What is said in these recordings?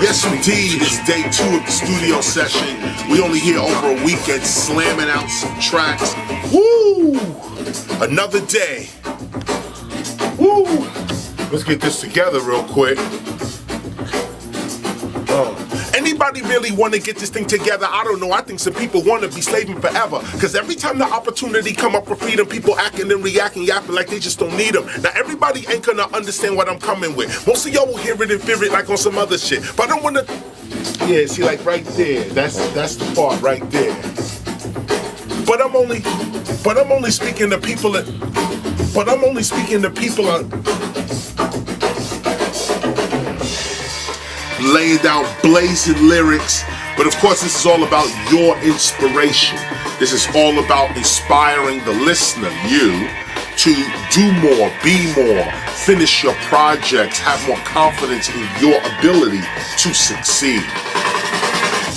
Yes, indeed. It's day 2 of the studio session. We only here over a weekend, slamming out some tracks. Woo! Another day. Woo! Let's get this together real quick. Anybody really want to get this thing together? I don't know. I think some people want to be slaving forever. Because every time the opportunity come up for freedom, people acting and reacting, yapping like they just don't need them. Now, everybody ain't gonna understand what I'm coming with. Most of y'all will hear it and fear it like on some other shit. But I don't want to... Yeah, see, like right there. That's the part right there. But I'm only speaking to people that... But I'm only speaking to people... laid out blazing lyrics, but of course this is all about your inspiration. This is all about inspiring the listener, you, to do more, be more, finish your projects, have more confidence in your ability to succeed.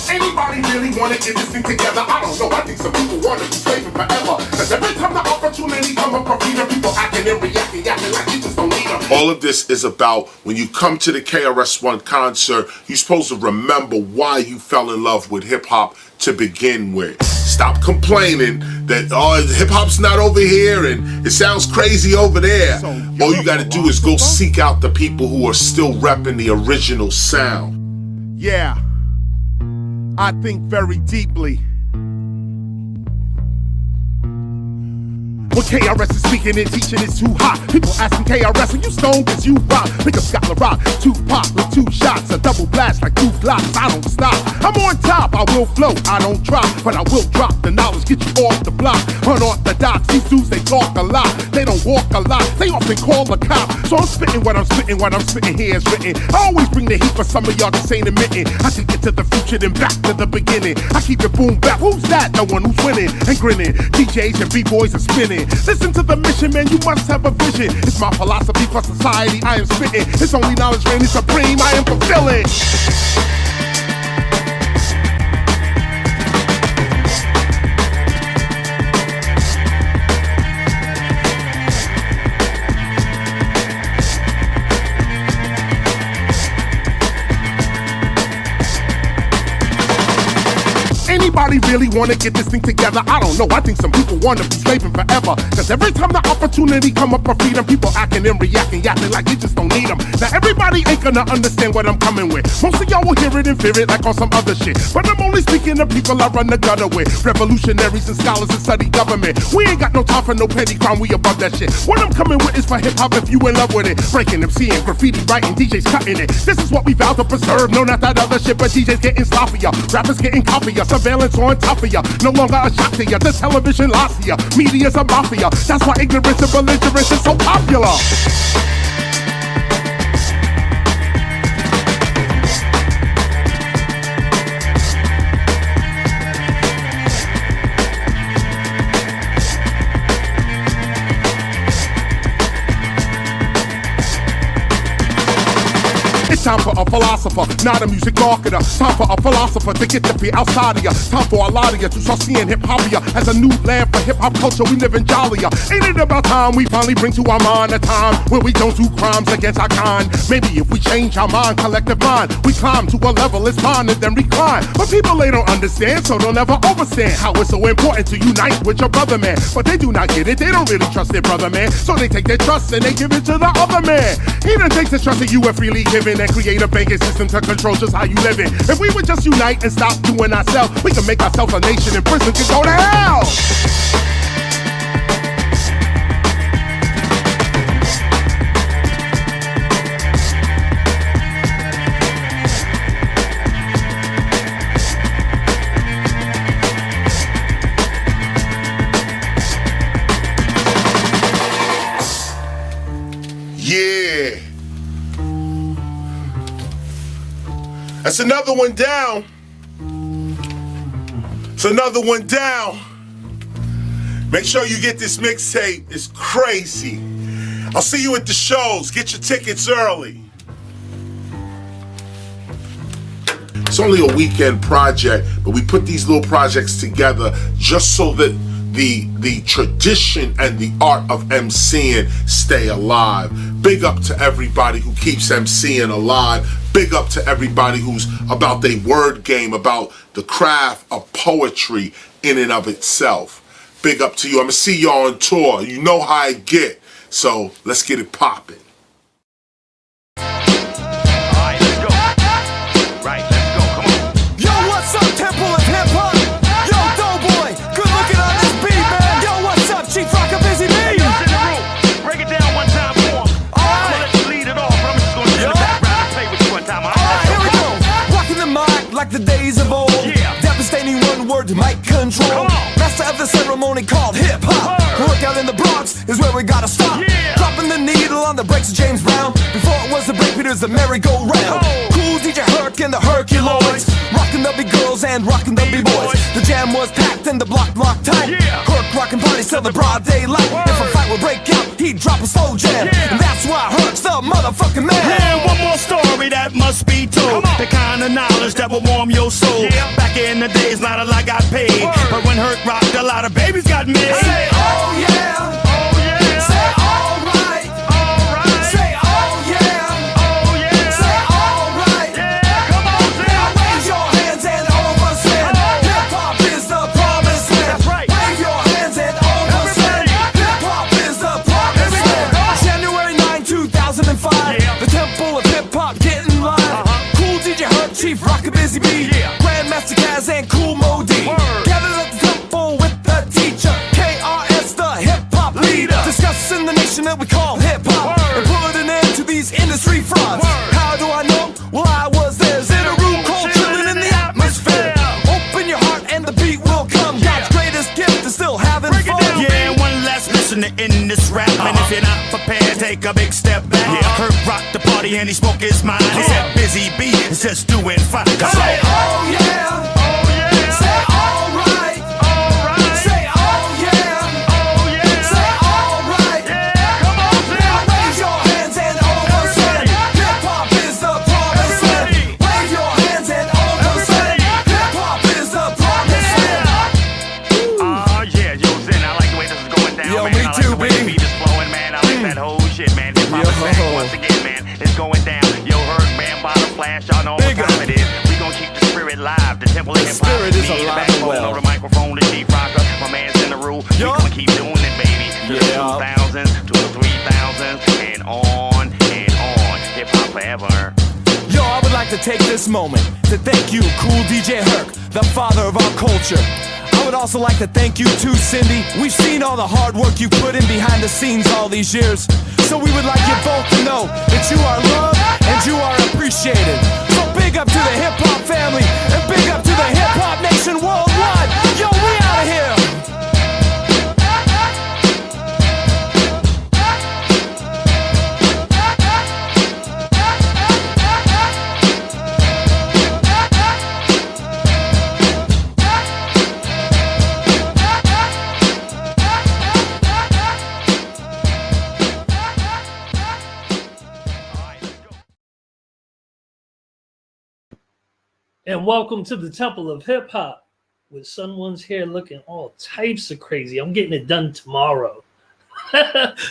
Anybody really want to get this thing together? I don't know. I think some people want to be slaving forever. Because every time the opportunity come up for freedom, people acting and reacting like you just don't need them. All of this is about when you come to the KRS-One concert, you're supposed to remember why you fell in love with hip-hop to begin with. Stop complaining that, oh, hip-hop's not over here and it sounds crazy over there. All you got to do is go seek out the people who are still repping the original sound. Yeah. I think very deeply. When KRS is speaking and teaching, it's too hot. People asking KRS, are you stoned? Cause you rock. Pick up Scholar Rock, 2 pop with 2 shots, a double blast like 2 glocks. I don't stop. I'm on top. I will float. I don't drop, but I will drop the knowledge. Get you off the block. Unorthodox. These dudes, they talk a lot. They don't walk a lot. They often call a cop. So I'm spitting what I'm spitting. What I'm spitting here is written. I always bring the heat for some of y'all just ain't admitting. I take it to the future, then back to the beginning. I keep it boom back. Who's that? The one who's winning and grinning. DJs and B-boys are spinning. Listen to the mission, man, you must have a vision. It's my philosophy for society, I am spitting. It's only knowledge reigning supreme, I am fulfilling. Anybody really wanna get this thing together? I don't know, I think some people wanna be slaving forever. Cause every time the opportunity come up for freedom, people acting and reacting, yapping like they just don't need them. Now everybody ain't gonna understand what I'm coming with. Most of y'all will hear it and fear it like on some other shit. But I'm only speaking to people I run the gutter with. Revolutionaries and scholars that study government. We ain't got no time for no petty crime, we above that shit. What I'm coming with is for hip-hop if you in love with it. Breaking them, seeing graffiti, writing, DJs cutting it. This is what we vow to preserve, no not that other shit, but DJs getting sloppier. Rappers getting coppier, surveillance on top of ya, no longer a shock to ya. The television lost ya, media's a mafia. That's why ignorance and belligerence is so popular. It's time for a philosopher, not a music marketer. Time for a philosopher to get the fear outside of ya. Time for a lot of ya to start seeing hip-hopia as a new land for hip-hop culture. We live in jollier. Ain't it about time we finally bring to our mind a time where we don't do crimes against our kind? Maybe if we change our mind, collective mind, we climb to a level it's fine and then recline. But people, they don't understand, so they'll never understand how it's so important to unite with your brother, man. But they do not get it, they don't really trust their brother, man. So they take their trust and they give it to the other man. He done takes the trust that you have freely given and create a banking system to control just how you living. If we would just unite and stop doing ourselves, we can make ourselves a nation and prison can go to hell. Yeah. That's another one down. It's another one down. Make sure you get this mixtape. It's crazy. I'll see you at the shows. Get your tickets early. It's only a weekend project, but we put these little projects together just so that the tradition and the art of MCing stay alive. Big up to everybody who keeps MCing alive. Big up to everybody who's about their word game, about the craft of poetry in and of itself. Big up to you. I'm going to see y'all on tour. You know how I get. So let's get it popping. Like the days of old, devastating one word mic control. Master of the ceremony called hip hop. Work out in the Bronx is where we gotta stop. Dropping the needle on the breaks of James Brown. Before it was the breakbeaters, the merry-go-round. Cool DJ Herc and the Herculoids, rocking the big girls and rocking the b-boys. The jam was packed and the block locked tight. Herc rocking parties till the broad daylight. If a fight would break out, he'd drop a slow jam, and that's why Herc's the motherfucking man. Yeah, one more story that must be told. The kind of knowledge that will warm your soul. Back in the days, not a lot got paid, but when Herc rocked, a lot of babies got made. Say, oh yeah, oh yeah. Say, all right, Say, oh yeah, oh yeah. Say, all right. Yeah, come on, Now wave your hands and overstand. Hip hop is the promised land. That's right. Wave your hands and overstand. Hip hop is the promised land. January 9, 2005. The temple of hip hop getting live. Cool DJ Herc, Chief Rockin' Busy Bee, Grandmaster Kaz and Cool Mo D. Gathered at the temple with the teacher, KRS, the hip hop leader. Discussing the nation that we call hip hop and put an end to these industry frauds. How do I know? Well, I was there. Zitteroo, cold chilling in the atmosphere. Open your heart and the beat will come. God's greatest gift is still having fun. Yeah, one less listener in this rap. And if you're not prepared, take a big step back. Herc rocked the party and he spoke his mind. He said, Busy Bee is just doing fine. Say, oh yeah. Say, all right. Say, oh yeah. Say, all right. Come on, Now wave your hands and overstand. Hip hop is the promised land. Wave your hands and overstand. Hip hop is the promised land. yeah, yo, Zen, I like the way this is going down, Yo, man. me I like too, the way B. the beat is flowing, man. I like that whole shit, man. Hip hop is back once again, man. It's going down. Yo, Herc, man, bottom flash, y'all know what time it is. We gon' keep the spirit live. The temple of hip hop. spirit is Me, the alive and backbone, well. know the microphone, the chief rocker. My man's in the room. We Yo. gonna keep doing it, baby. To the 2000s, to the 3000s, and on and on. Hip hop forever. Yo, I would like to take this moment to thank you, Cool DJ Herc, the father of our culture. I would also like to thank you too, Cindy. We've seen all the hard work you put in behind the scenes all these years. So we would like you both to know that you are loved and you are appreciated. So big up to the hip hop family and big up to the hip hop nation worldwide. Yo, we out of here. And welcome to the Temple of Hip Hop with Sun-One's hair looking all types of crazy. I'm getting it done tomorrow.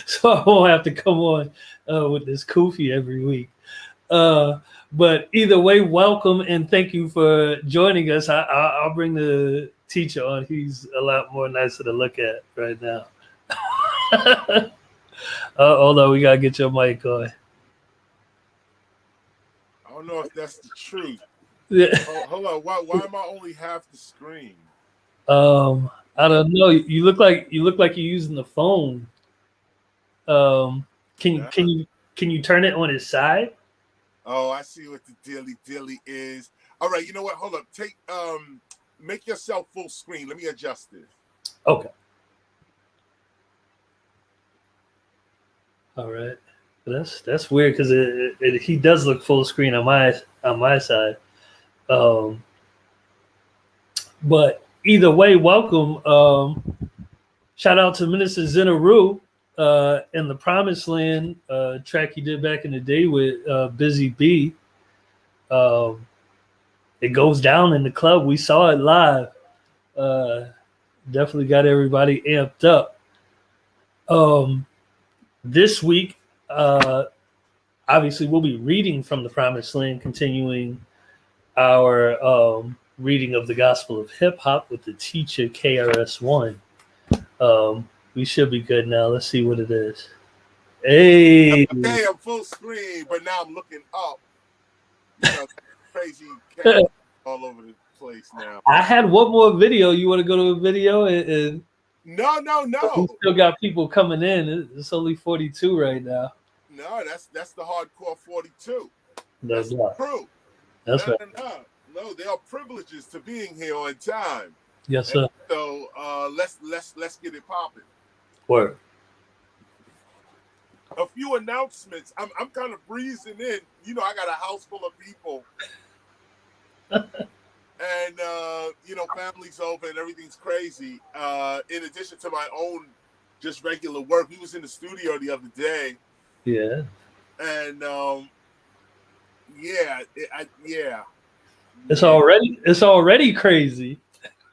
So I won't have to come on with this kufi every week. But either way, welcome and thank you for joining us. I'll bring the teacher on. He's a lot more nicer to look at right now. Hold on, we got to get your mic on. I don't know if that's the truth. Yeah. Hold on. Why am I only half the screen? I don't know. You look like you're using the phone. Can you turn it on its side? Oh, I see what the dilly is. All right, you know what? Hold up. Make yourself full screen. Let me adjust this. Okay. All right. That's weird because he does look full screen on my side. But either way, welcome. Shout out to Minister Sun-One in the Promised Land track he did back in the day with Busy Bee. It goes down in the club. We saw it live. Definitely got everybody amped up. This week, Obviously, we'll be reading from the Promised Land, continuing our reading of the Gospel of Hip Hop with the Teacha KRS-One. We should be good now. Let's see what it is. Hey, Okay, I'm full screen, but now I'm looking up. You know, crazy cat all over the place now. I had one more video. You want to go to a video? And No. we still got people coming in. It's only 42 right now. No, that's the hardcore 42. That's That's right. true. That's right. No, there are privileges to being here on time. Yes, sir. So let's get it popping. Word. A few announcements. I'm kind of breezing in. You know, I got a house full of people. And you know, family's over and everything's crazy. In addition to my own just regular work, we was in the studio the other day. Yeah. And It's already crazy.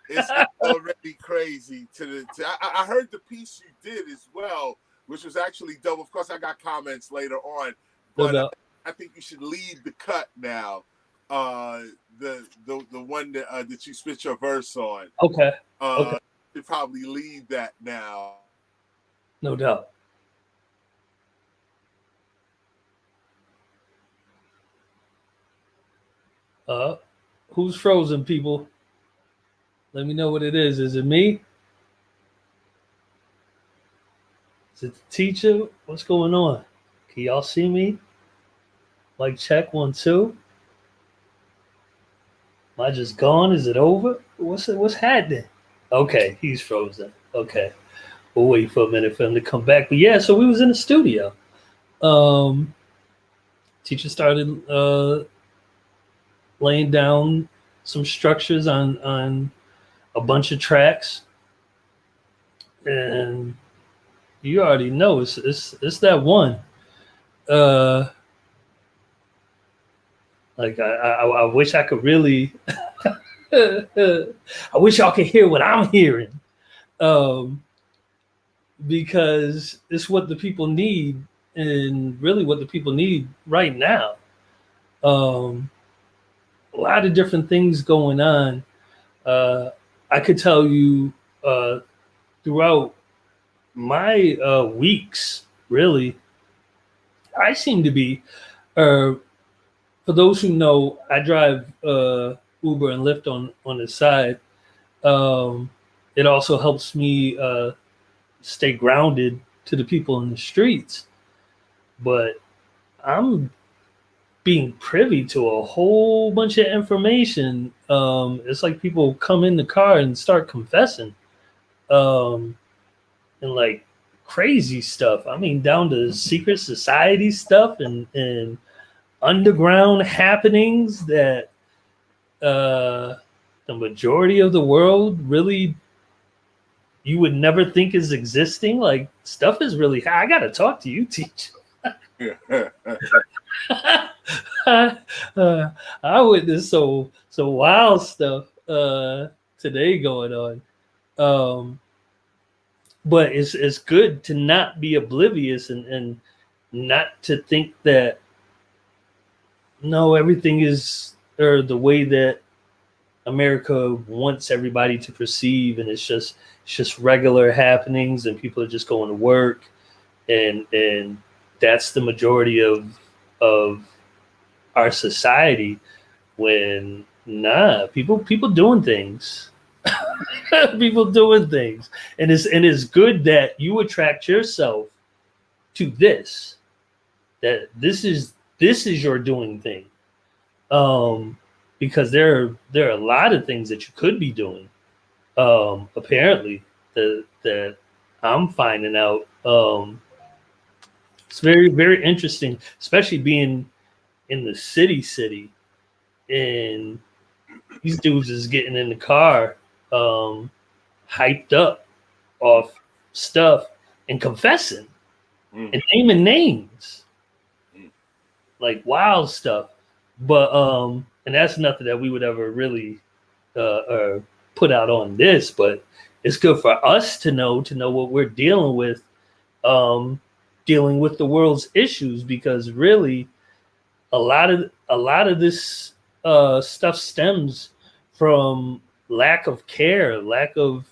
It's already crazy. I heard the piece you did as well, which was actually dope. Of course, I got comments later on, but I think you should lead the cut now. The one that you spit your verse on. Okay. You should probably lead that now. No doubt. Who's frozen, people? Let me know what it is. Is it me? Is it the teacher? What's going on? Can y'all see me? Mic check 1 2. Am I just gone? Is it over? What's happening? Okay, he's frozen. Okay. We'll wait for a minute for him to come back. But yeah, so we was in the studio. Teacher started laying down some structures on a bunch of tracks, and you already know it's that one. Like I wish I could really. I wish y'all could hear what I'm hearing, because it's what the people need, and really what the people need right now. A lot of different things going on. I could tell you throughout my weeks, really, I seem to be, for those who know, I drive Uber and Lyft on the side. It also helps me stay grounded to the people in the streets. But I'm being privy to a whole bunch of information. It's like people come in the car and start confessing, and like crazy stuff. I mean, down to secret society stuff and underground happenings that the majority of the world really you would never think is existing. Like stuff is really high. I gotta talk to you, Teach. I witnessed so wild stuff today going on. But it's good to not be oblivious and not to think that no, everything is or the way that America wants everybody to perceive, and it's just regular happenings, and people are just going to work, and that's the majority of our society. When people doing things, people doing things, and it's good that you attract yourself to this. That this is your doing thing, because there are a lot of things that you could be doing. Apparently, that I'm finding out. It's very, very interesting, especially being in the city, and these dudes is getting in the car, hyped up off stuff and confessing and naming names, like wild stuff. But and that's nothing that we would ever really put out on this, but it's good for us to know what we're dealing with. dealing with the world's issues, because really a lot of this stuff stems from lack of care, lack of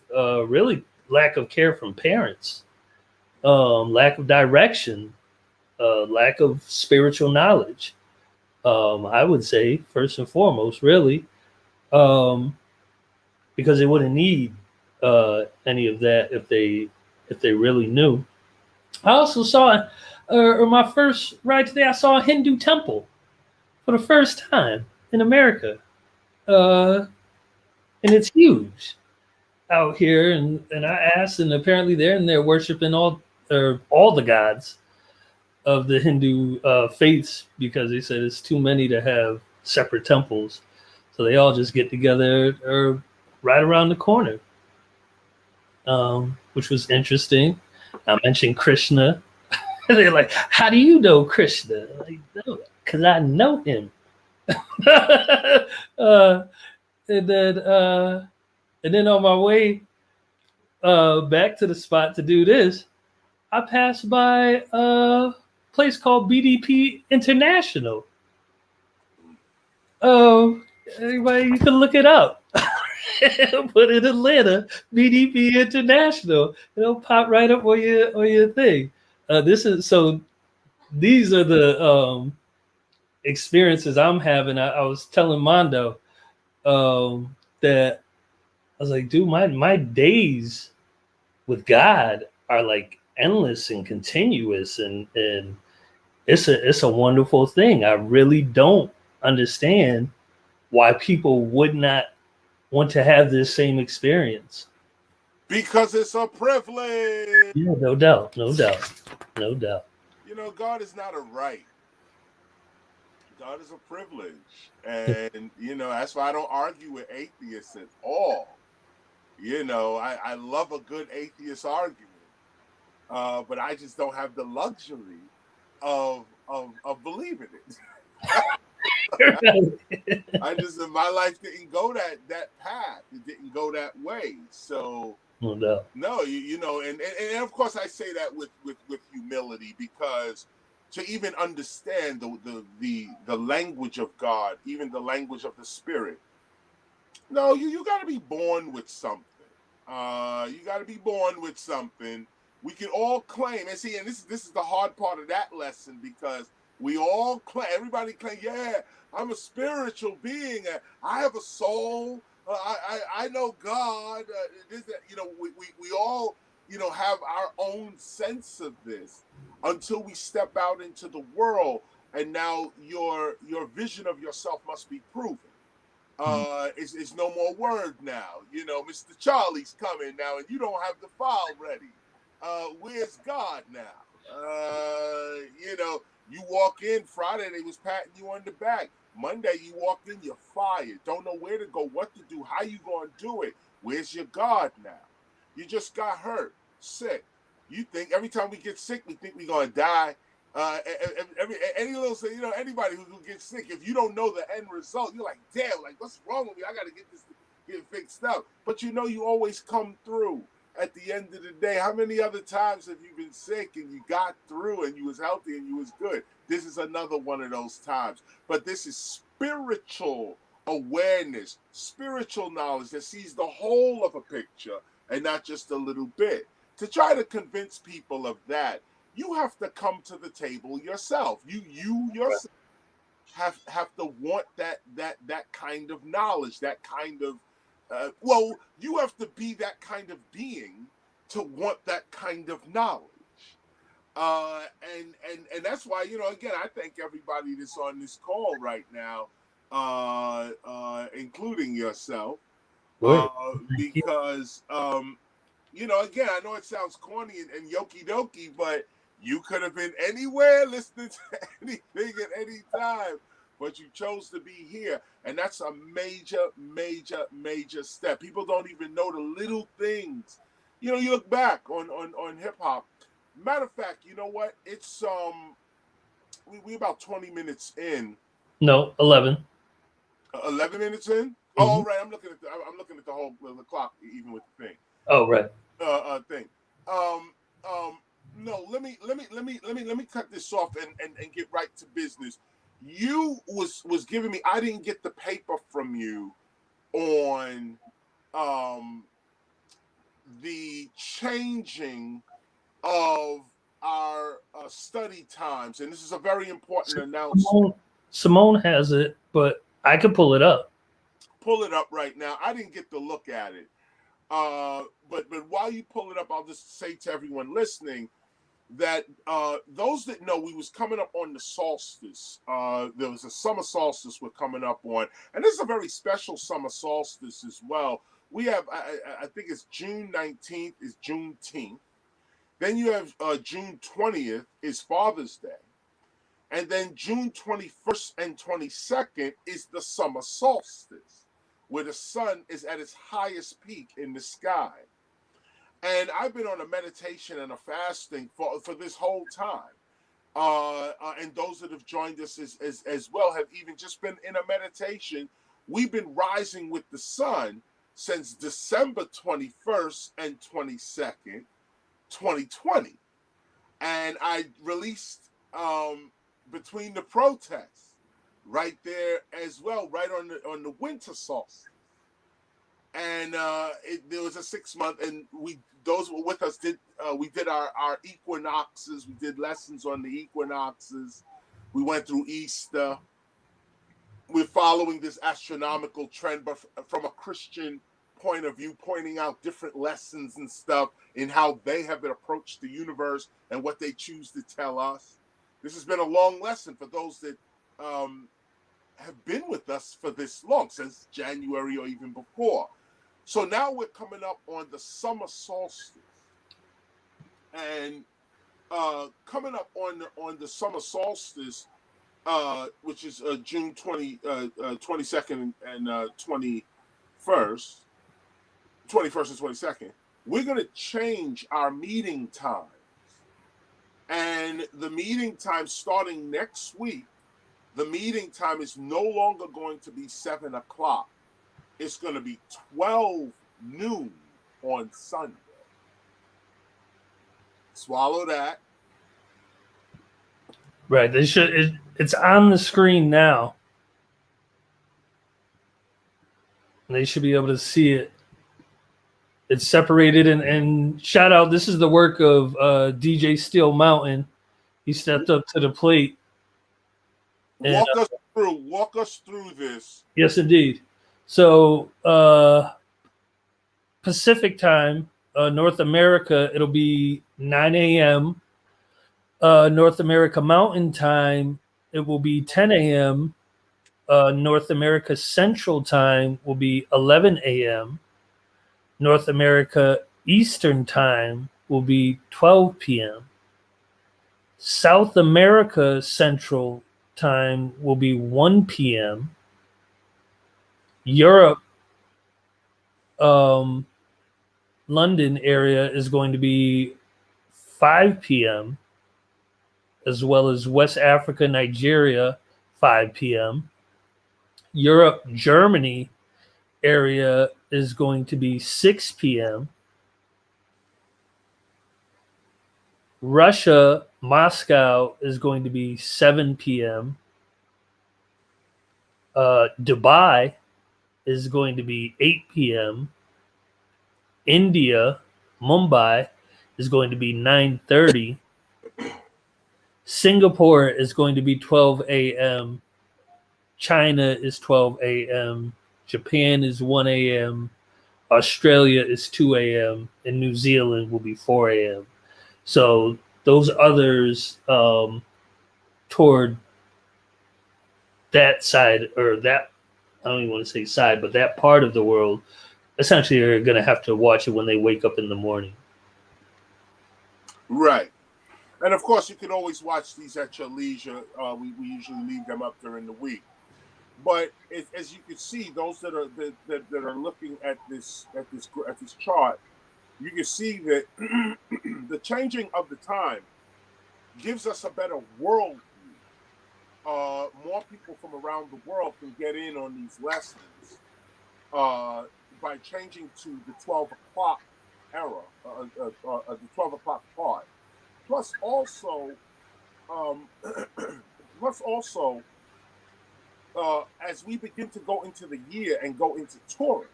care from parents, lack of direction, lack of spiritual knowledge. I would say first and foremost, really, because they wouldn't need any of that if they really knew. I also saw, on my first ride today, I saw a Hindu temple for the first time in America, and it's huge out here. And I asked, and apparently they're worshiping all the gods of the Hindu faiths, because they said it's too many to have separate temples, so they all just get together right around the corner, which was interesting. I mentioned Krishna. They're like, "How do you know Krishna?" I'm like, no, because I know him. And then on my way back to the spot to do this, I passed by a place called BDP International. Oh, everybody, you can look it up. Put in Atlanta, BDP International. It'll pop right up on your thing. These are the experiences I'm having. I was telling Mondo that I was like, dude, my days with God are like endless and continuous, and it's a wonderful thing. I really don't understand why people would not want to have this same experience. Because it's a privilege. Yeah, no doubt. You know, God is not a right. God is a privilege. And, you know, that's why I don't argue with atheists at all. You know, I love a good atheist argument. But I just don't have the luxury of believing it. My life didn't go that path. It didn't go that way. So no doubt. No, you know, and of course I say that with humility, because to even understand the language of God, even the language of the Spirit, no, you got to be born with something. You got to be born with something. We can all claim, and see, and this is the hard part of that lesson, because we all claim, everybody claim, yeah, I'm a spiritual being. I have a soul. I know God. You know, we all, you know, have our own sense of this until we step out into the world, and now your vision of yourself must be proven. It's no more word now. You know, Mr. Charlie's coming now, and you don't have the file ready. Where's God now? You know, you walk in Friday, they was patting you on the back. Monday, you walk in, you're fired. Don't know where to go, what to do, how you gonna do it. Where's your God now? You just got hurt, sick. You think every time we get sick, we think we're gonna die. Any little, you know, anybody who gets sick, if you don't know the end result, you're like, damn, like, what's wrong with me? I gotta get this get fixed up. But you know, you always come through. At the end of the day, how many other times have you been sick and you got through and you was healthy and you was good? This is another one of those times. But this is spiritual awareness, spiritual knowledge that sees the whole of a picture and not just a little bit. To try to convince people of that, you have to come to the table yourself. You yourself have to want that kind of knowledge, that kind of well, you have to be that kind of being to want that kind of knowledge. And that's why, you know, again, I thank everybody that's on this call right now, including yourself, because, you know, again, I know it sounds corny and yoki dokie, but you could have been anywhere listening to anything at any time. But you chose to be here, and that's a major step. People don't even know the little things. You know, you look back on hip hop. Matter of fact, you know what? It's we about 20 minutes in. No, 11. 11 minutes in. Mm-hmm. Oh, all right. I'm looking at the whole the clock, even with the thing. Oh, right. Thing. no, let me cut this off and get right to business. You was giving me. I didn't get the paper from you on the changing of our study times, and this is a very important announcement. Simone has it, but I could pull it up. Pull it up right now. I didn't get to look at it, but while you pull it up, I'll just say to everyone listening that those that know, we was coming up on the solstice. There was a summer solstice we're coming up on, and this is a very special summer solstice as well. We have, I think it's June 19th is Juneteenth. Then you have June 20th is Father's Day. And then June 21st and 22nd is the summer solstice, where the sun is at its highest peak in the sky. And I've been on a meditation and a fasting for this whole time. And those that have joined us as well have even just been in a meditation. We've been rising with the sun since December 21st and 22nd, 2020. And I released between the protests right there as well, right on the winter solstice. And there was a 6 month, and those who were with us we did our equinoxes. We did lessons on the equinoxes. We went through Easter. We're following this astronomical trend, but from a Christian point of view, pointing out different lessons and stuff in how they have approached the universe and what they choose to tell us. This has been a long lesson for those that have been with us for this long, since January or even before. So now we're coming up on the summer solstice, and coming up on the summer solstice, which is June 22nd and 21st and 22nd. We're going to change our meeting times, and the meeting time starting next week. The meeting time is no longer going to be 7 o'clock. It's going to be 12 noon on Sunday. Swallow that. Right. It's on the screen now. And they should be able to see it. It's separated, and shout out, this is the work of DJ Steel Mountain. He stepped up to the plate. And, Walk us through this. Yes, indeed. So Pacific time, North America, it'll be 9 a.m. North America Mountain time, it will be 10 a.m. North America Central time will be 11 a.m. North America Eastern time will be 12 p.m. South America Central time will be 1 p.m. Europe, London area is going to be 5 p.m., as well as West Africa, Nigeria, 5 p.m. Europe, Germany area is going to be 6 p.m. Russia, Moscow is going to be 7 p.m. Dubai is going to be 8 p.m. India, Mumbai is going to be 9:30. Singapore is going to be 12 a.m. China is 12 a.m. Japan is 1 a.m. Australia is 2 a.m. and New Zealand will be 4 a.m. So those others toward that side, or that, I don't even want to say side, but that part of the world, essentially are going to have to watch it when they wake up in the morning. Right. And of course, you can always watch these at your leisure. We usually leave them up during the week. But as you can see, those that are looking at this chart, you can see that the changing of the time gives us a better world view. More people from around the world can get in on these lessons by changing to the 12 o'clock era, the 12 o'clock part. plus also, um, plus also, as we begin to go into the year and go into touring,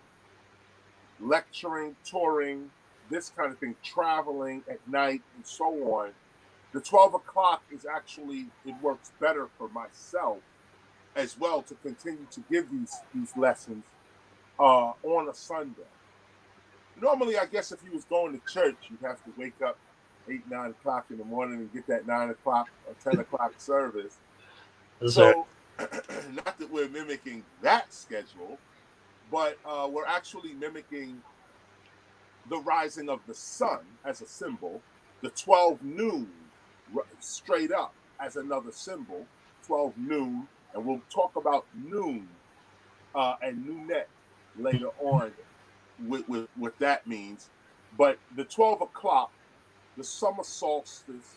lecturing, touring, this kind of thing, traveling at night and so on, the 12 o'clock is actually, it works better for myself as well to continue to give these lessons on a Sunday. Normally, I guess if you was going to church, you'd have to wake up 8, 9 o'clock in the morning and get that 9 o'clock or 10 o'clock service. Yes, So, not that we're mimicking that schedule, but we're actually mimicking the rising of the sun as a symbol, the 12 noon straight up as another symbol, 12 noon, and we'll talk about noon and noonette later on with what that means. But the 12 o'clock, the summer solstice,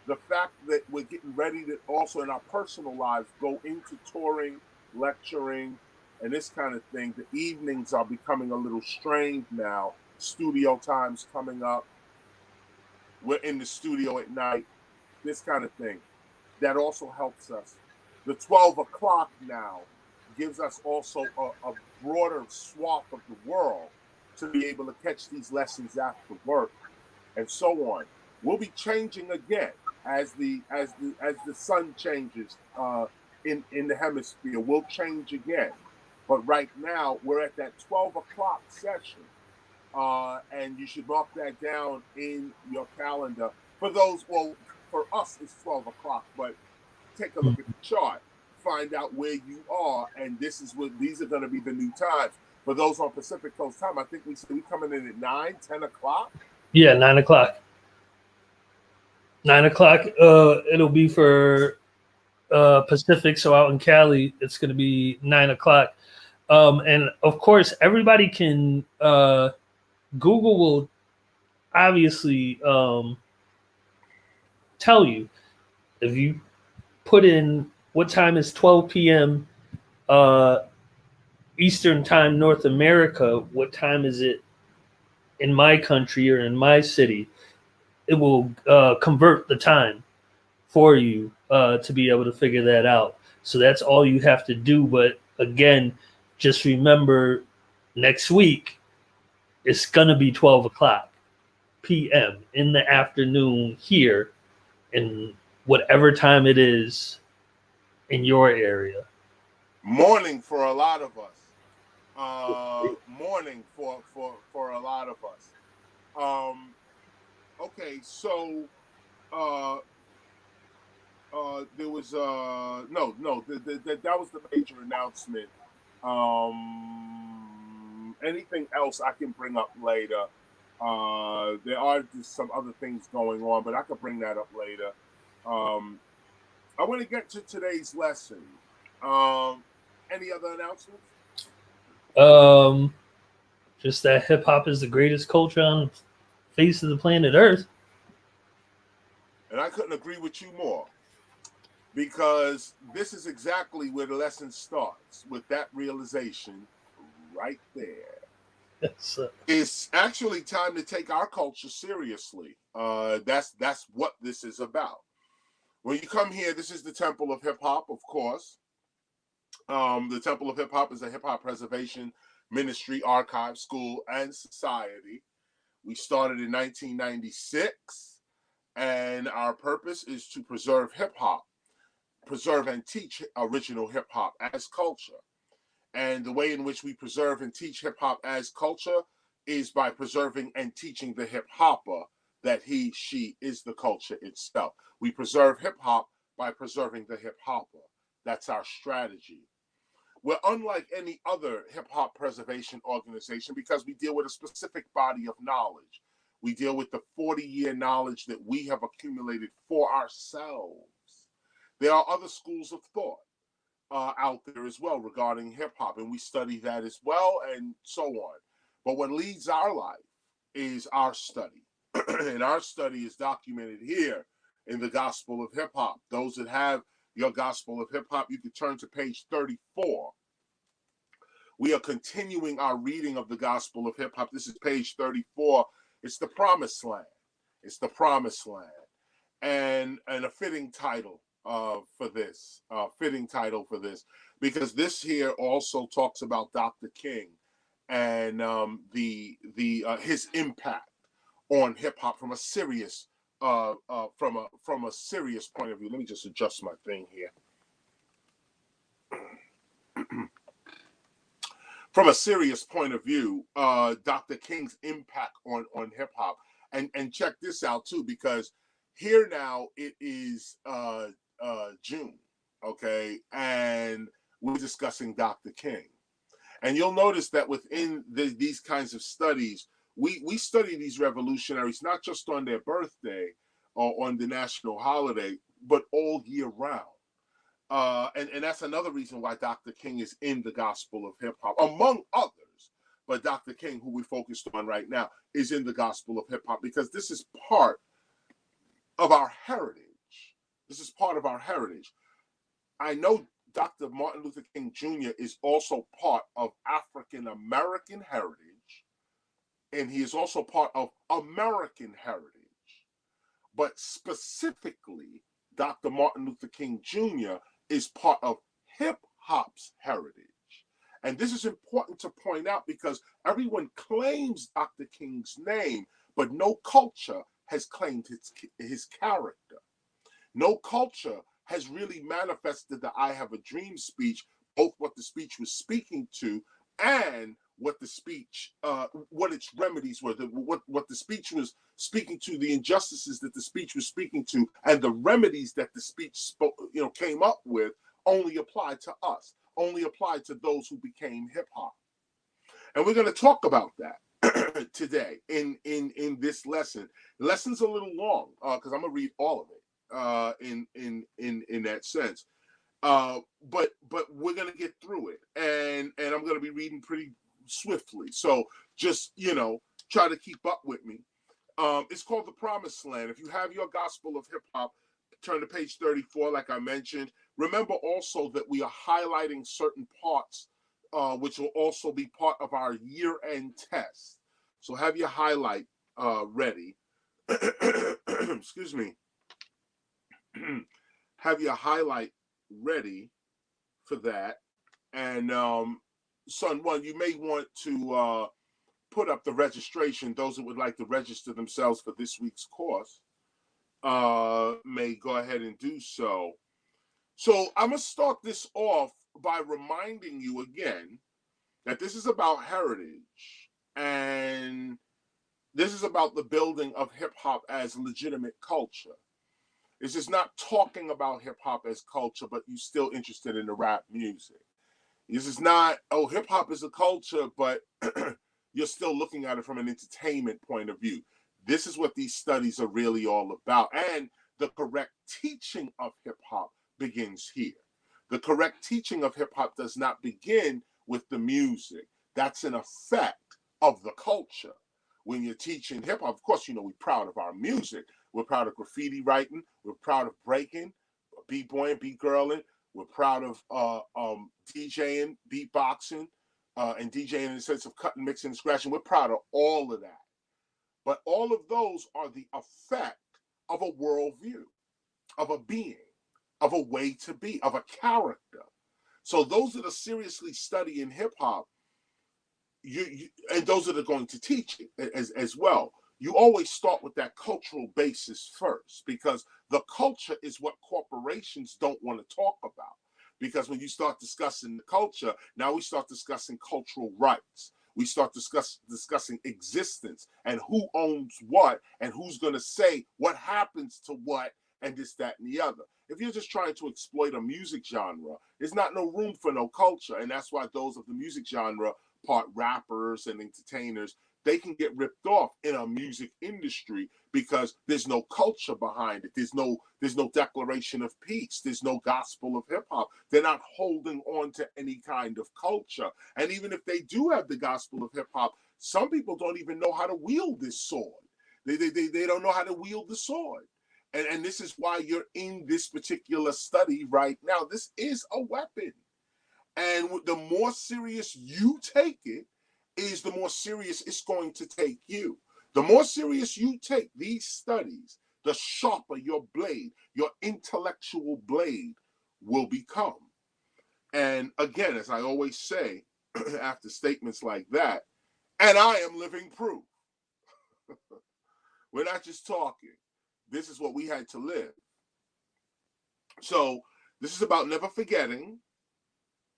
the fact that we're getting ready to also in our personal lives go into touring, lecturing, and this kind of thing. The evenings are becoming a little strained now. Studio time's coming up. We're in the studio at night, this kind of thing. That also helps us. The 12 o'clock now gives us also a broader swath of the world to be able to catch these lessons after work and so on. We'll be changing again as the sun changes in the hemisphere. We'll change again. But right now we're at that 12 o'clock session. And you should mark that down in your calendar. For those, well, for us it's 12 o'clock, but take a look at the chart, find out where you are, and this is what these are going to be the new times. For those on Pacific Coast time, I think we coming in at 9, 10 o'clock. Yeah, 9 o'clock. 9 o'clock. It'll be for Pacific. So out in Cali, it's going to be 9 o'clock. And of course, everybody can. Google will obviously tell you if you put in what time is 12 p.m. Eastern time, North America. What time is it in my country or in my city? It will convert the time for you to be able to figure that out. So that's all you have to do. But again, just remember next week, it's going to be 12 o'clock p.m. in the afternoon here in whatever time it is in your area. Morning for a lot of us. Morning for a lot of us. Okay, so there was that was the major announcement. Anything else I can bring up later. There are just some other things going on, but I could bring that up later. I want to get to today's lesson. Any other announcements? Just that hip hop is the greatest culture on the face of the planet Earth. And I couldn't agree with you more, because this is exactly where the lesson starts, with that realization right there. It's actually time to take our culture seriously. That's what this is about. When you come here, this is the Temple of Hip Hop, of course. The Temple of Hip Hop is a hip hop preservation ministry, archive, school, and society. We started in 1996, and our purpose is to preserve hip hop, preserve and teach original hip hop as culture. And the way in which we preserve and teach hip hop as culture is by preserving and teaching the hip hopper that he, she is the culture itself. We preserve hip hop by preserving the hip hopper. That's our strategy. We're unlike any other hip hop preservation organization because we deal with a specific body of knowledge. We deal with the 40-year knowledge that we have accumulated for ourselves. There are other schools of thought out there as well regarding hip hop, and we study that as well, and so on. But what leads our life is our study, and our study is documented here in the Gospel of Hip Hop. Those that have your Gospel of Hip Hop, you can turn to page 34. We are continuing our reading of the Gospel of Hip Hop. This is page 34. It's the Promised Land. It's the Promised Land. and a fitting title for this, because this here also talks about Dr. King and his impact on hip hop from a serious serious point of view. Let me just adjust my thing here. From a serious point of view, Dr. King's impact on hip hop, and check this out too, because here now it is June, okay, and we're discussing Dr. King, and you'll notice that within these kinds of studies, we study these revolutionaries not just on their birthday or on the national holiday, but all year round. And that's another reason why Dr. King is in the gospel of hip hop, among others. But Dr. King, who we focused on right now, is in the gospel of hip hop because this is part of our heritage. This is part of our heritage. I know Dr. Martin Luther King Jr. is also part of African American heritage, and he is also part of American heritage. But specifically, Dr. Martin Luther King Jr. is part of hip hop's heritage. And this is important to point out because everyone claims Dr. King's name, but no culture has claimed his character. No culture has really manifested the I Have a Dream speech, both what the speech was speaking to and what the speech, what its remedies were, what the speech was speaking to, the injustices that the speech was speaking to, and the remedies that the speech came up with only applied to us, only applied to those who became hip hop. And we're going to talk about that today in this lesson. The lesson's a little long because I'm going to read all of it in that sense. But we're going to get through it, and I'm going to be reading pretty swiftly. So just, try to keep up with me. It's called The Promised Land. If you have your Gospel of Hip Hop, turn to page 34, like I mentioned. Remember also that we are highlighting certain parts, which will also be part of our year-end test. So have your highlight ready. Excuse me. Have your highlight ready for that. And Sun-One, you may want to put up the registration. Those who would like to register themselves for this week's course may go ahead and do so. So I'm going to start this off by reminding you again that this is about heritage, and this is about the building of hip-hop as legitimate culture. It's just not talking about hip-hop as culture, but you're still interested in the rap music. This is not, hip-hop is a culture, but you're still looking at it from an entertainment point of view. This is what these studies are really all about. And the correct teaching of hip-hop begins here. The correct teaching of hip-hop does not begin with the music. That's an effect of the culture. When you're teaching hip-hop, of course, we're proud of our music. We're proud of graffiti writing. We're proud of breaking, b-boying, b-girling. We're proud of DJing, beatboxing, and DJing in the sense of cutting, mixing, and scratching. We're proud of all of that. But all of those are the effect of a worldview, of a being, of a way to be, of a character. So those that are seriously studying hip-hop, and those that are going to teach it as well, you always start with that cultural basis first, because the culture is what corporations don't want to talk about. Because when you start discussing the culture, now we start discussing cultural rights. We start discussing existence and who owns what and who's going to say what happens to what and this, that, and the other. If you're just trying to exploit a music genre, there's not no room for no culture. And that's why those of the music genre, part rappers and entertainers, they can get ripped off in a music industry because there's no culture behind it. There's no declaration of peace. There's no gospel of hip hop. They're not holding on to any kind of culture. And even if they do have the gospel of hip hop, some people don't even know how to wield this sword. They don't know how to wield the sword. And this is why you're in this particular study right now. This is a weapon. And the more serious you take it, is the more serious it's going to take you. The more serious you take these studies, the sharper your blade, your intellectual blade will become. And again, as I always say, after statements like that, and I am living proof. We're not just talking. This is what we had to live. So this is about never forgetting,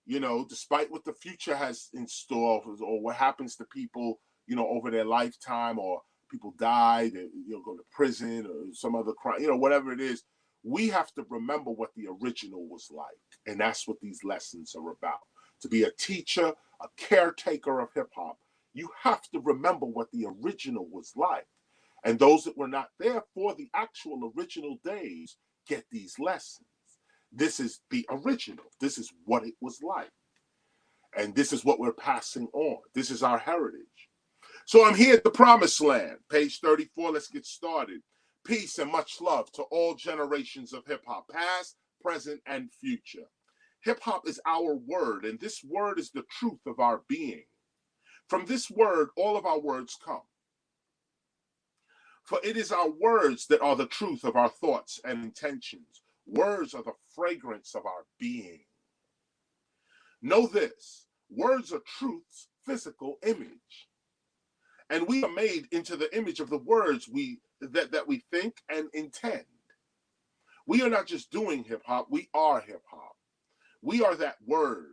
despite what the future has in store or what happens to people, over their lifetime, or people die, they go to prison or some other crime, whatever it is, we have to remember what the original was like. And that's what these lessons are about. To be a teacher, a caretaker of hip hop, you have to remember what the original was like. And those that were not there for the actual original days get these lessons. This is the original. This is what it was like. And this is what we're passing on. This is our heritage. So I'm here at the Promised Land, page 34. Let's get started. Peace and much love to all generations of hip hop, past, present, and future. Hip hop is our word, and this word is the truth of our being. From this word, all of our words come. For it is our words that are the truth of our thoughts and intentions. Words are the fragrance of our being. Know this, words are truth's physical image. And we are made into the image of the words that we think and intend. We are not just doing hip hop, we are hip hop. We are that word.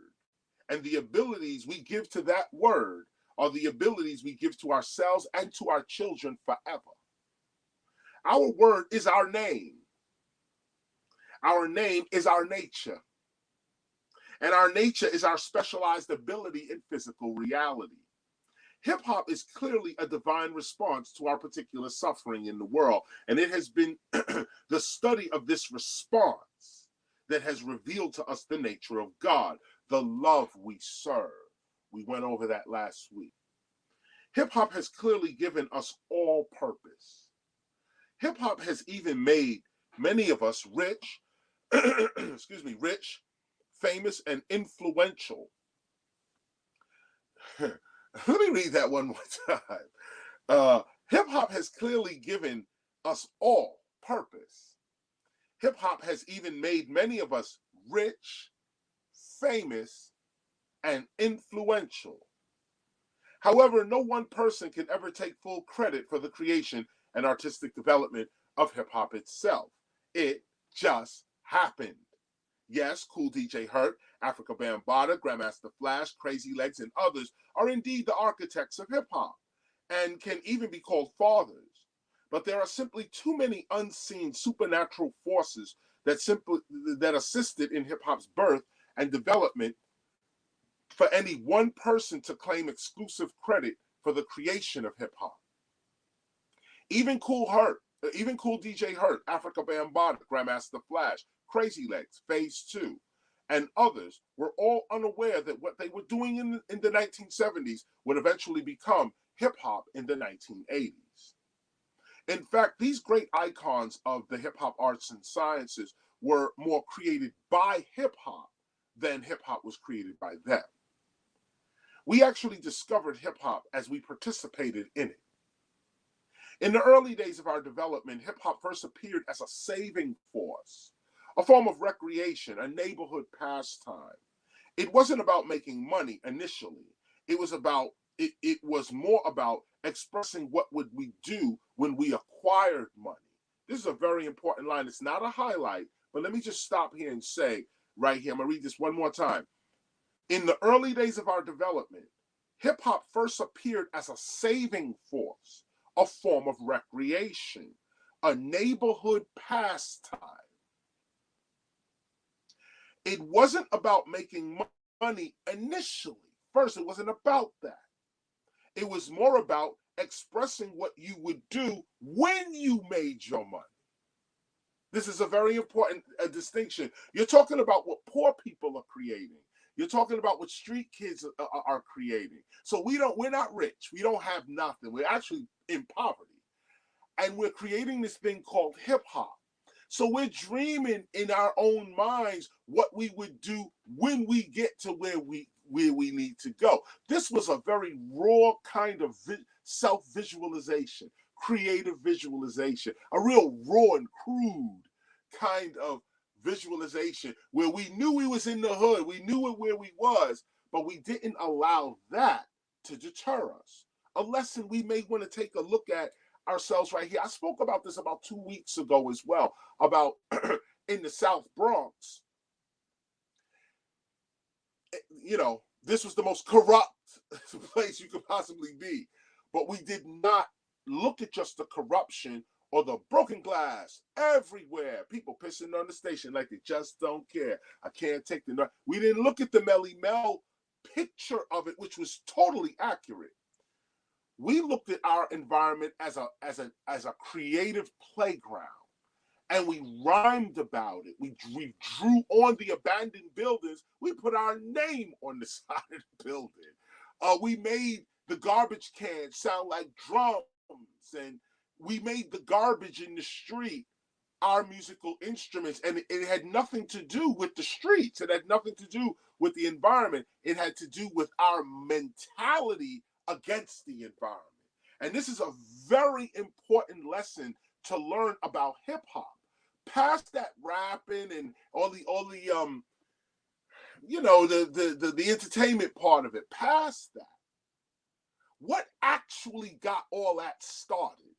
And the abilities we give to that word are the abilities we give to ourselves and to our children forever. Our word is our name. Our name is our nature. And our nature is our specialized ability in physical reality. Hip hop is clearly a divine response to our particular suffering in the world. And it has been the study of this response that has revealed to us the nature of God, the love we serve. We went over that last week. Hip hop has clearly given us all purpose. Hip hop has even made many of us rich, rich, famous, and influential. Let me read that one more time. Hip hop has clearly given us all purpose. Hip hop has even made many of us rich, famous, and influential. However, no one person can ever take full credit for the creation and artistic development of hip hop itself. It just happened. Yes, Cool DJ Herc, Africa Bambaataa, Grandmaster Flash, Crazy Legs, and others are indeed the architects of hip hop and can even be called fathers. But there are simply too many unseen supernatural forces that assisted in hip hop's birth and development for any one person to claim exclusive credit for the creation of hip hop. Even Cool DJ Herc, Africa Bambaataa, Grandmaster Flash, Crazy Legs, Phase 2, and others were all unaware that what they were doing in the 1970s would eventually become hip hop in the 1980s. In fact, these great icons of the hip hop arts and sciences were more created by hip hop than hip hop was created by them. We actually discovered hip hop as we participated in it. In the early days of our development, hip hop first appeared as a saving force, a form of recreation, a neighborhood pastime. It wasn't about making money initially. It was more about expressing what would we do when we acquired money. This is a very important line. It's not a highlight, but let me just stop here and say right here, I'm gonna read this one more time. In the early days of our development, hip hop first appeared as a saving force, a form of recreation, a neighborhood pastime. It wasn't about making money initially. First, it wasn't about that. It was more about expressing what you would do when you made your money. This is a very important distinction. You're talking about what poor people are creating. You're talking about what street kids are creating. So we're not rich. We don't have nothing. We're actually in poverty. And we're creating this thing called hip hop. So we're dreaming in our own minds what we would do when we get to where we need to go. This was a very raw kind of self-visualization. creative visualization, a real raw and crude kind of visualization where we knew we was in the hood, we knew where we was, but we didn't allow that to deter us. A lesson we may want to take a look at ourselves right here. I spoke about this about 2 weeks ago as well, about in the South Bronx. You know, this was the most corrupt place you could possibly be. But we did not look at just the corruption or the broken glass everywhere. People pissing on the station like they just don't care. I can't take the... We didn't look at the Melly Mel picture of it, which was totally accurate. We looked at our environment as a creative playground. And we rhymed about it. We drew on the abandoned buildings. We put our name on the side of the building. We made the garbage cans sound like drums, and we made the garbage in the street our musical instruments. And it had nothing to do with the streets. It had nothing to do with the environment. It had to do with our mentality against the environment. And this is a very important lesson to learn about hip hop. Past that rapping and all the you know, the entertainment part of it, past that, what actually got all that started?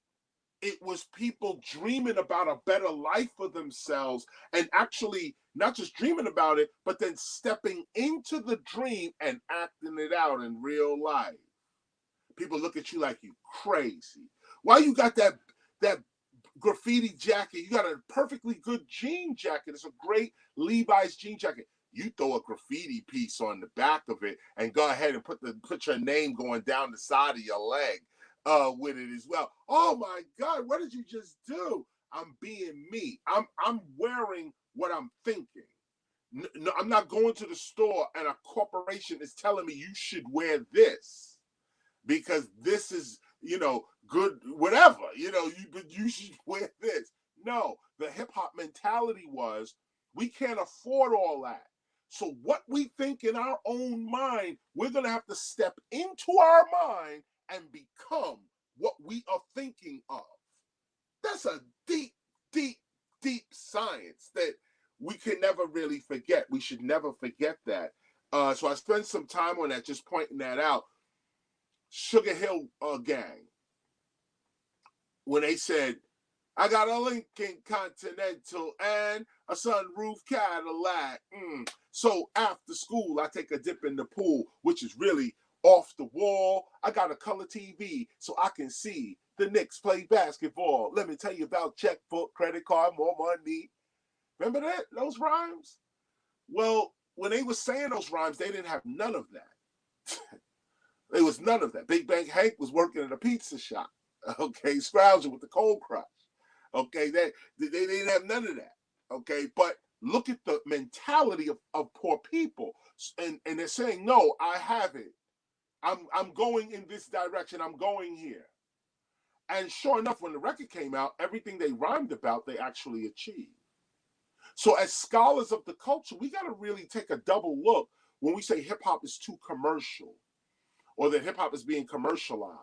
It was people dreaming about a better life for themselves, and actually not just dreaming about it, but then stepping into the dream and acting it out in real life. People look at you like you crazy. Why you got that graffiti jacket? You got a perfectly good jean jacket. It's a great Levi's jean jacket. You throw a graffiti piece on the back of it and go ahead and put your name going down the side of your leg with it as well. Oh my God, what did you just do? I'm being me. I'm wearing what I'm thinking. No, I'm not going to the store and a corporation is telling me you should wear this because this is, you know, good, whatever, you know, you should wear this. No, the hip hop mentality was we can't afford all that. So what we think in our own mind, we're going to have to step into our mind and become what we are thinking of. That's a deep, deep, deep science that we can never really forget. We should never forget that. So I spent some time on that, just pointing that out. Sugar Hill Gang, when they said, I got a Lincoln Continental and a sunroof Cadillac. So after school, I take a dip in the pool, which is really off the wall. I got a color TV so I can see the Knicks play basketball. Let me tell you about checkbook, credit card, more money. Remember that? Those rhymes? Well, when they were saying those rhymes, they didn't have none of that. There was none of that. Big Bank Hank was working at a pizza shop. Okay, scrounging with the cold crush. Okay, they didn't have none of that. Okay, but look at the mentality of poor people, and they're saying, no, I have it. I'm going in this direction. I'm going here. And sure enough, when the record came out, everything they rhymed about, they actually achieved. So as scholars of the culture, we got to really take a double look when we say hip hop is too commercial or that hip hop is being commercialized.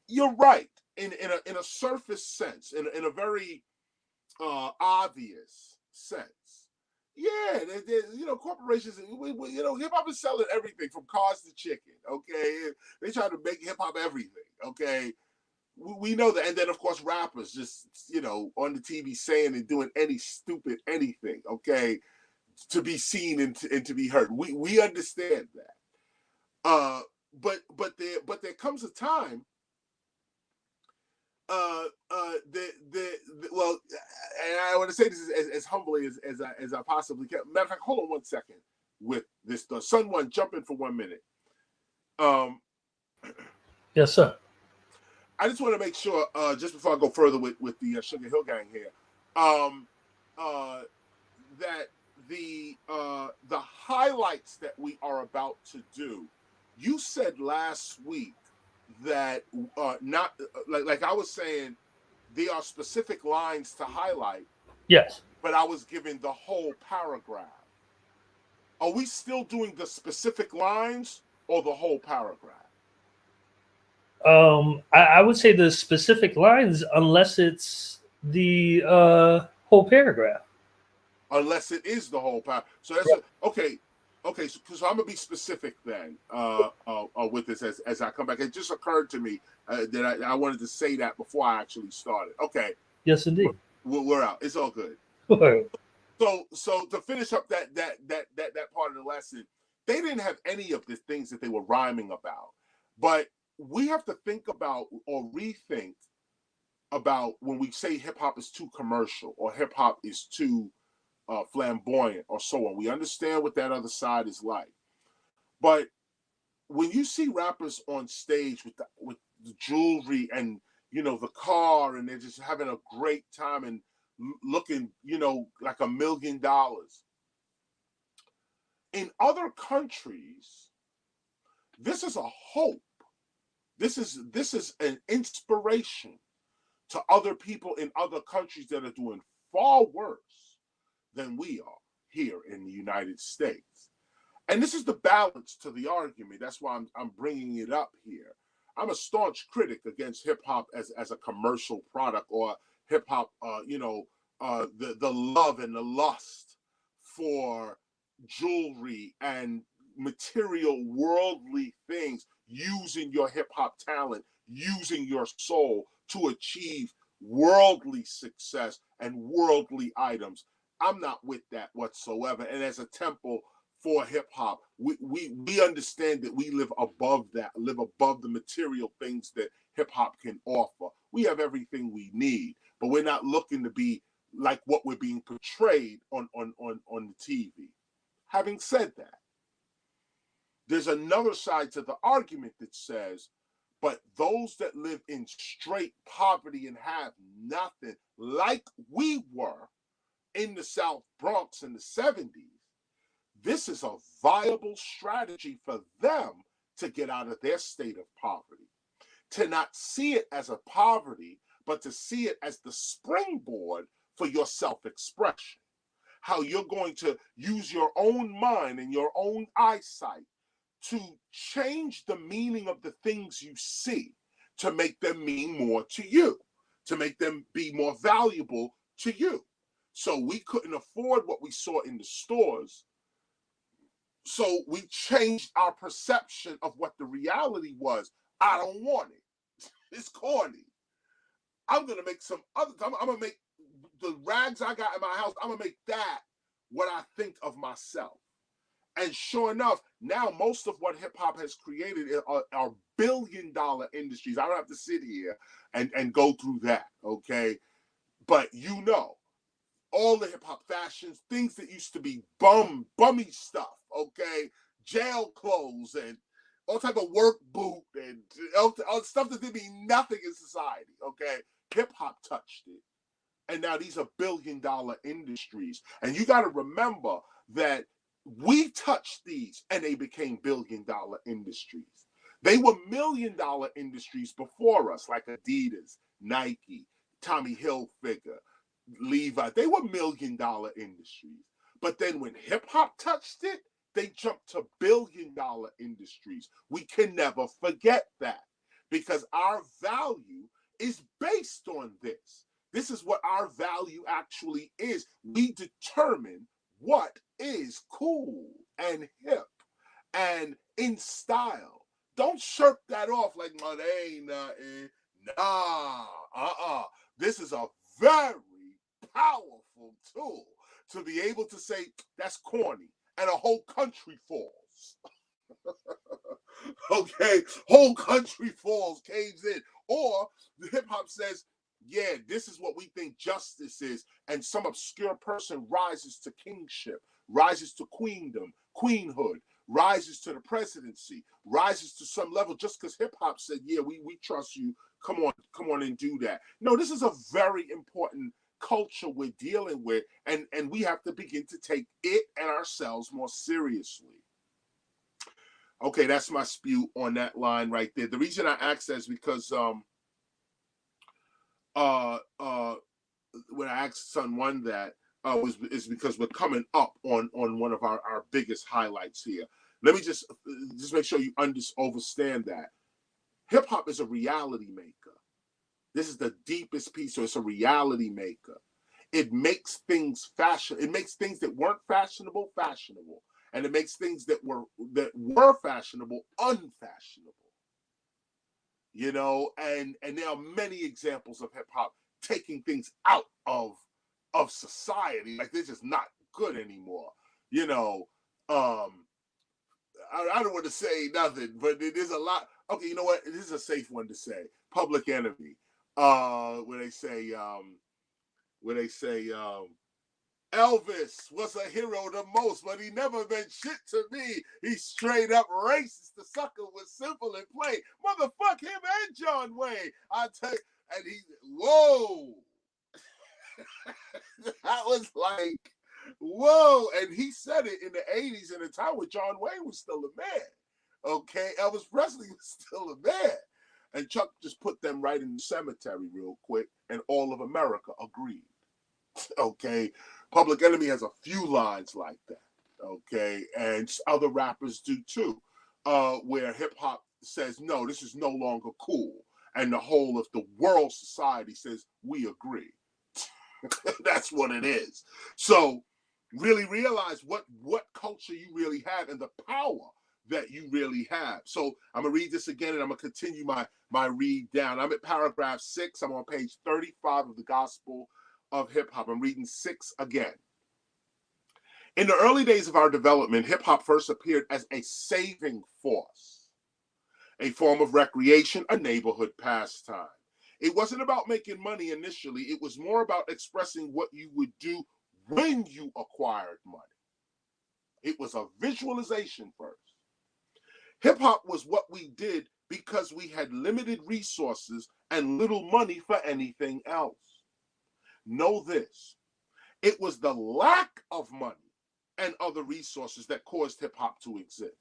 You're right in a surface sense, in a very obvious sense. Yeah, you know, corporations, you know, hip hop is selling everything from cars to chicken. Okay, they try to make hip hop everything. Okay, we know that, and then of course rappers just, you know, on the TV saying and doing any stupid anything. Okay, to be seen and to be heard. We understand that. But there comes a time. Well, and I want to say this as humbly as I possibly can. Matter of fact, hold on 1 second with this. The Sun-One, jump in for 1 minute. Yes, sir. I just want to make sure, just before I go further with the Sugar Hill Gang here, that the highlights that we are about to do, you said last week that not like I was saying, there are specific lines to highlight. Yes. But I was given the whole paragraph. Are we still doing the specific lines or the whole paragraph? I would say the specific lines, unless it's the whole paragraph. Unless it is the whole power. So that's okay. Okay, so I'm gonna be specific then with this as I come back. It just occurred to me that I wanted to say that before I actually started. Okay, Yes, indeed. we're out. It's all good. Right. So to finish up that part of the lesson, they didn't have any of the things that they were rhyming about, but we have to think about or rethink about when we say hip hop is too commercial or hip hop is too flamboyant or so on. We understand what that other side is like, but when you see rappers on stage with the jewelry and the car, and they're just having a great time and looking like $1 million in other countries, this is a hope. This is an inspiration to other people in other countries that are doing far worse than we are here in the United States. And this is the balance to the argument. That's why I'm bringing it up here. I'm a staunch critic against hip hop as a commercial product, or hip hop, the love and the lust for jewelry and material worldly things, using your hip hop talent, using your soul to achieve worldly success and worldly items. I'm not with that whatsoever. And as a temple for hip hop, we understand that we live above that, live above the material things that hip hop can offer. We have everything we need, but we're not looking to be like what we're being portrayed on the TV. Having said that, there's another side to the argument that says, but those that live in straight poverty and have nothing, like we were in the South Bronx in the 70s, this is a viable strategy for them to get out of their state of poverty. To not see it as a poverty, but to see it as the springboard for your self-expression. How you're going to use your own mind and your own eyesight to change the meaning of the things you see, to make them mean more to you, to make them be more valuable to you. So we couldn't afford what we saw in the stores. So we changed our perception of what the reality was. I don't want it. It's corny. I'm going to make some other, I'm going to make the rags I got in my house, I'm going to make that what I think of myself. And sure enough, now most of what hip hop has created are billion-dollar industries. I don't have to sit here and go through that, okay? But all the hip hop fashions, things that used to be bummy stuff, okay? Jail clothes and all type of work boot and all stuff that didn't mean nothing in society, okay? Hip hop touched it. And now these are billion-dollar industries. And you got to remember that we touched these and they became billion-dollar industries. They were million-dollar industries before us, like Adidas, Nike, Tommy Hilfiger, Levi. They were million-dollar industries. But then when hip-hop touched it, they jumped to billion-dollar industries. We can never forget that, because our value is based on this. This is what our value actually is. We determine what is cool and hip and in style. Don't shirk that off like, no, they ain't nothing. Nah, This is a very powerful tool to be able to say that's corny and a whole country falls. Okay, whole country falls, caves in. Or the hip hop says, yeah, this is what we think justice is, and some obscure person rises to kingship, rises to queendom, queenhood, rises to the presidency, rises to some level just because hip hop said, yeah, we trust you, come on and do that. No, this is a very important culture we're dealing with, and we have to begin to take it and ourselves more seriously. Okay, that's my spew on that line right there. The reason I asked that is because when I asked Sun-One that is because we're coming up on one of our biggest highlights here. Let me just make sure you understand that Hip hop is a reality maker. This is the deepest piece. So it's a reality maker. It makes things fashion. It makes things that weren't fashionable fashionable, and it makes things that were fashionable unfashionable. You know, and there are many examples of hip hop taking things out of society, like they're just not good anymore. You know, I don't want to say nothing, but there's a lot. Okay, you know what? This is a safe one to say. Public Enemy, where they say Elvis was a hero the most, but he never meant shit to me. He's straight up racist. The sucker was simple and plain. Motherfuck him and John Wayne. I tell you, and he, whoa. That was like, whoa. And he said it in the 80s in a time when John Wayne was still a man. Okay, Elvis Presley was still a man. And Chuck just put them right in the cemetery real quick, and all of America agreed. Okay, Public Enemy has a few lines like that. Okay, and other rappers do too, where hip hop says, no, this is no longer cool. And the whole of the world society says, we agree. That's what it is. So really realize what culture you really have and the power that you really have. So I'm gonna read this again, and I'm gonna continue my read down. I'm at paragraph 6. I'm on page 35 of the Gospel of Hip Hop. I'm reading 6 again. In the early days of our development, hip hop first appeared as a saving force, a form of recreation, a neighborhood pastime. It wasn't about making money initially. It was more about expressing what you would do when you acquired money. It was a visualization first. Hip hop was what we did because we had limited resources and little money for anything else. Know this, it was the lack of money and other resources that caused hip hop to exist.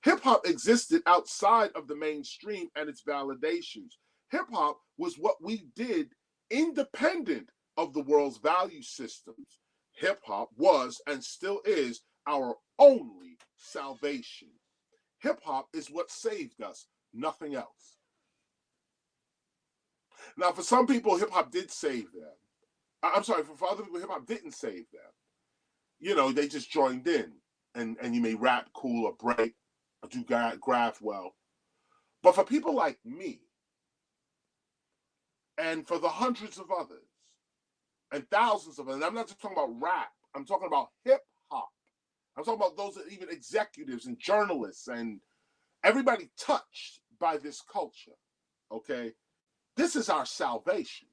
Hip hop existed outside of the mainstream and its validations. Hip hop was what we did independent of the world's value systems. Hip hop was and still is our only salvation. Hip hop is what saved us, nothing else. Now, for some people, hip hop did save them. I'm sorry, for other people, hip hop didn't save them. You know, they just joined in, and you may rap cool or break or do graph well. But for people like me, and for the hundreds of others, and thousands of others, and I'm not just talking about rap, I'm talking about hip hop. I'm talking about those that even executives and journalists and everybody touched by this culture, okay? This is our salvation.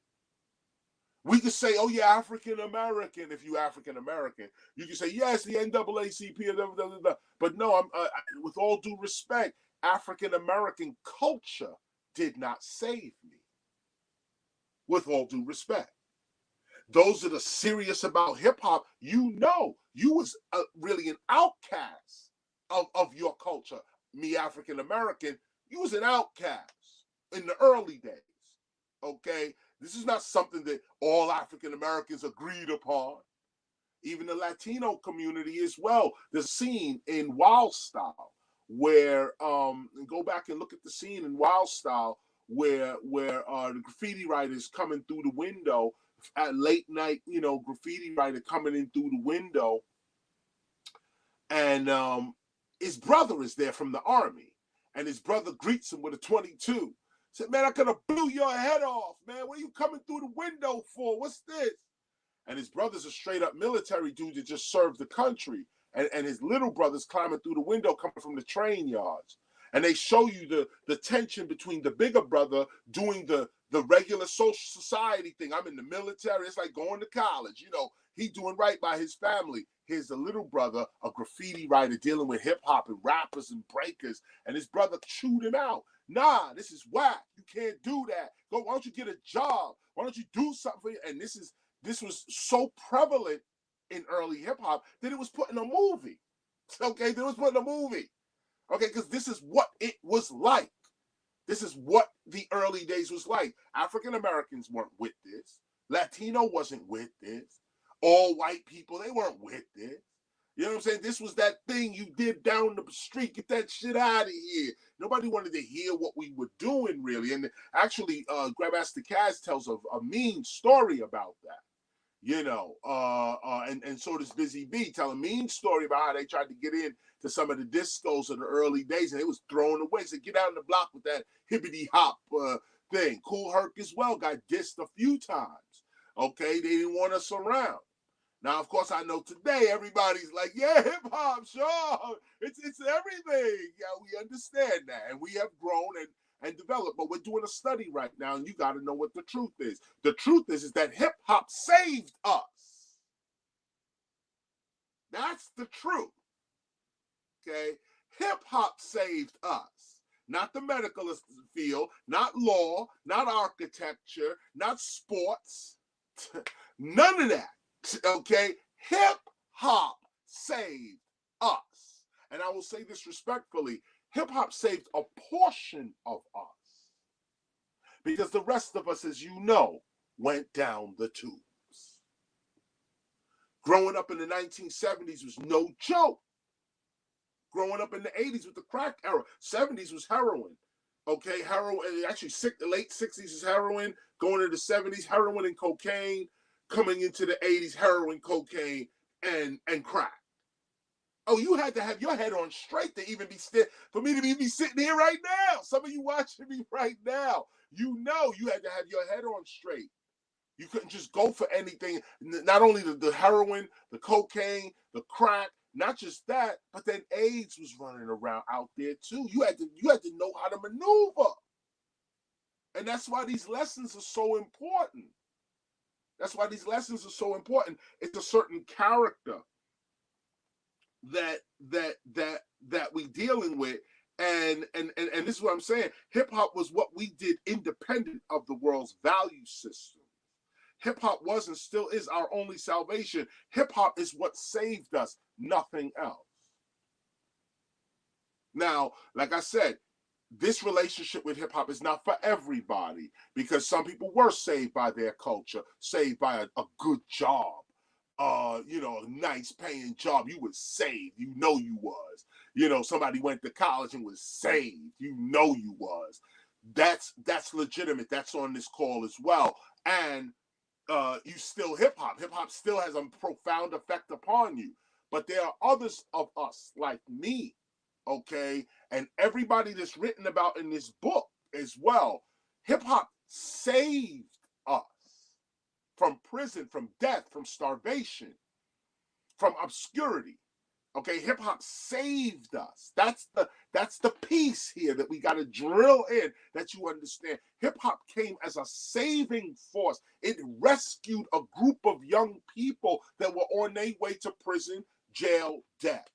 We could say, oh yeah, African American, if you African American. You can say, yes, the NAACP, blah, blah, blah, blah. But no, with all due respect, African American culture did not save me. With all due respect. Those that are serious about hip hop, you know, you was really an outcast of your culture. Me, African American, you was an outcast in the early days. Okay, this is not something that all African Americans agreed upon. Even the Latino community as well. The scene in Wild Style, where go back and look at the scene in Wild Style, where the graffiti writers coming through the window at late night, you know, graffiti writer coming in through the window, and his brother is there from the army, and his brother greets him with a 22. Said, man, I could have blew your head off, man. What are you coming through the window for? What's this? And his brother's a straight up military dude that just served the country. And his little brother's climbing through the window coming from the train yards. And they show you the tension between the bigger brother doing the regular social society thing. I'm in the military. It's like going to college. You know, he doing right by his family. Here's the little brother, a graffiti writer dealing with hip hop and rappers and breakers. And his brother chewed him out. Nah, this is whack. You can't do that. Go, why don't you get a job? Why don't you do something for you? And this was so prevalent in early hip hop that it was put in a movie. Okay, it was put in a movie. Okay, because this is what it was like. This is what the early days was like. African Americans weren't with this. Latino wasn't with this. All white people, they weren't with this. You know what I'm saying? This was that thing you did down the street. Get that shit out of here. Nobody wanted to hear what we were doing, really. And actually, Grandmaster Caz tells a mean story about that. You know, and so does Busy B, tell a mean story about how they tried to get in to some of the discos of the early days, and it was thrown away. So get out in the block with that hippity hop thing. Kool Herc as well got dissed a few times. Okay, they didn't want us around. Now, of course, I know today everybody's like, yeah, hip hop, sure, it's everything. Yeah, we understand that, and we have grown and developed. But we're doing a study right now, and you got to know what the truth is. The truth is that hip hop saved us. That's the truth. Okay, hip hop saved us. Not the medical field, not law, not architecture, not sports, none of that. Okay, hip hop saved us. And I will say this respectfully, hip hop saved a portion of us. Because the rest of us, as you know, went down the tubes. Growing up in the 1970s was no joke. Growing up in the 80s with the crack era, 70s was heroin. Okay, heroin, actually the late 60s is heroin, going into the 70s, heroin and cocaine. Coming into the 80s, heroin, cocaine, and crack. Oh, you had to have your head on straight to even be for me to be sitting here right now. Some of you watching me right now, you know you had to have your head on straight. You couldn't just go for anything. Not only the heroin, the cocaine, the crack, not just that, but then AIDS was running around out there too. You had to know how to maneuver. And that's why these lessons are so important. That's why these lessons are so important. It's a certain character that we dealing with, and this is what I'm saying. Hip hop was what we did independent of the world's value system. Hip hop was and still is our only salvation. Hip hop is what saved us, nothing else. Now, like I said, this relationship with hip hop is not for everybody, because some people were saved by their culture, saved by a good job, a nice paying job. You was saved, you know you was. Somebody went to college and was saved, you know you was. That's legitimate. That's on this call as well. And you still hip hop. Hip hop still has a profound effect upon you. But there are others of us like me, okay, and everybody that's written about in this book as well. Hip hop saved us from prison, from death, from starvation, from obscurity. Okay, hip hop saved us. That's the piece here that we got to drill in, that you understand. Hip hop came as a saving force. It rescued a group of young people that were on their way to prison, jail, death.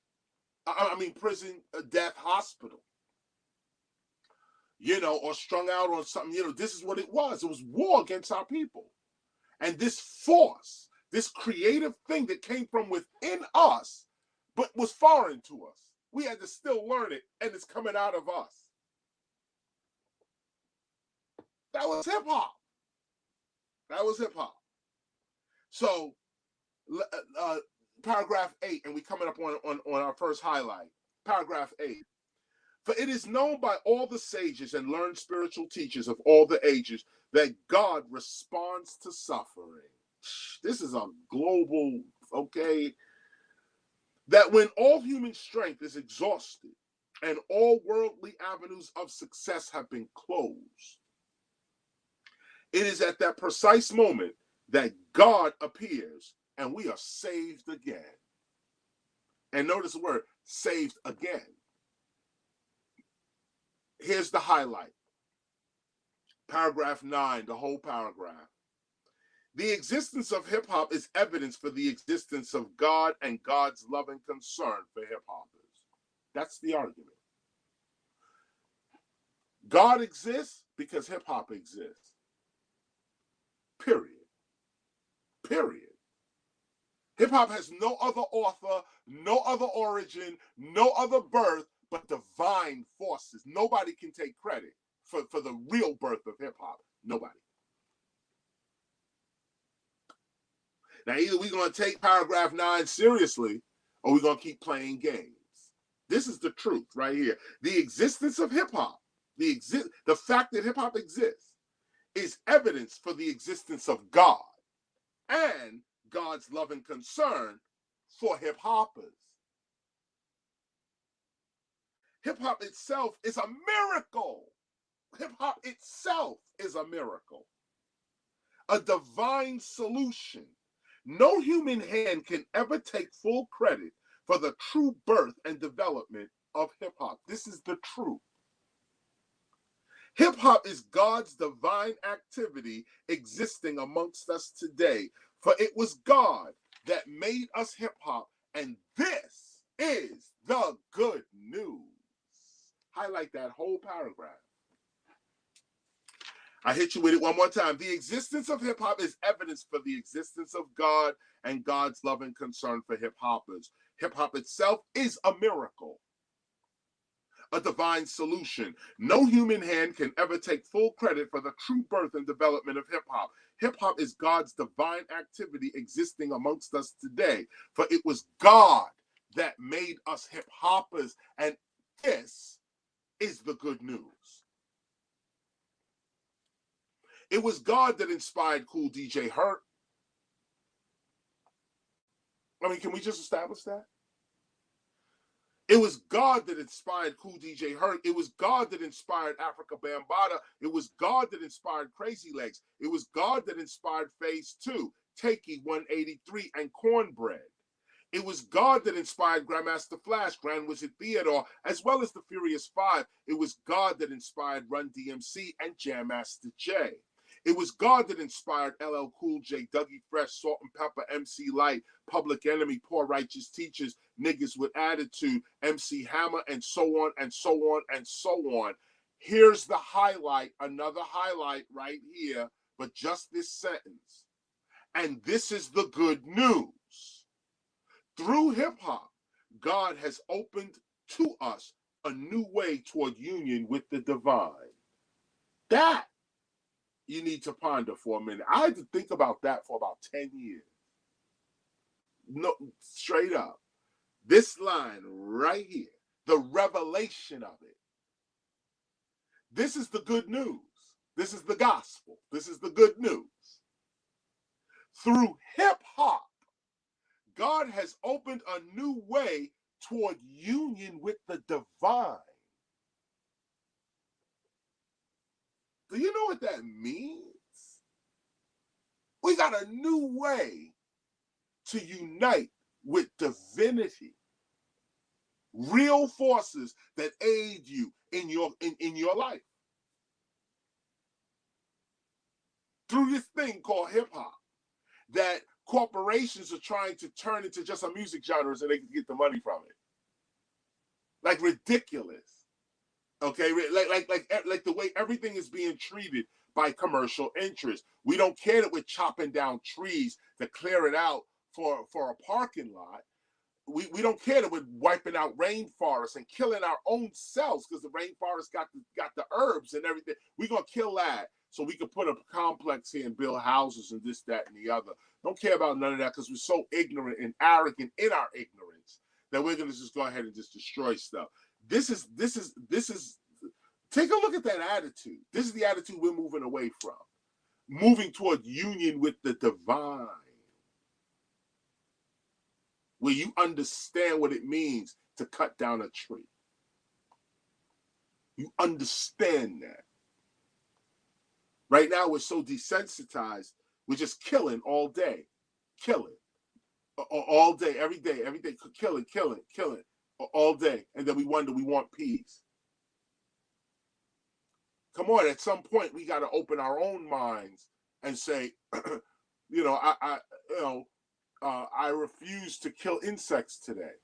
Prison, death, hospital. Or strung out on something. This is what it was. It was war against our people. And this force, this creative thing that came from within us, but was foreign to us. We had to still learn it, and it's coming out of us. That was hip hop. That was hip hop. So, paragraph 8, and we coming up on our first highlight. Paragraph 8. For it is known by all the sages and learned spiritual teachers of all the ages that God responds to suffering. This is a global, okay, that when all human strength is exhausted and all worldly avenues of success have been closed, it is at that precise moment that God appears and we are saved again. And notice the word, saved again. Here's the highlight. Paragraph 9, the whole paragraph. The existence of hip hop is evidence for the existence of God and God's loving concern for hip hoppers. That's the argument. God exists because hip hop exists. Period. Period. Hip hop has no other author, no other origin, no other birth but divine forces. Nobody can take credit for the real birth of hip hop. Nobody. Now, either we're going to take paragraph 9 seriously, Or are we going to keep playing games? This is the truth right here. The existence of hip-hop, the fact that hip-hop exists, is evidence for the existence of God and God's love and concern for hip-hoppers. Hip-hop itself is a miracle. Hip-hop itself is a miracle. A divine solution. No human hand can ever take full credit for the true birth and development of hip-hop. This is the truth. Hip-hop is God's divine activity existing amongst us today. For it was God that made us hip-hop, and this is the good news. Highlight that whole paragraph. I hit you with it one more time. The existence of hip-hop is evidence for the existence of God and God's love and concern for hip-hoppers. Hip-hop itself is a miracle, a divine solution. No human hand can ever take full credit for the true birth and development of hip-hop. Hip-hop is God's divine activity existing amongst us today. For it was God that made us hip-hoppers, and this is the good news. It was God that inspired Cool DJ Herc. I mean, can we just establish that? It was God that inspired Cool DJ Herc. It was God that inspired Africa Bambaataa. It was God that inspired Crazy Legs. It was God that inspired Phase 2, Takey 183, and Cornbread. It was God that inspired Grandmaster Flash, Grand Wizard Theodore, as well as the Furious Five. It was God that inspired Run DMC and Jam Master Jay. It was God that inspired LL Cool J, Dougie Fresh, Salt and Pepper, MC Light, Public Enemy, Poor Righteous Teachers, Niggas with Attitude, MC Hammer, and so on and so on and so on. Here's the highlight, another highlight right here, but just this sentence. And this is the good news. Through hip-hop, God has opened to us a new way toward union with the divine. That you need to ponder for a minute. I had to think about that for about 10 years. No, straight up. This line right here, the revelation of it. This is the good news. This is the gospel. This is the good news. Through hip-hop, God has opened a new way toward union with the divine. Do you know what that means? We got a new way to unite with divinity. Real forces that aid you in your life. Through this thing called hip-hop that corporations are trying to turn into just a music genre so they can get the money from it. Like ridiculous. Okay, like the way everything is being treated by commercial interests. We don't care that we're chopping down trees to clear it out for a parking lot. We don't care that we're wiping out rainforests and killing our own selves because the rainforest got the herbs and everything. We're gonna kill that so we can put a complex here and build houses and this, that, and the other. Don't care about none of that because we're so ignorant and arrogant in our ignorance that we're gonna just go ahead and just destroy stuff. This is take a look at that attitude. This is the attitude we're moving away from. Moving toward union with the divine. Where you understand what it means to cut down a tree. You understand that. Right now we're so desensitized, we're just killing all day. Killing. All day, every day, killing, all day. And then we wonder, we want peace. Come on, at some point we got to open our own minds and say, I refuse to kill insects today.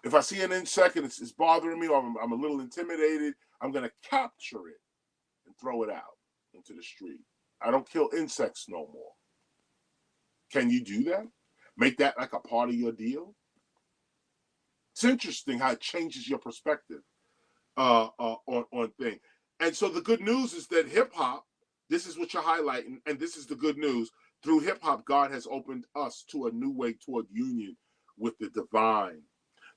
If I see an insect and it's bothering me or I'm a little intimidated, I'm going to capture it and throw it out into the street. I don't kill insects no more. Can you do that? Make that like a part of your deal? It's interesting how it changes your perspective on things. And so the good news is that hip-hop, this is what you're highlighting, and this is the good news. Through hip-hop, God has opened us to a new way toward union with the divine.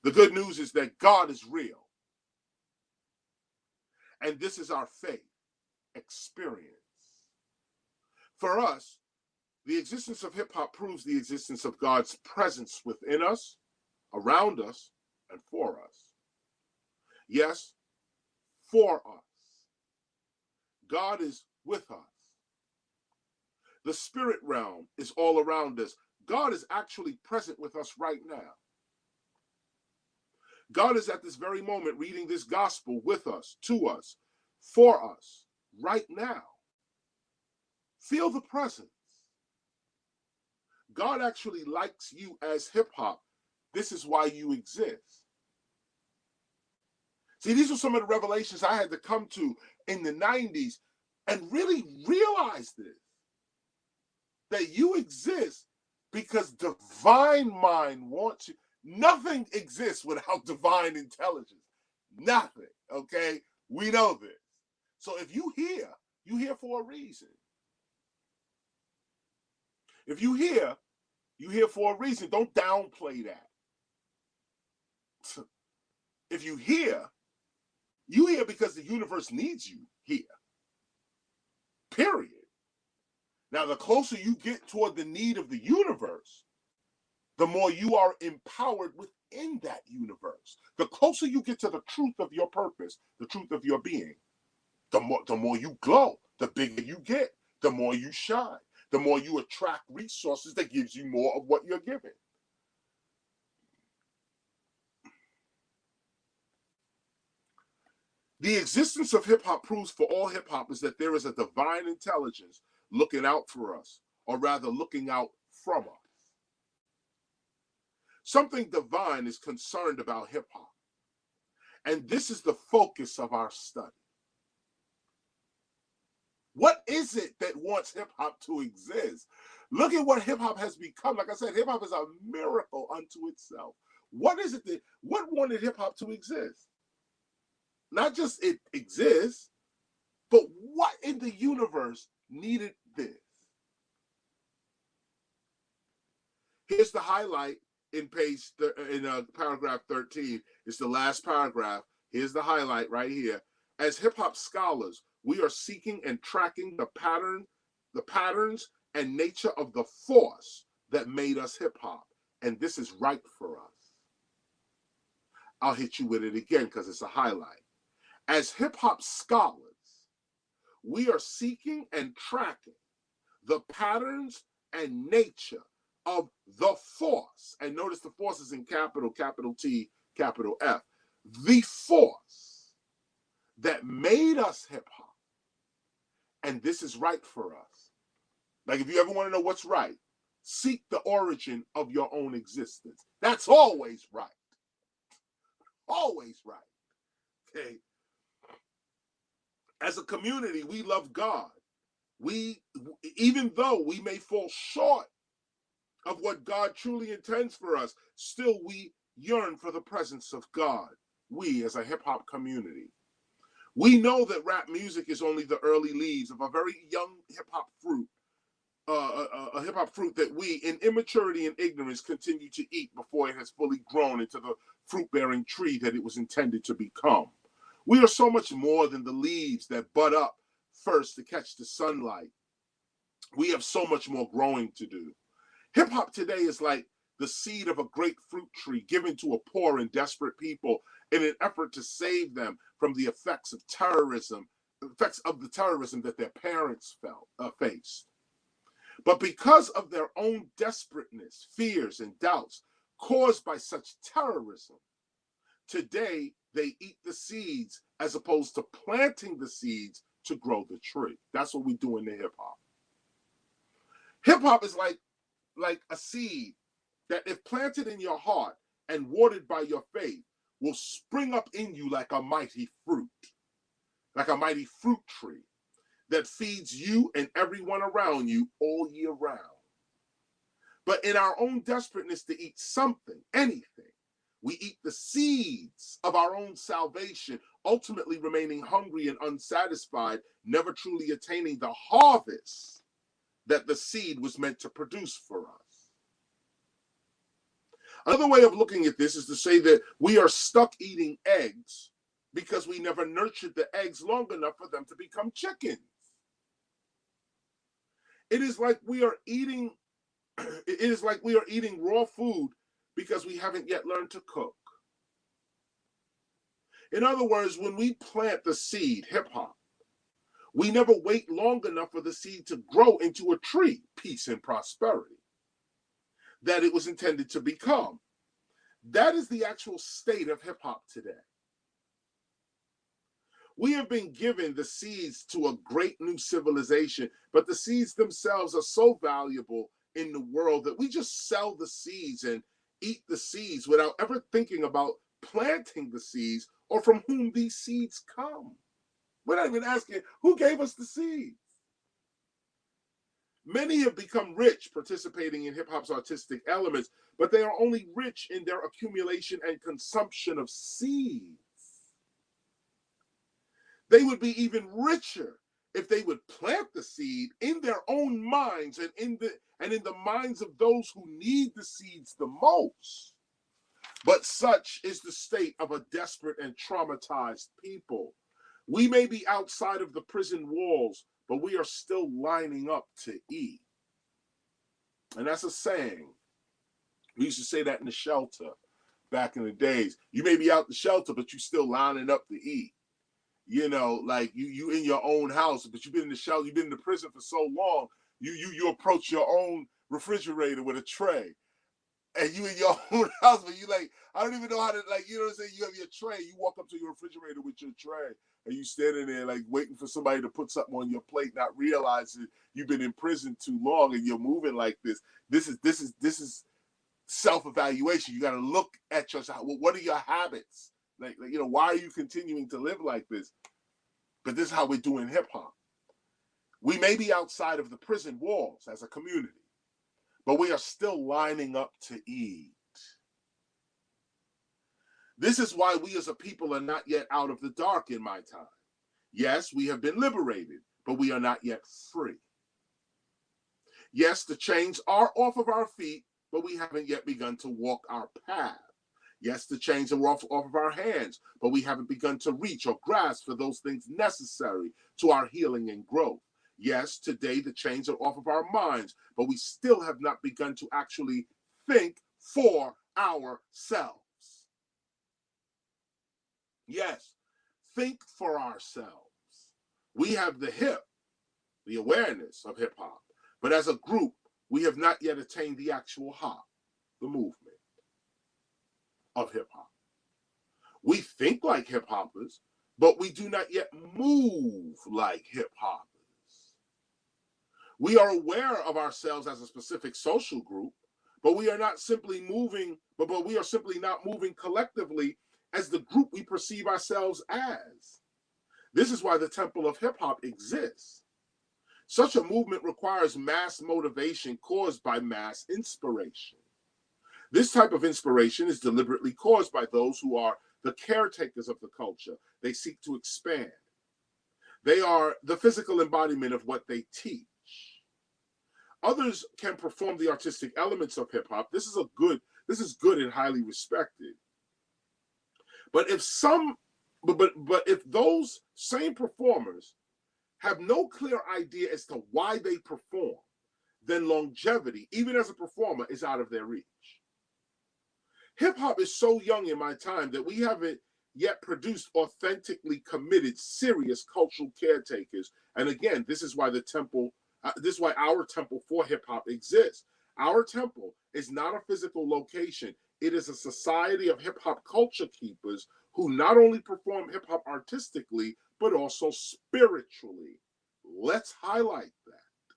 The good news is that God is real. And this is our faith experience. For us, the existence of hip hop proves the existence of God's presence within us, around us, and for us. Yes, for us. God is with us. The spirit realm is all around us. God is actually present with us right now. God is at this very moment reading this gospel with us, to us, for us, right now. Feel the presence. God actually likes you as hip hop. This is why you exist. See, these are some of the revelations I had to come to in the 90s and really realize this, that you exist because divine mind wants you. Nothing exists without divine intelligence. Nothing, okay? We know this. So if you hear for a reason. If you hear for a reason. Don't downplay that. If you hear because the universe needs you here. Period. Now, the closer you get toward the need of the universe, the more you are empowered within that universe. The closer you get to the truth of your purpose, the truth of your being, the more you glow, the bigger you get, the more you shine, the more you attract resources that gives you more of what you're giving. The existence of hip-hop proves for all hip-hoppers that there is a divine intelligence looking out for us, or rather looking out from us. Something divine is concerned about hip-hop, and this is the focus of our study. What is it that wants hip-hop to exist? Look at what hip-hop has become. Like I said, hip-hop is a miracle unto itself. What is it what wanted hip-hop to exist? Not just it exists, but what in the universe needed this? Here's the highlight in paragraph 13. It's the last paragraph. Here's the highlight right here. As hip-hop scholars, we are seeking and tracking the patterns and nature of the force that made us hip-hop. And this is right for us. I'll hit you with it again because it's a highlight. As hip-hop scholars, we are seeking and tracking the patterns and nature of the force. And notice the force is in capital T, capital F. The force that made us hip-hop. And this is right for us. Like if you ever want to know what's right, seek the origin of your own existence. That's always right. Always right. Okay. As a community, we love God. Even though we may fall short of what God truly intends for us, still we yearn for the presence of God. We as a hip-hop community. We know that rap music is only the early leaves of a very young hip-hop fruit, a hip-hop fruit that we, in immaturity and ignorance, continue to eat before it has fully grown into the fruit-bearing tree that it was intended to become. We are so much more than the leaves that bud up first to catch the sunlight. We have so much more growing to do. Hip-hop today is like the seed of a great fruit tree given to a poor and desperate people in an effort to save them from the effects of the terrorism that their parents faced. But because of their own desperateness, fears, and doubts caused by such terrorism, today they eat the seeds as opposed to planting the seeds to grow the tree. That's what we do in the hip-hop. Hip-hop is like a seed that if planted in your heart and watered by your faith will spring up in you like a mighty fruit tree that feeds you and everyone around you all year round. But in our own desperateness to eat something, anything, we eat the seeds of our own salvation, ultimately remaining hungry and unsatisfied, never truly attaining the harvest that the seed was meant to produce for us. Another way of looking at this is to say that we are stuck eating eggs because we never nurtured the eggs long enough for them to become chickens. It is like we are eating raw food because we haven't yet learned to cook. In other words, when we plant the seed, hip hop, we never wait long enough for the seed to grow into a tree, peace and prosperity, that it was intended to become. That is the actual state of hip hop today. We have been given the seeds to a great new civilization, but the seeds themselves are so valuable in the world that we just sell the seeds and eat the seeds without ever thinking about planting the seeds or from whom these seeds come. We're not even asking who gave us the seeds. Many have become rich participating in hip hop's artistic elements, but they are only rich in their accumulation and consumption of seeds. They would be even richer if they would plant the seed in their own minds and in the minds of those who need the seeds the most. But such is the state of a desperate and traumatized people. We may be outside of the prison walls, but we are still lining up to eat. And that's a saying. We used to say that in the shelter back in the days. You may be out the shelter, but you still lining up to eat. You know, like you in your own house, but you've been in the shelter, you've been in the prison for so long, you approach your own refrigerator with a tray. And you in your own house, but you like, I don't even know how to, like, you know what I'm saying? You have your tray, you walk up to your refrigerator with your tray, and you standing there like waiting for somebody to put something on your plate, not realizing you've been in prison too long and you're moving like this. This is self-evaluation. You got to look at yourself. Well, what are your habits? Like, you know, why are you continuing to live like this? But this is how we're doing hip hop. We may be outside of the prison walls as a community, but we are still lining up to eat. This is why we as a people are not yet out of the dark in my time. Yes, we have been liberated, but we are not yet free. Yes, the chains are off of our feet, but we haven't yet begun to walk our path. Yes, the chains are off of our hands, but we haven't begun to reach or grasp for those things necessary to our healing and growth. Yes, today the chains are off of our minds, but we still have not begun to actually think for ourselves. Yes, think for ourselves. We have the hip, the awareness of hip hop, but as a group, we have not yet attained the actual hop, the movement of hip hop. We think like hip hoppers, but we do not yet move like hip hoppers. We are aware of ourselves as a specific social group, but we are not simply moving, but we are simply not moving collectively as the group we perceive ourselves as. This is why the Temple of Hip Hop exists. Such a movement requires mass motivation caused by mass inspiration. This type of inspiration is deliberately caused by those who are the caretakers of the culture they seek to expand. They are the physical embodiment of what they teach. Others can perform the artistic elements of hip hop. This is good and highly respected. But if if those same performers have no clear idea as to why they perform, then longevity, even as a performer, is out of their reach. Hip hop is so young in my time that we haven't yet produced authentically committed, serious cultural caretakers. And again, this is why our temple for hip hop exists. Our temple is not a physical location. It is a society of hip hop culture keepers who not only perform hip hop artistically, but also spiritually. Let's highlight that.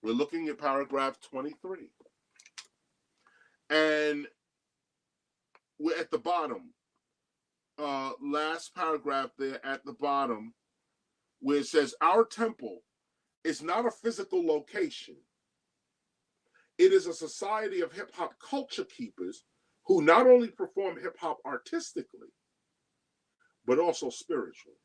We're looking at paragraph 23. And we're at the bottom. Last paragraph there at the bottom, where it says, our temple is not a physical location. It is a society of hip hop culture keepers who not only perform hip hop artistically, but also spiritually.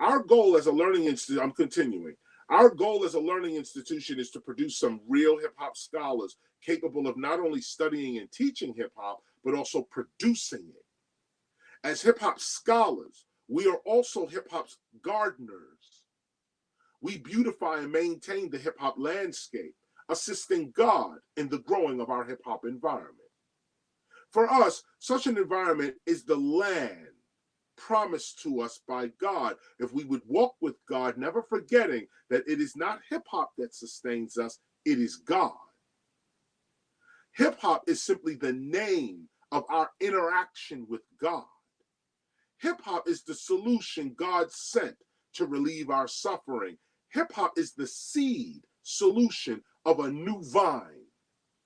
Our goal as a learning institute, I'm continuing. Our goal as a learning institution is to produce some real hip-hop scholars capable of not only studying and teaching hip-hop, but also producing it. As hip-hop scholars, we are also hip-hop's gardeners. We beautify and maintain the hip-hop landscape, assisting God in the growing of our hip-hop environment. For us, such an environment is the land promised to us by God if we would walk with God, never forgetting that it is not hip-hop that sustains us, it is God. Hip-hop is simply the name of our interaction with God. Hip-hop is the solution God sent to relieve our suffering. Hip-hop is the seed solution of a new vine,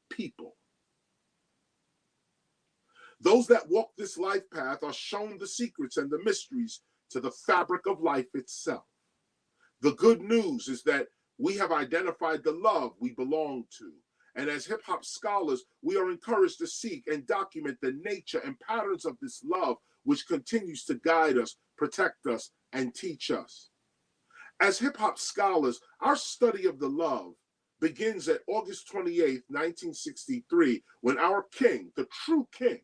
people. Those that walk this life path are shown the secrets and the mysteries to the fabric of life itself. The good news is that we have identified the love we belong to. And as hip-hop scholars, we are encouraged to seek and document the nature and patterns of this love, which continues to guide us, protect us, and teach us. As hip-hop scholars, our study of the love begins at August 28th, 1963, when our king, the true king,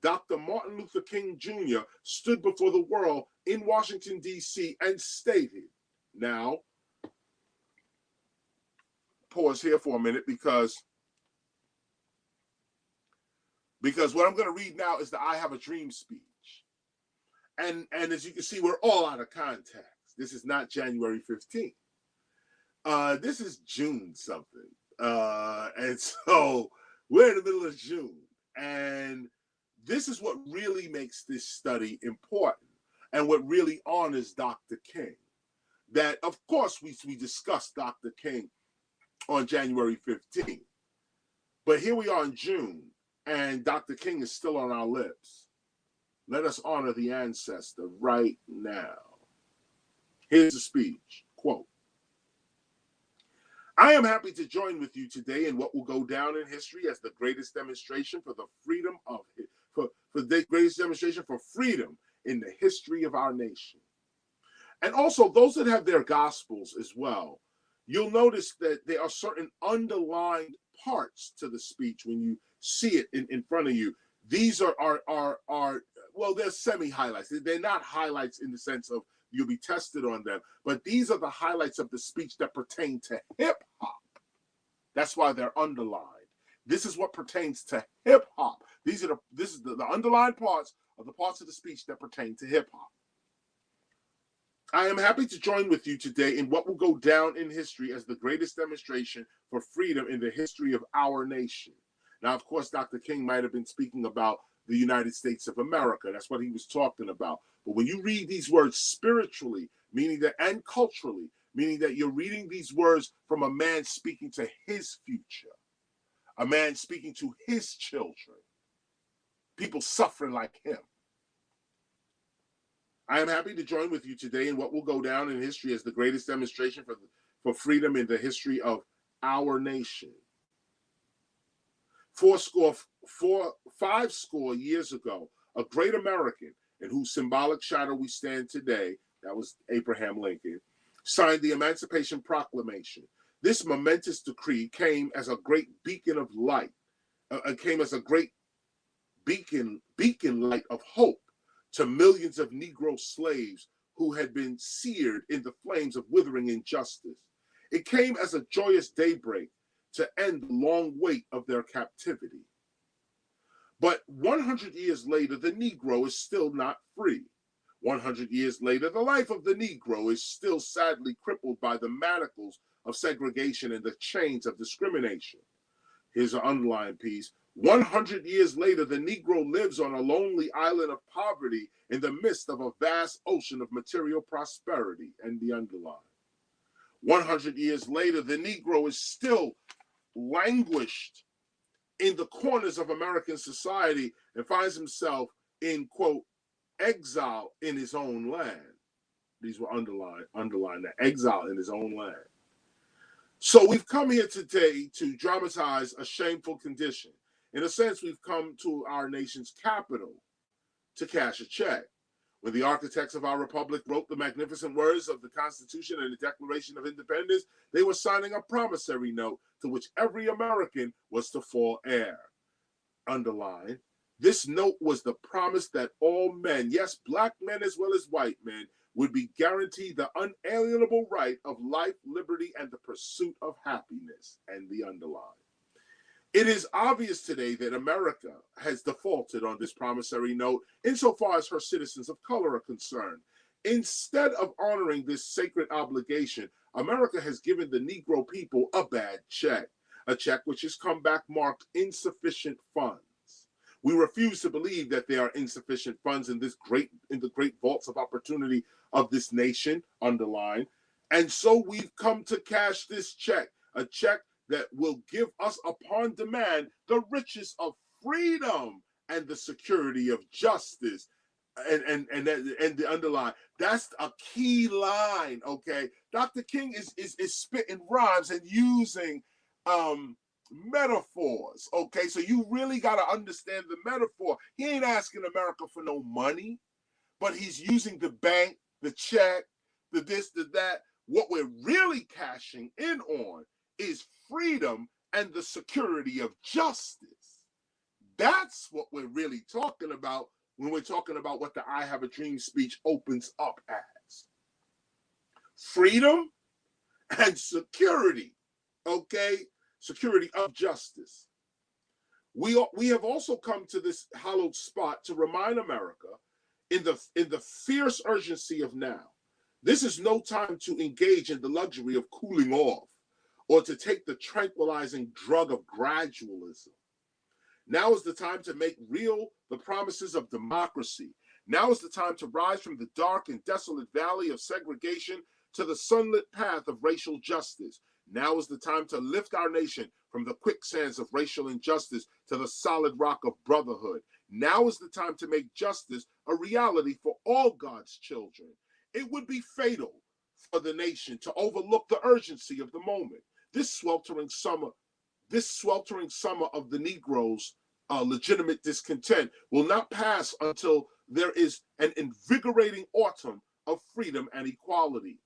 Dr. Martin Luther King Jr. stood before the world in Washington, D.C. and stated, now, pause here for a minute because what I'm going to read now is the I Have a Dream speech. And as you can see, we're all out of context. This is not January 15th. This is June something. And so we're in the middle of June. And this is what really makes this study important and what really honors Dr. King. That, of course, we discussed Dr. King on January 15th. But here we are in June, and Dr. King is still on our lips. Let us honor the ancestor right now. Here's the speech, quote, I am happy to join with you today in what will go down in history as the greatest demonstration for the freedom of for the greatest demonstration for freedom in the history of our nation. And also those that have their gospels as well, you'll notice that there are certain underlined parts to the speech when you see it in front of you. These are well, they're semi-highlights. They're not highlights in the sense of you'll be tested on them, but these are the highlights of the speech that pertain to hip-hop. That's why they're underlined. This is what pertains to hip-hop. This is the underlined parts of the parts of the speech that pertain to hip-hop. I am happy to join with you today in what will go down in history as the greatest demonstration for freedom in the history of our nation. Now, of course, Dr. King might have been speaking about the United States of America. That's what he was talking about. But when you read these words spiritually, meaning that, and culturally, meaning that you're reading these words from a man speaking to his future, a man speaking to his children, people suffering like him. I am happy to join with you today in what will go down in history as the greatest demonstration for freedom in the history of our nation. 5 score years ago, a great American in whose symbolic shadow we stand today, that was Abraham Lincoln, signed the Emancipation Proclamation. This momentous decree came as a great beacon of light, came as a great beacon light of hope to millions of Negro slaves who had been seared in the flames of withering injustice. It came as a joyous daybreak to end the long wait of their captivity. But 100 years later, the Negro is still not free. 100 years later, the life of the Negro is still sadly crippled by the manacles of segregation and the chains of discrimination. Here's an underlined piece. 100 years later, the Negro lives on a lonely island of poverty in the midst of a vast ocean of material prosperity, and the underline. 100 years later, the Negro is still languished in the corners of American society and finds himself in, quote, exile in his own land. These were underlined that exile in his own land. So we've come here today to dramatize a shameful condition. In a sense, we've come to our nation's capital to cash a check. When the architects of our republic wrote the magnificent words of the Constitution and the Declaration of Independence, they were signing a promissory note to which every American was to fall heir. Underline, this note was the promise that all men, yes, black men as well as white men, would be guaranteed the unalienable right of life, liberty, and the pursuit of happiness. And the underline. It is obvious today that America has defaulted on this promissory note insofar as her citizens of color are concerned. Instead of honoring this sacred obligation, America has given the Negro people a bad check, a check which has come back marked insufficient funds. We refuse to believe that there are insufficient funds in the great vaults of opportunity of this nation, underline. And so we've come to cash this check, a check that will give us upon demand the riches of freedom and the security of justice. And the underline, that's a key line, okay? Dr. King is spitting rhymes and using metaphors, okay? So you really got to understand the metaphor. He ain't asking America for no money, but he's using the bank, the check, the this, the that. What we're really cashing in on is freedom and the security of justice. That's what we're really talking about when we're talking about what the I Have a Dream speech opens up as. Freedom and security, okay? Security of justice. We have also come to this hallowed spot to remind America in the fierce urgency of now. This is no time to engage in the luxury of cooling off or to take the tranquilizing drug of gradualism. Now is the time to make real the promises of democracy. Now is the time to rise from the dark and desolate valley of segregation to the sunlit path of racial justice. Now is the time to lift our nation from the quicksands of racial injustice to the solid rock of brotherhood. Now is the time to make justice a reality for all God's children. It would be fatal for the nation to overlook the urgency of the moment. This sweltering summer of the Negroes' legitimate discontent will not pass until there is an invigorating autumn of freedom and equality.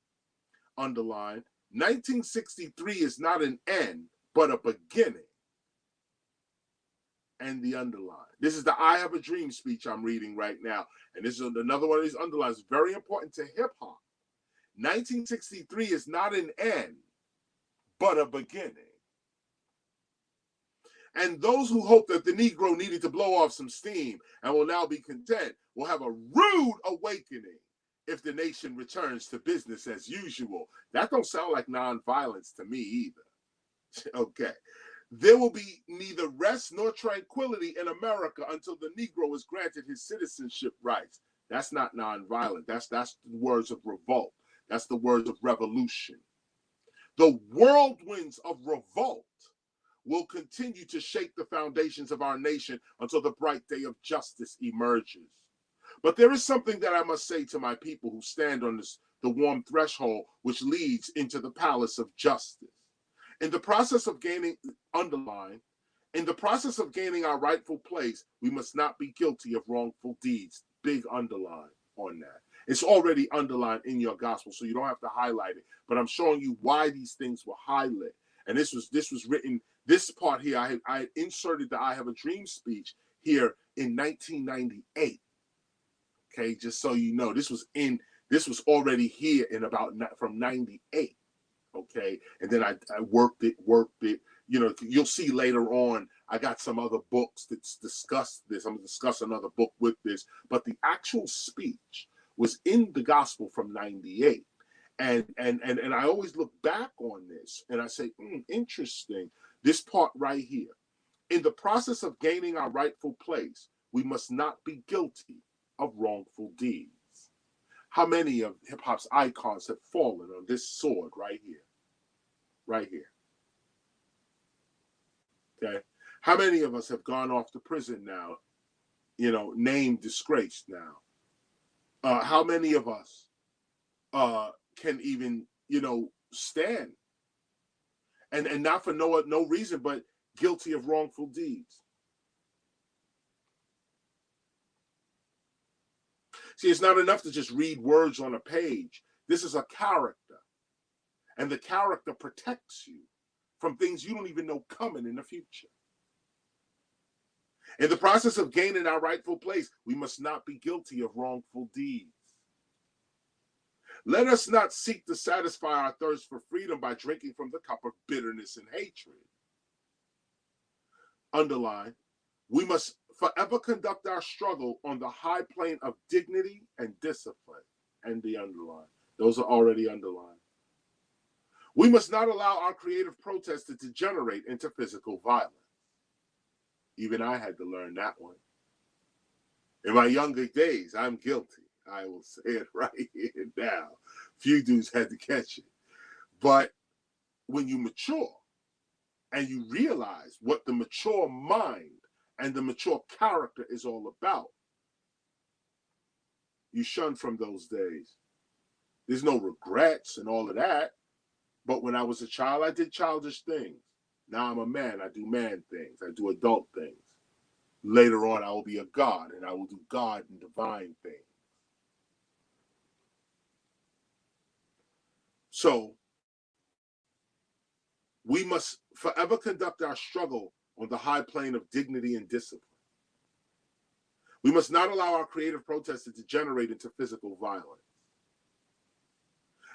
Underline, 1963 is not an end, but a beginning. And the underline. This is the I Have a Dream speech I'm reading right now. And this is another one of these underlines, very important to hip hop. 1963 is not an end, but a beginning. And those who hope that the Negro needed to blow off some steam and will now be content will have a rude awakening if the nation returns to business as usual. That don't sound like nonviolence to me either. Okay. There will be neither rest nor tranquility in America until the Negro is granted his citizenship rights. That's not nonviolent. That's the words of revolt. That's the words of revolution. The whirlwinds of revolt will continue to shake the foundations of our nation until the bright day of justice emerges. But there is something that I must say to my people who stand on the warm threshold which leads into the palace of justice. In the process of gaining, underline, in the process of gaining our rightful place, we must not be guilty of wrongful deeds. Big underline on that. It's already underlined in your gospel, so you don't have to highlight it. But I'm showing you why these things were highlighted. And this was written, this part here, I inserted the I Have a Dream speech here in 1998. Okay, just so you know, this was already here in from 98. Okay, and then I worked it. You know, you'll see later on, I got some other books that discuss this. I'm going to discuss another book with this, but the actual speech was in the gospel from 98. And I always look back on this and I say, interesting, this part right here. In the process of gaining our rightful place, we must not be guilty of wrongful deeds. How many of hip hop's icons have fallen on this sword right here? Right here. Okay. How many of us have gone off to prison now, you know, named disgraced now? How many of us can even, you know, stand and not for no reason, but guilty of wrongful deeds? See, it's not enough to just read words on a page. This is a character. And the character protects you from things you don't even know coming in the future. In the process of gaining our rightful place, we must not be guilty of wrongful deeds. Let us not seek to satisfy our thirst for freedom by drinking from the cup of bitterness and hatred. Underline, we must forever conduct our struggle on the high plane of dignity and discipline. And the underline. Those are already underlined. We must not allow our creative protest to degenerate into physical violence. Even I had to learn that one. In my younger days, I'm guilty. I will say it right here now. Few dudes had to catch it. But when you mature and you realize what the mature mind and the mature character is all about, you shun from those days. There's no regrets and all of that. But when I was a child, I did childish things. Now I'm a man. I do man things. I do adult things. Later on, I will be a God, and I will do God and divine things. So, we must forever conduct our struggle on the high plane of dignity and discipline. We must not allow our creative protest to degenerate into physical violence.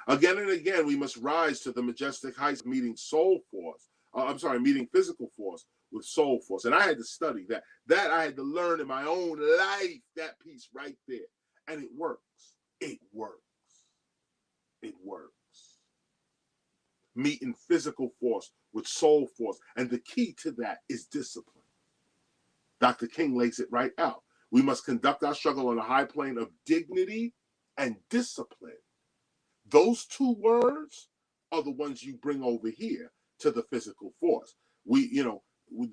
Again and again, we must rise to the majestic heights of meeting meeting physical force with soul force. And I had to study that. That I had to learn in my own life, that piece right there. And it works. It works. It works. Meeting physical force with soul force. And the key to that is discipline. Dr. King lays it right out. We must conduct our struggle on a high plane of dignity and discipline. Those two words are the ones you bring over here to the physical force. We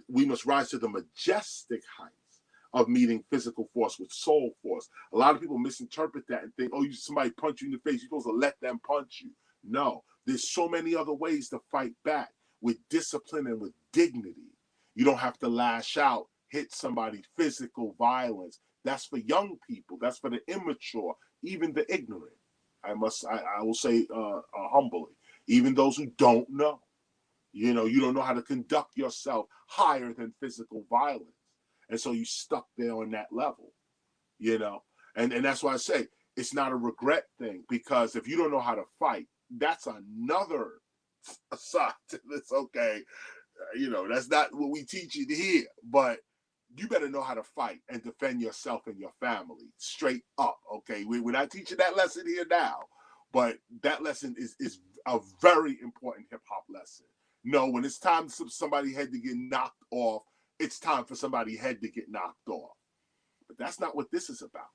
must rise to the majestic heights of meeting physical force with soul force. A lot of people misinterpret that and think, oh, somebody punch you in the face, you're supposed to let them punch you. No, there's so many other ways to fight back with discipline and with dignity. You don't have to lash out, hit somebody, physical violence. That's for young people. That's for the immature, even the ignorant. I will say humbly, even those who don't know. You don't know how to conduct yourself higher than physical violence. And so you stuck there on that level, And that's why I say it's not a regret thing, because if you don't know how to fight, that's another side to this, okay? That's not what we teach you here, but you better know how to fight and defend yourself and your family straight up, okay? We're not teaching that lesson here now, but that lesson is a very important hip-hop lesson. No, when it's time for somebody's head to get knocked off, it's time for somebody's head to get knocked off. But that's not what this is about.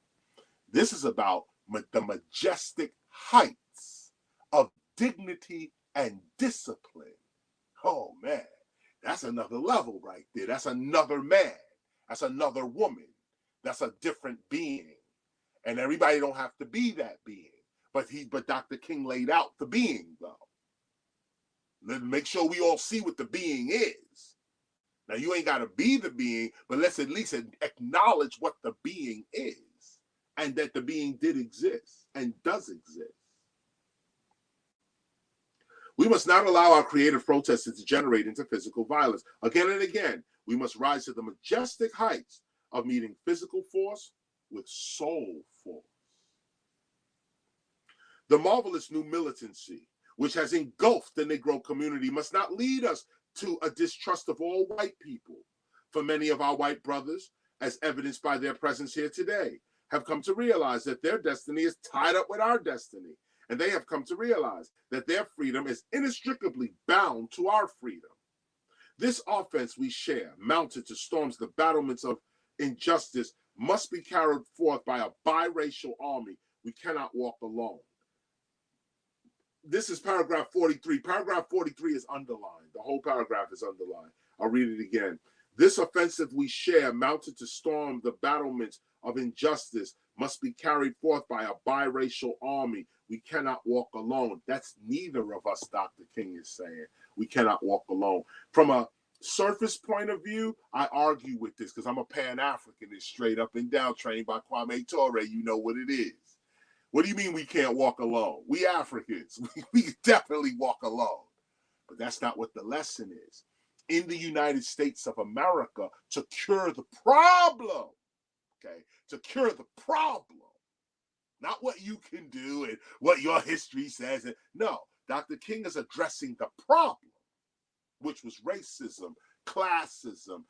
This is about the majestic heights of dignity and discipline. Oh, man, that's another level right there. That's another man. That's another woman. That's a different being. And everybody don't have to be that being. But Dr. King laid out the being, though. Let's make sure we all see what the being is. Now, you ain't got to be the being, but let's at least acknowledge what the being is, and that the being did exist and does exist. We must not allow our creative protests to degenerate into physical violence. Again and again, we must rise to the majestic heights of meeting physical force with soul force. The marvelous new militancy, which has engulfed the Negro community, must not lead us to a distrust of all white people. For many of our white brothers, as evidenced by their presence here today, have come to realize that their destiny is tied up with our destiny. And they have come to realize that their freedom is inextricably bound to our freedom. This offense we share, mounted to storms the battlements of injustice, must be carried forth by a biracial army. We cannot walk alone. This is paragraph 43. Paragraph 43 is underlined. The whole paragraph is underlined. I'll read it again. This offensive we share, mounted to storm the battlements of injustice, must be carried forth by a biracial army. We cannot walk alone. That's neither of us, Dr. King is saying. We cannot walk alone. From a surface point of view, I argue with this because I'm a Pan-Africanist, straight up and down, trained by Kwame Ture. You know what it is. What do you mean we can't walk alone? We Africans, we definitely walk alone. But that's not what the lesson is. In the United States of America, to cure the problem, okay, to cure the problem, not what you can do and what your history says. No, Dr. King is addressing the problem, which was racism, classism,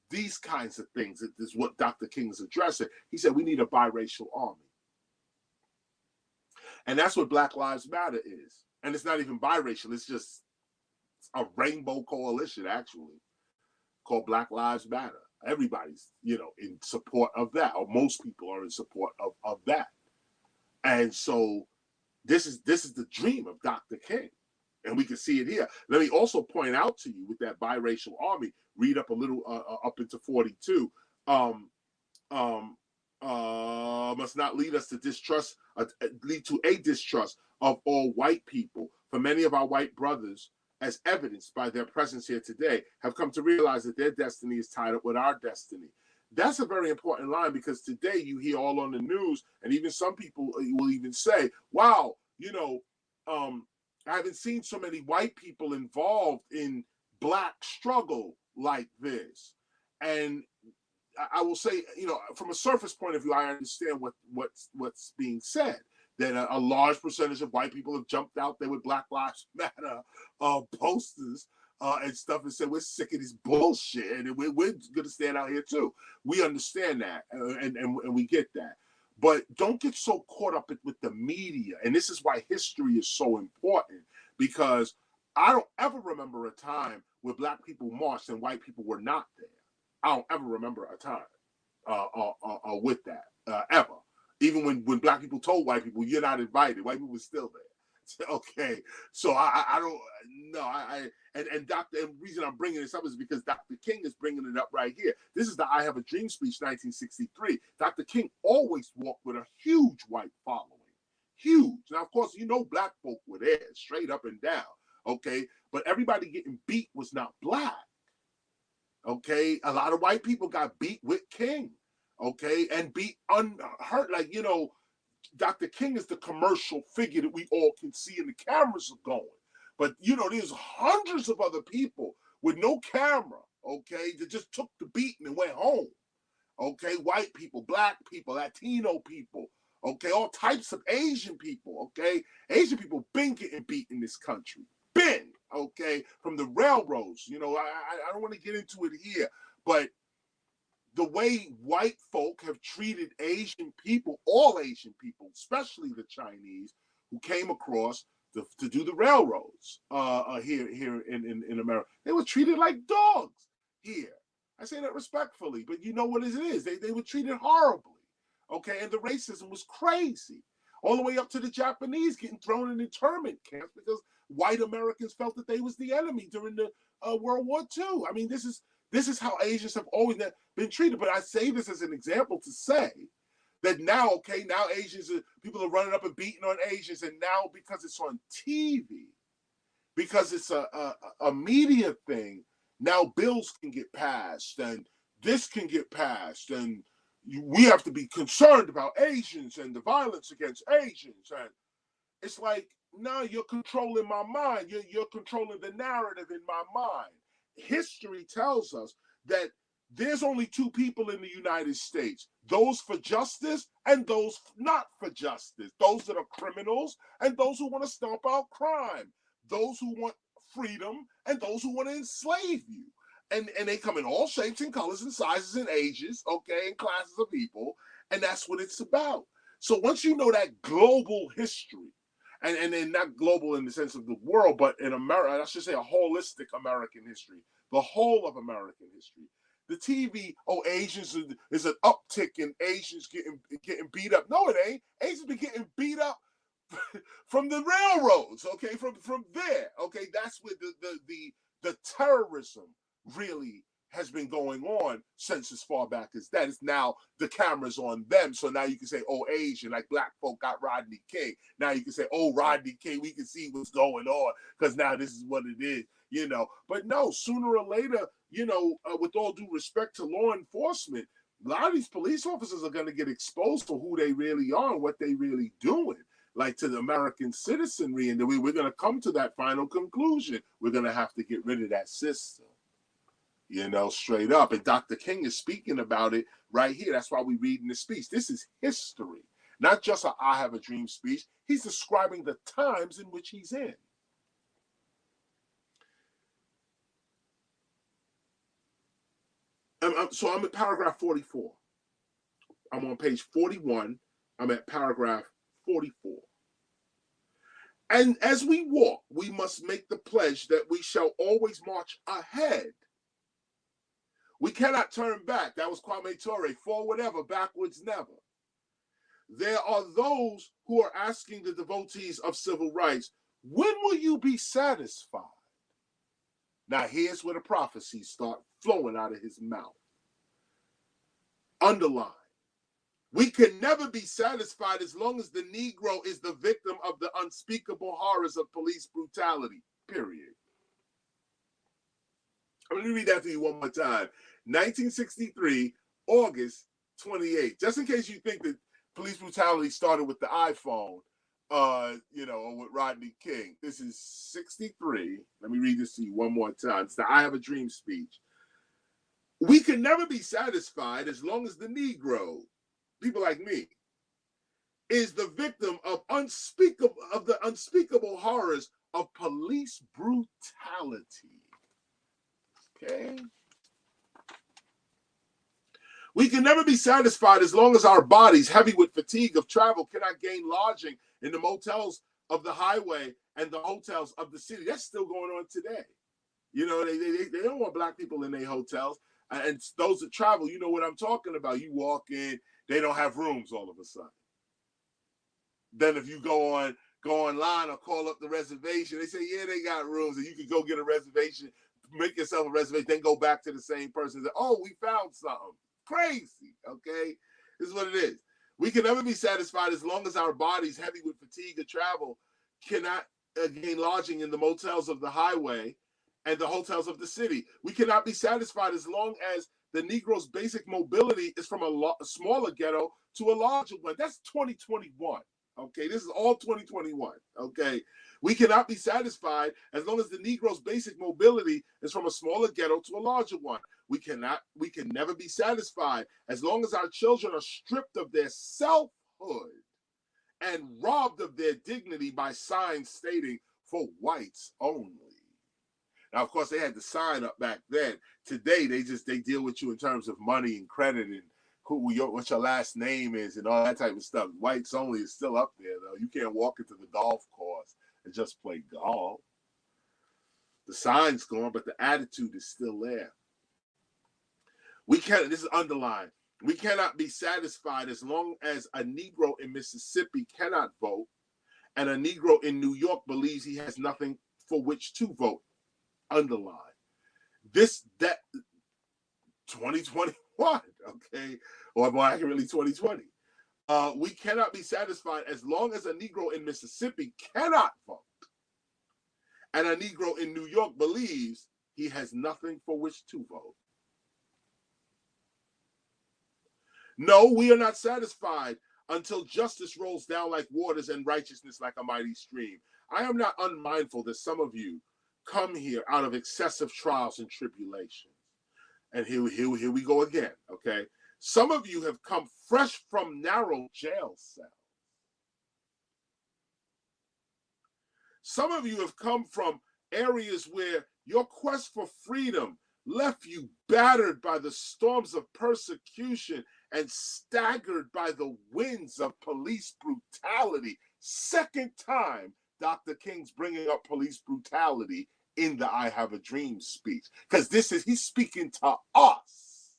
these kinds of things. This is what Dr. King is addressing. He said we need a biracial army. And that's what Black Lives Matter is. And it's not even biracial. It's just a rainbow coalition, actually, called Black Lives Matter. Everybody's, in support of that, or most people are in support of that. And so this is the dream of Dr. King. And we can see it here. Let me also point out to you with that biracial army, read up a little up into 42. Must not lead us to distrust, lead to a distrust of all white people. For many of our white brothers, as evidenced by their presence here today, have come to realize that their destiny is tied up with our destiny. That's a very important line, because today you hear all on the news, and even some people will even say, wow, I haven't seen so many white people involved in Black struggle like this. And I will say, from a surface point of view, I understand what's being said, that a large percentage of white people have jumped out there with Black Lives Matter posters and stuff and said, we're sick of this bullshit and we're going to stand out here too. We understand that and we get that. But don't get so caught up with the media. And this is why history is so important, because I don't ever remember a time where Black people marched and white people were not there. I don't ever remember a time with that, ever. Even when Black people told white people, you're not invited, white people were still there. Okay, so I don't know. And the reason I'm bringing this up is because Dr. King is bringing it up right here. This is the I Have a Dream speech, 1963. Dr. King always walked with a huge white following. Huge. Now, of course, Black folk were there, straight up and down. Okay, but everybody getting beat was not Black. Okay, a lot of white people got beat with King. Okay, and beat unhurt. Like, Dr. King is the commercial figure that we all can see, and the cameras are going. But, there's hundreds of other people with no camera, okay, that just took the beating and went home. Okay, white people, Black people, Latino people, okay, all types of Asian people, okay. Asian people been getting beat in this country. Been, okay, from the railroads. I don't want to get into it here, but the way white folk have treated Asian people, all Asian people, especially the Chinese, who came across to do the railroads here in America, they were treated like dogs here. I say that respectfully, but you know what it is. They were treated horribly, okay? And the racism was crazy, all the way up to the Japanese getting thrown in internment camps because white Americans felt that they was the enemy during the World War II. I mean, this is how Asians have always been treated. But I say this as an example to say that now Asians, people are running up and beating on Asians, and now because it's on TV, because it's a media thing, now bills can get passed, and this can get passed, and we have to be concerned about Asians and the violence against Asians. And it's like, no, you're controlling my mind. You're controlling the narrative in my mind. History tells us that there's only two people in the United States, those for justice and those not for justice, those that are criminals and those who want to stomp out crime, those who want freedom and those who want to enslave you. And they come in all shapes and colors and sizes and ages, okay, and classes of people, and that's what it's about. So once you know that global history, and not global in the sense of the world, but in America, I should say a holistic American history, the whole of American history. The TV, Asians is an uptick in Asians getting beat up. No, it ain't. Asians been getting beat up from the railroads, okay, from there, okay. That's where the terrorism really has been going on since as far back as that. It's now the camera's on them. So now you can say, Asian, like Black folk got Rodney King. Now you can say, Rodney King, we can see what's going on because now this is what it is. you know. But no, sooner or later, you know, with all due respect to law enforcement, a lot of these police officers are going to get exposed for who they really are and what they really doing, like to the American citizenry. And then we're going to come to that final conclusion. We're going to have to get rid of that system, you know, straight up. And Dr. King is speaking about it right here. That's why we read in the speech. This is history, not just a I Have a Dream speech. He's describing the times in which he's in. So I'm at paragraph 44. I'm on page 41. I'm at paragraph 44. And as we walk, we must make the pledge that we shall always march ahead. We cannot turn back. That was Kwame Ture. Forward ever, backwards never. There are those who are asking the devotees of civil rights, when will you be satisfied? Now here's where the prophecies start flowing out of his mouth. Underline. We can never be satisfied as long as the Negro is the victim of the unspeakable horrors of police brutality, period. I'm going to read that to you one more time. 1963, August 28. Just in case you think that police brutality started with the iPhone, you know, or with Rodney King. This is 63. Let me read this to you one more time. It's the I Have a Dream speech. We can never be satisfied as long as the Negro, people like me, is the victim of the unspeakable horrors of police brutality. Okay? We can never be satisfied as long as our bodies, heavy with fatigue of travel, cannot gain lodging in the motels of the highway and the hotels of the city. That's still going on today. You know, they don't want black people in their hotels. And those that travel, you know what I'm talking about. You walk in, they don't have rooms all of a sudden. Then if you go online or call up the reservation, they say, yeah, they got rooms, and you can go get a reservation, make yourself a reservation, then go back to the same person and say, oh, we found something. Crazy, okay? This is what it is. We can never be satisfied as long as our bodies, heavy with fatigue of travel, cannot gain lodging in the motels of the highway and the hotels of the city. We cannot be satisfied as long as the Negro's basic mobility is from a smaller ghetto to a larger one. That's 2021. Okay, this is all 2021. Okay, we cannot be satisfied as long as the Negro's basic mobility is from a smaller ghetto to a larger one. We can never be satisfied as long as our children are stripped of their selfhood and robbed of their dignity by signs stating for whites only. Now, of course, they had the sign up back then. Today, they deal with you in terms of money and credit and what your last name is and all that type of stuff. Whites only is still up there, though. You can't walk into the golf course and just play golf. The sign's gone, but the attitude is still there. This is underlined. We cannot be satisfied as long as a Negro in Mississippi cannot vote and a Negro in New York believes he has nothing for which to vote. Underline. That 2021, okay, or more accurately 2020. We cannot be satisfied as long as a Negro in Mississippi cannot vote and a Negro in New York believes he has nothing for which to vote. No, we are not satisfied until justice rolls down like waters and righteousness like a mighty stream. I am not unmindful that some of you come here out of excessive trials and tribulations. And here we go again, okay? Some of you have come fresh from narrow jail cells. Some of you have come from areas where your quest for freedom left you battered by the storms of persecution and staggered by the winds of police brutality. Second time Dr. King's bringing up police brutality in the I Have a Dream speech, because he's speaking to us.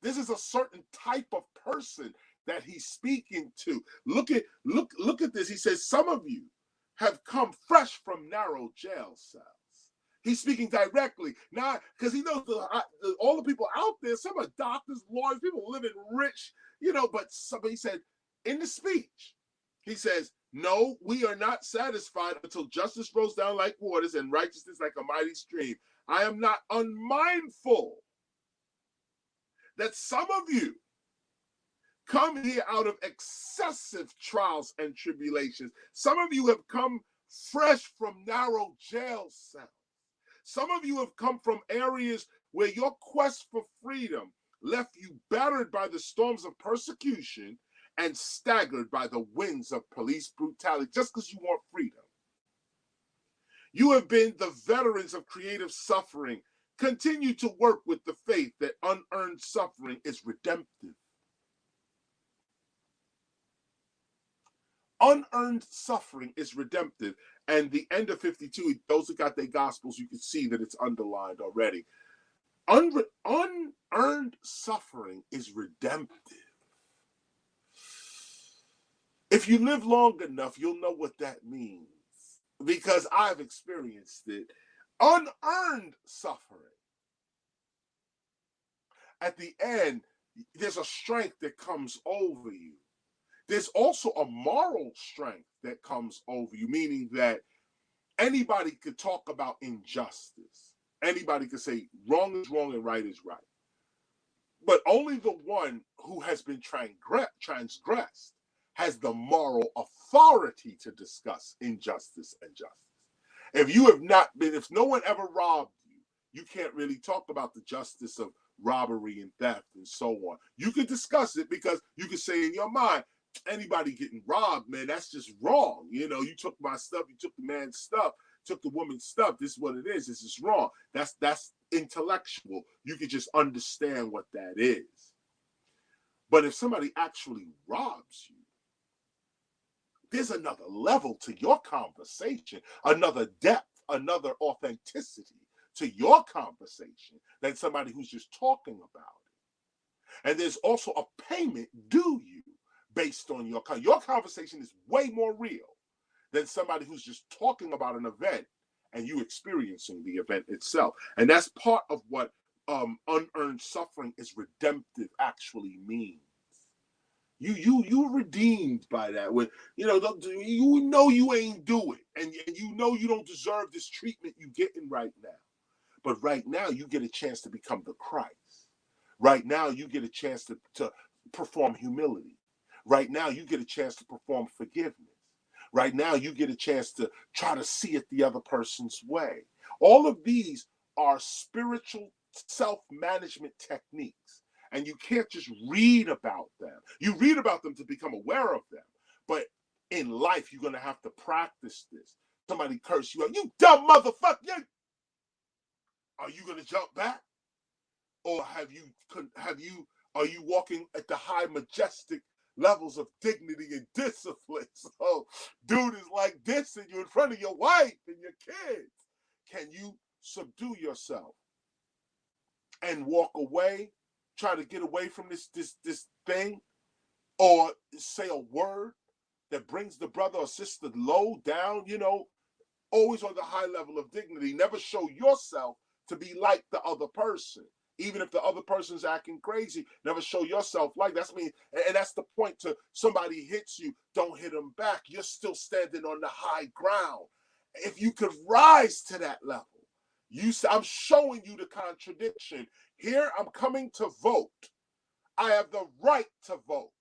This is a certain type of person that he's speaking to. Look at this. He says, some of you have come fresh from narrow jail cells. He's speaking directly, not because he knows all the people out there, some are doctors, lawyers, people living rich, but he said in the speech, he says, No, we are not satisfied until justice rolls down like waters and righteousness like a mighty stream. I am not unmindful that some of you come here out of excessive trials and tribulations. Some of you have come fresh from narrow jail cells. Some of you have come from areas where your quest for freedom left you battered by the storms of persecution and staggered by the winds of police brutality just because you want freedom. You have been the veterans of creative suffering. Continue to work with the faith that unearned suffering is redemptive. Unearned suffering is redemptive. And the end of 52, those who got their gospels, you can see that it's underlined already. Unearned suffering is redemptive. If you live long enough, you'll know what that means, because I've experienced it. Unearned suffering. At the end, there's a strength that comes over you. There's also a moral strength that comes over you, meaning that anybody could talk about injustice. Anybody could say wrong is wrong and right is right. But only the one who has been transgressed has the moral authority to discuss injustice and justice. If you have not been, if no one ever robbed you, you can't really talk about the justice of robbery and theft and so on. You can discuss it because you can say in your mind, anybody getting robbed, man, that's just wrong. You know, you took my stuff, you took the man's stuff, took the woman's stuff. This is what it is. This is wrong. That's intellectual. You can just understand what that is. But if somebody actually robs you, there's another level to your conversation, another depth, another authenticity to your conversation than somebody who's just talking about it. And there's also a payment due you based on your conversation is way more real than somebody who's just talking about an event and you experiencing the event itself. And that's part of what unearned suffering is redemptive actually means. You're redeemed by that. When you know you ain't do it, and you know you don't deserve this treatment you getting right now. But right now you get a chance to become the Christ. Right now you get a chance to perform humility. Right now you get a chance to perform forgiveness. Right now you get a chance to try to see it the other person's way. All of these are spiritual self-management techniques. And you can't just read about them. You read about them to become aware of them. But in life, you're going to have to practice this. Somebody curse you out. You dumb motherfucker. Are you going to jump back? Or are you walking at the high, majestic levels of dignity and discipline? So, dude is like this and you're in front of your wife and your kids. Can you subdue yourself and walk away? Try to get away from this thing, or say a word that brings the brother or sister low down, always on the high level of dignity. Never show yourself to be like the other person. Even if the other person's acting crazy, never show yourself like that. And that's the point. To somebody hits you, don't hit them back. You're still standing on the high ground. If you could rise to that level, I'm showing you the contradiction. Here, I'm coming to vote. I have the right to vote.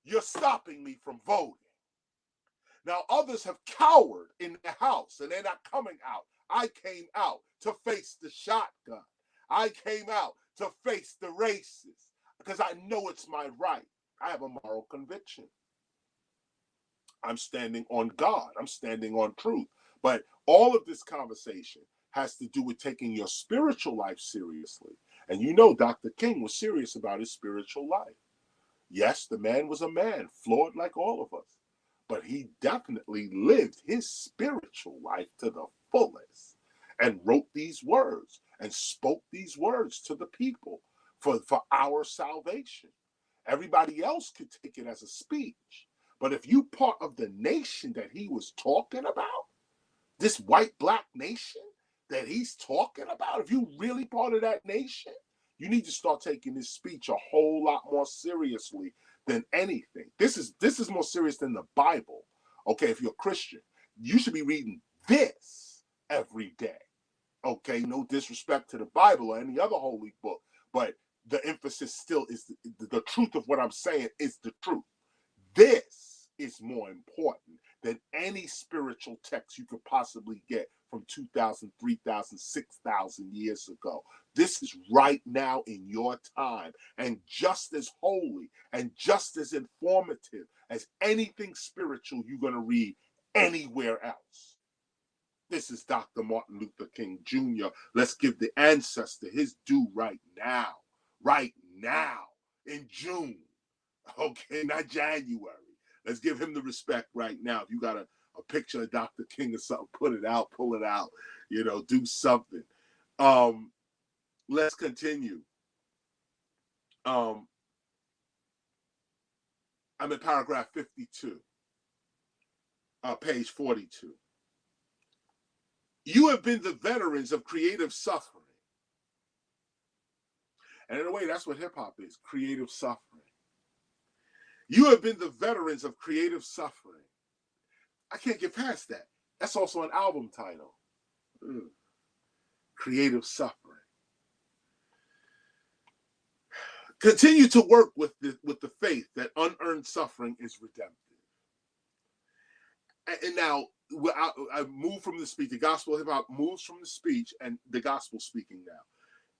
You're stopping me from voting. Now, others have cowered in their house and they're not coming out. I came out to face the shotgun. I came out to face the racists because I know it's my right. I have a moral conviction. I'm standing on God. I'm standing on truth. But all of this conversation has to do with taking your spiritual life seriously. And Dr. King was serious about his spiritual life. Yes, the man was a man, flawed like all of us. But he definitely lived his spiritual life to the fullest and wrote these words and spoke these words to the people for our salvation. Everybody else could take it as a speech. But if you part of the nation that he was talking about, this white black nation that he's talking about, if you really part of that nation, you need to start taking this speech a whole lot more seriously than anything. This is more serious than the Bible. Okay, if you're a Christian, you should be reading this every day. Okay, no disrespect to the Bible or any other holy book, but the emphasis still is the truth of what I'm saying is the truth. This is more important than any spiritual text you could possibly get from 2,000, 3,000, 6,000 years ago. This is right now in your time, and just as holy and just as informative as anything spiritual you're going to read anywhere else. This is Dr. Martin Luther King Jr. Let's give the ancestor his due right now in June. Okay, not January. Let's give him the respect right now. If you got a picture of Dr. King or something, pull it out, do something. Let's continue. I'm in paragraph 52, page 42. You have been the veterans of creative suffering. And in a way, that's what hip hop is, creative suffering. You have been the veterans of creative suffering. I can't get past that. That's also an album title. Creative suffering. Continue to work with the faith that unearned suffering is redemptive. And now, I move from the speech. The gospel hip hop moves from the speech and the gospel speaking now.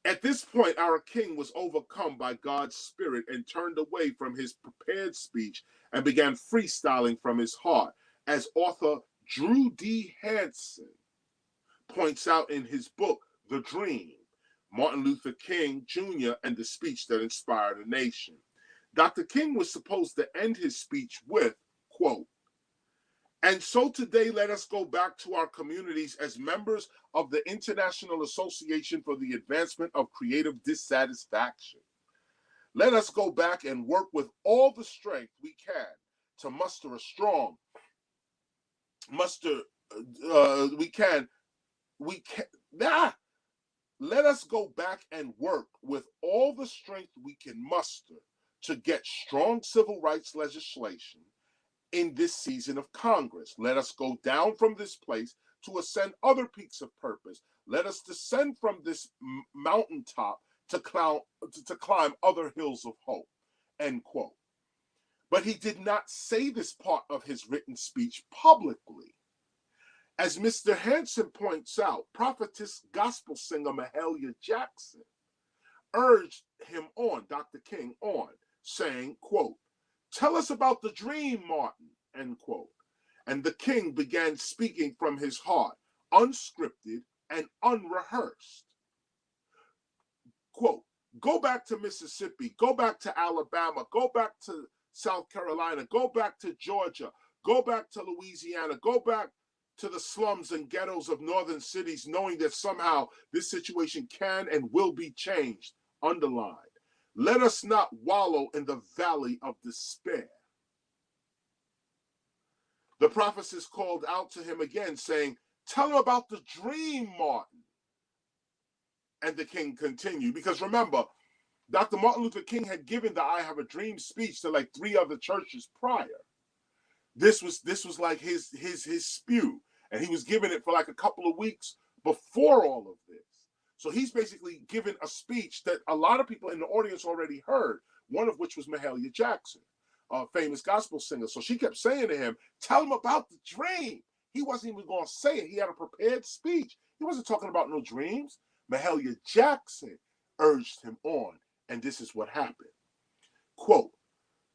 At this point, our king was overcome by God's spirit and turned away from his prepared speech and began freestyling from his heart. As author Drew D. Hansen points out in his book, The Dream, Martin Luther King Jr. and the Speech That Inspired a Nation. Dr. King was supposed to end his speech with, quote, "And so today let us go back to our communities as members of the International Association for the Advancement of Creative Dissatisfaction. Let us go back and work with all the strength we can to muster a strong, let us go back and work with all the strength we can muster to get strong civil rights legislation in this season of Congress. Let us go down from this place to ascend other peaks of purpose. Let us descend from this mountaintop to climb other hills of hope," end quote. But he did not say this part of his written speech publicly. As Mr. Hansen points out, prophetess gospel singer Mahalia Jackson urged him on, Dr. King on, saying, quote, "Tell us about the dream, Martin," end quote. And the king began speaking from his heart, unscripted and unrehearsed. Quote, "Go back to Mississippi, go back to Alabama, go back to South Carolina, go back to Georgia, go back to Louisiana, go back to the slums and ghettos of northern cities, knowing that somehow this situation can and will be changed," underlined. "Let us not wallow in the valley of despair." The prophetess called out to him again, saying, "Tell him about the dream, Martin." And the king continued, because remember, Dr. Martin Luther King had given the "I Have a Dream" speech to like 3 other churches prior. This was like his spew, and he was giving it for like a couple of weeks before all of this. So he's basically given a speech that a lot of people in the audience already heard, one of which was Mahalia Jackson, a famous gospel singer. So she kept saying to him, "Tell him about the dream." He wasn't even going to say it. He had a prepared speech. He wasn't talking about no dreams. Mahalia Jackson urged him on, and this is what happened. Quote,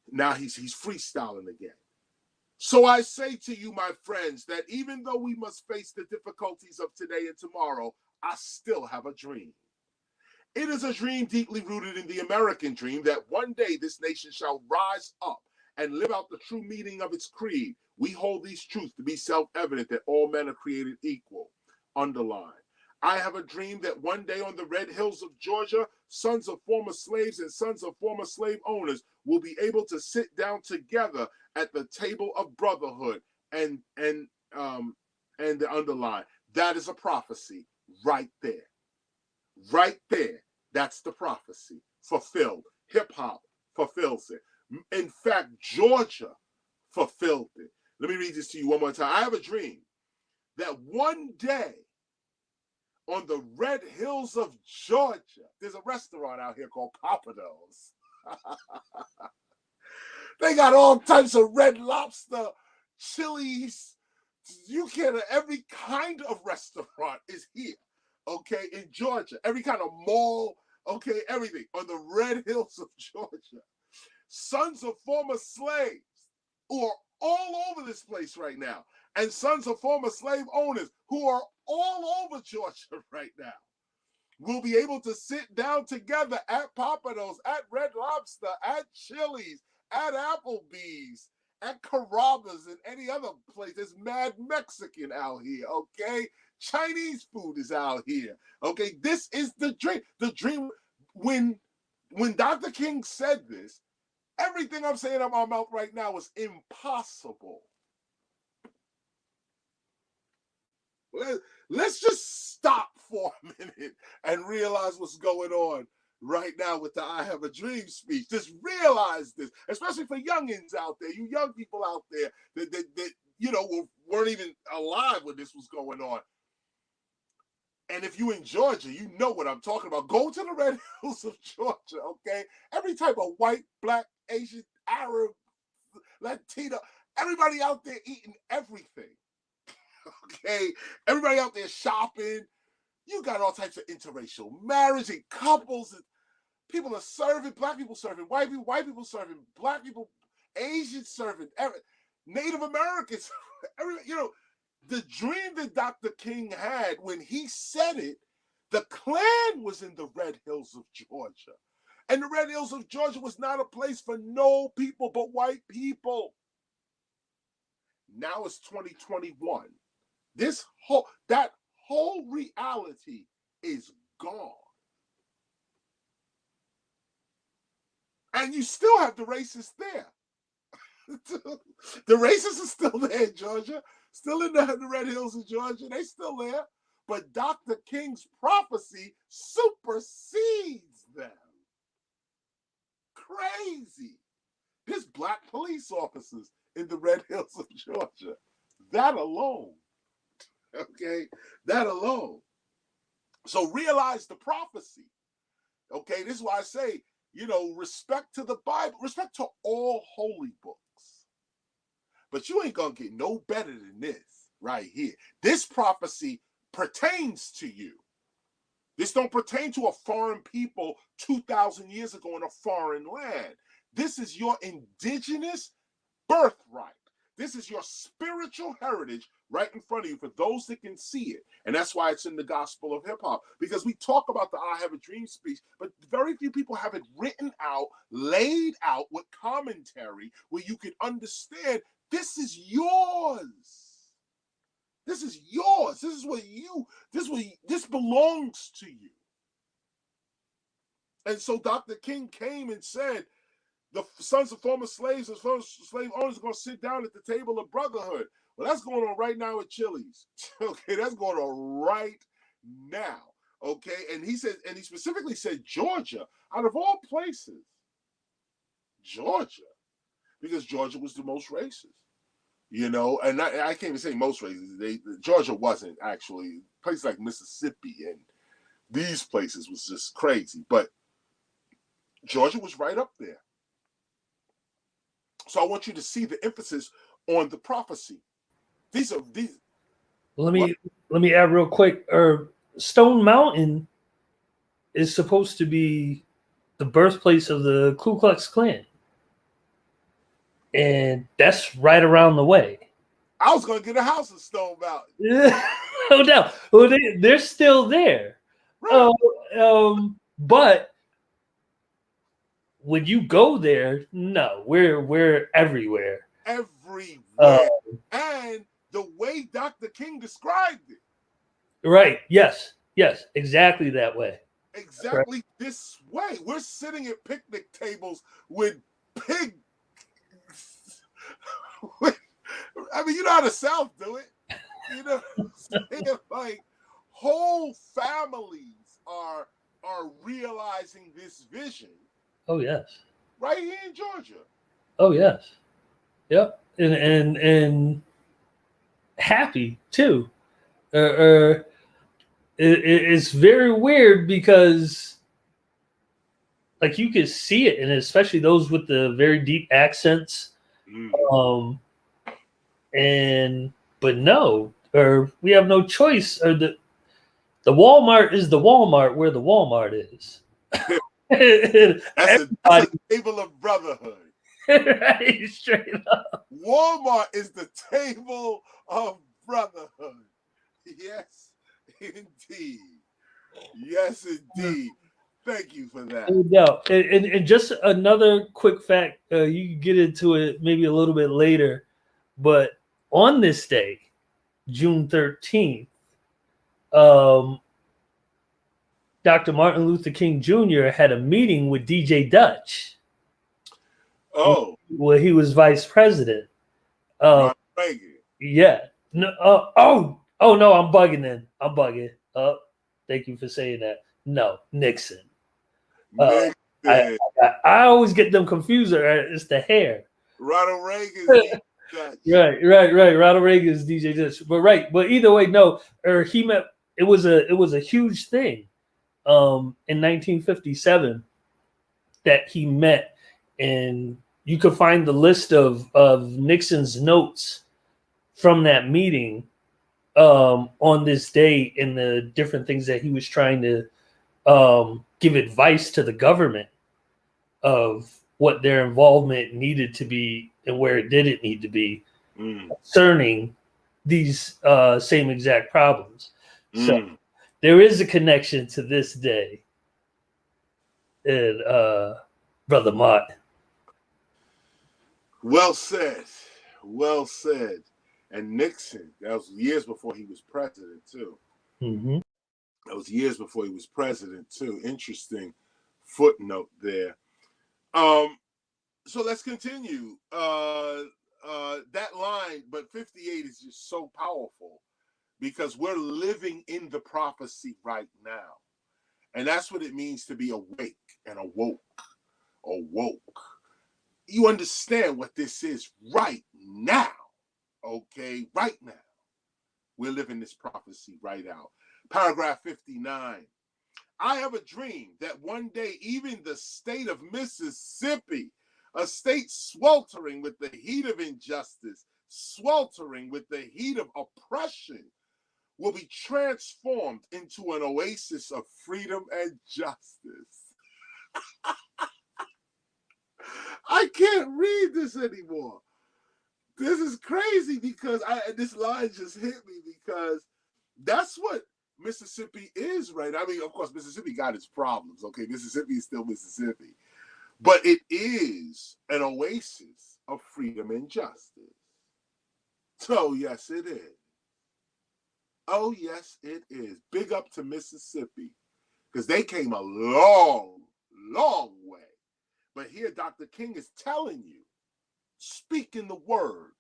now he's freestyling again. "So I say to you, my friends, that even though we must face the difficulties of today and tomorrow, I still have a dream. It is a dream deeply rooted in the American dream that one day this nation shall rise up and live out the true meaning of its creed. We hold these truths to be self-evident that all men are created equal," underline. "I have a dream that one day on the red hills of Georgia, sons of former slaves and sons of former slave owners will be able to sit down together at the table of brotherhood," and the underline. That is a prophecy right there. Right there. That's the prophecy fulfilled. Hip hop fulfills it. In fact, Georgia fulfilled it. Let me read this to you one more time. I have a dream that one day on the red hills of Georgia, there's a restaurant out here called Papados. They got all types of red lobster, chilies. You can, every kind of restaurant is here, okay, in Georgia. Every kind of mall, okay, everything on the red hills of Georgia. Sons of former slaves who are all over this place right now, and sons of former slave owners who are all over Georgia right now will be able to sit down together at Papados, at Red Lobster, at Chili's, at Applebee's, at Carrabba's, and any other place. There's mad Mexican out here, okay? Chinese food is out here, okay? This is the dream. The dream, when Dr. King said this, everything I'm saying out my mouth right now is impossible. Let's just stop for a minute and realize what's going on right now with the I Have a Dream speech. Just realize this, especially for youngins out there, you young people out there that you know, weren't even alive when this was going on. And if you in Georgia, you know what I'm talking about. Go to the red hills of Georgia, okay? Every type of white, black, Asian, Arab, Latino, everybody out there eating everything. Okay, everybody out there shopping. You got all types of interracial marriage and couples, and people are serving, black people serving white people serving black people, Asians serving, Native Americans. You know, the dream that Dr. King had when he said it, the Klan was in the Red Hills of Georgia. And the Red Hills of Georgia was not a place for no people but white people. Now it's 2021. That whole reality is gone. And you still have the racists there. The racists are still there in Georgia, still in the Red Hills of Georgia. They still there. But Dr. King's prophecy supersedes them. Crazy. There's black police officers in the Red Hills of Georgia. That alone. Okay, that alone. So realize the prophecy. Okay, this is why I say, you know, respect to the Bible, respect to all holy books. But you ain't gonna get no better than this right here. This prophecy pertains to you. This don't pertain to a foreign people 2,000 years ago in a foreign land. This is your indigenous birthright. This is your spiritual heritage right in front of you for those that can see it. And that's why it's in the gospel of hip hop, because we talk about the I Have a Dream speech, but very few people have it written out, laid out with commentary where you can understand this is yours. This is yours. This belongs to you. And so Dr. King came and said, the sons of former slaves and former slave owners are going to sit down at the table of brotherhood. Well, that's going on right now at Chili's. Okay, that's going on right now. Okay, and he specifically said Georgia, out of all places, Georgia, because Georgia was the most racist. You know, and I can't even say most racist. Georgia wasn't actually. Places like Mississippi and these places was just crazy, but Georgia was right up there. So I want you to see the emphasis on the prophecy. These. Let me add real quick. Stone Mountain is supposed to be the birthplace of the Ku Klux Klan, and that's right around the way. I was gonna get a house in Stone Mountain. No doubt. Well, they're still there. Right. But when you go there, no, we're everywhere. Everywhere. And the way Dr. King described it. Right. Yes, exactly that way. Exactly right. This way. We're sitting at picnic tables with pigs. I mean, you know how the South do it. You know what I'm saying? Like, whole families are realizing this vision. Oh, yes. Right here in Georgia. Oh, yes. Yep. And happy too. It's very weird because like you could see it, and especially those with the very deep accents. Um, and but no, or we have no choice, or the Walmart is the Walmart where the Walmart is. That's a table of brotherhood. Right, straight up. Walmart is the table of brotherhood. Yes, indeed. Yes, indeed. Thank you for that. No, and just another quick fact. You can get into it maybe a little bit later, but on this day, June 13th, Dr. Martin Luther King Jr. had a meeting with DJ Dutch. Oh, Well, he was vice president. Ronald Reagan. Yeah. No. Oh no, I'm bugging. Then I'm bugging. Thank you for saying that. No, Nixon. Nixon. I always get them confused. It's the hair. Ronald Reagan. Right. Ronald Reagan is DJ Dutch. But either way, no. Or he met. It was a huge thing. In 1957, that he met, and you could find the list of Nixon's notes from that meeting on this day, and the different things that he was trying to give advice to the government of what their involvement needed to be and where it didn't need to be concerning these same exact problems. So there is a connection to this day, and Brother Mott. Well said. Well said. And Nixon, that was years before he was president, too. Mm-hmm. That was years before he was president, too. Interesting footnote there. So let's continue. That line, but 58 is just so powerful because we're living in the prophecy right now. And that's what it means to be awake and awoke. You understand what this is right now. Okay, right now. We're living this prophecy right out. Paragraph 59. I have a dream that one day even the state of Mississippi, a state sweltering with the heat of injustice, sweltering with the heat of oppression, will be transformed into an oasis of freedom and justice. I can't read this anymore. This is crazy because this line just hit me because that's what Mississippi is, right? I mean, of course, Mississippi got its problems, okay? Mississippi is still Mississippi. But it is an oasis of freedom and justice. So, yes, it is. Oh, yes, it is. Big up to Mississippi because they came a long, long way. But here, Dr. King is telling you, speaking the word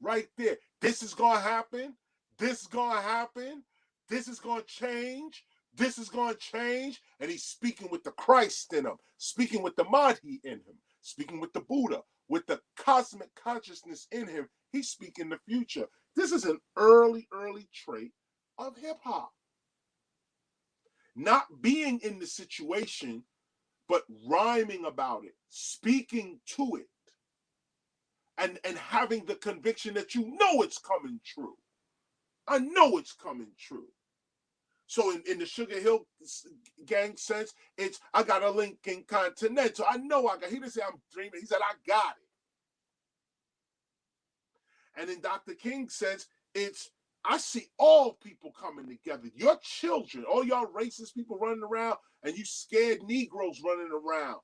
right there. This is going to happen. This is going to happen. This is going to change. This is going to change. And he's speaking with the Christ in him, speaking with the Mahdi in him, speaking with the Buddha, with the cosmic consciousness in him. He's speaking the future. This is an early trait of hip hop. Not being in the situation, but rhyming about it, speaking to it, and having the conviction that you know it's coming true. I know it's coming true. So in the Sugar Hill Gang sense, it's I got a Lincoln Continental. I know I got. He didn't say I'm dreaming. He said I got it. And in Dr. King's sense, it's I see all people coming together. Your children, all y'all racist people running around, and you scared Negroes running around.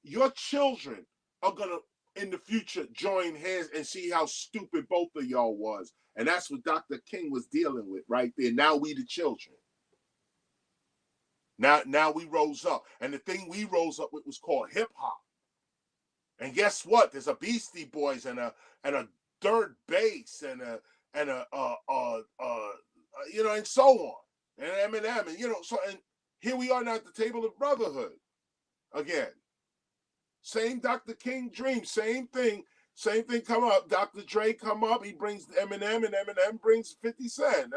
Your children are gonna in the future join hands and see how stupid both of y'all was. And that's what Dr. King was dealing with right there. Now we the children. Now we rose up. And the thing we rose up with was called hip hop. And guess what? There's a Beastie Boys and a Dirt Bass and a you know, and so on. And Eminem, and you know, so and here we are now at the table of brotherhood again. Same Dr. King dream, same thing. Same thing come up. Dr. Dre come up. He brings Eminem, and Eminem brings 50 Cent.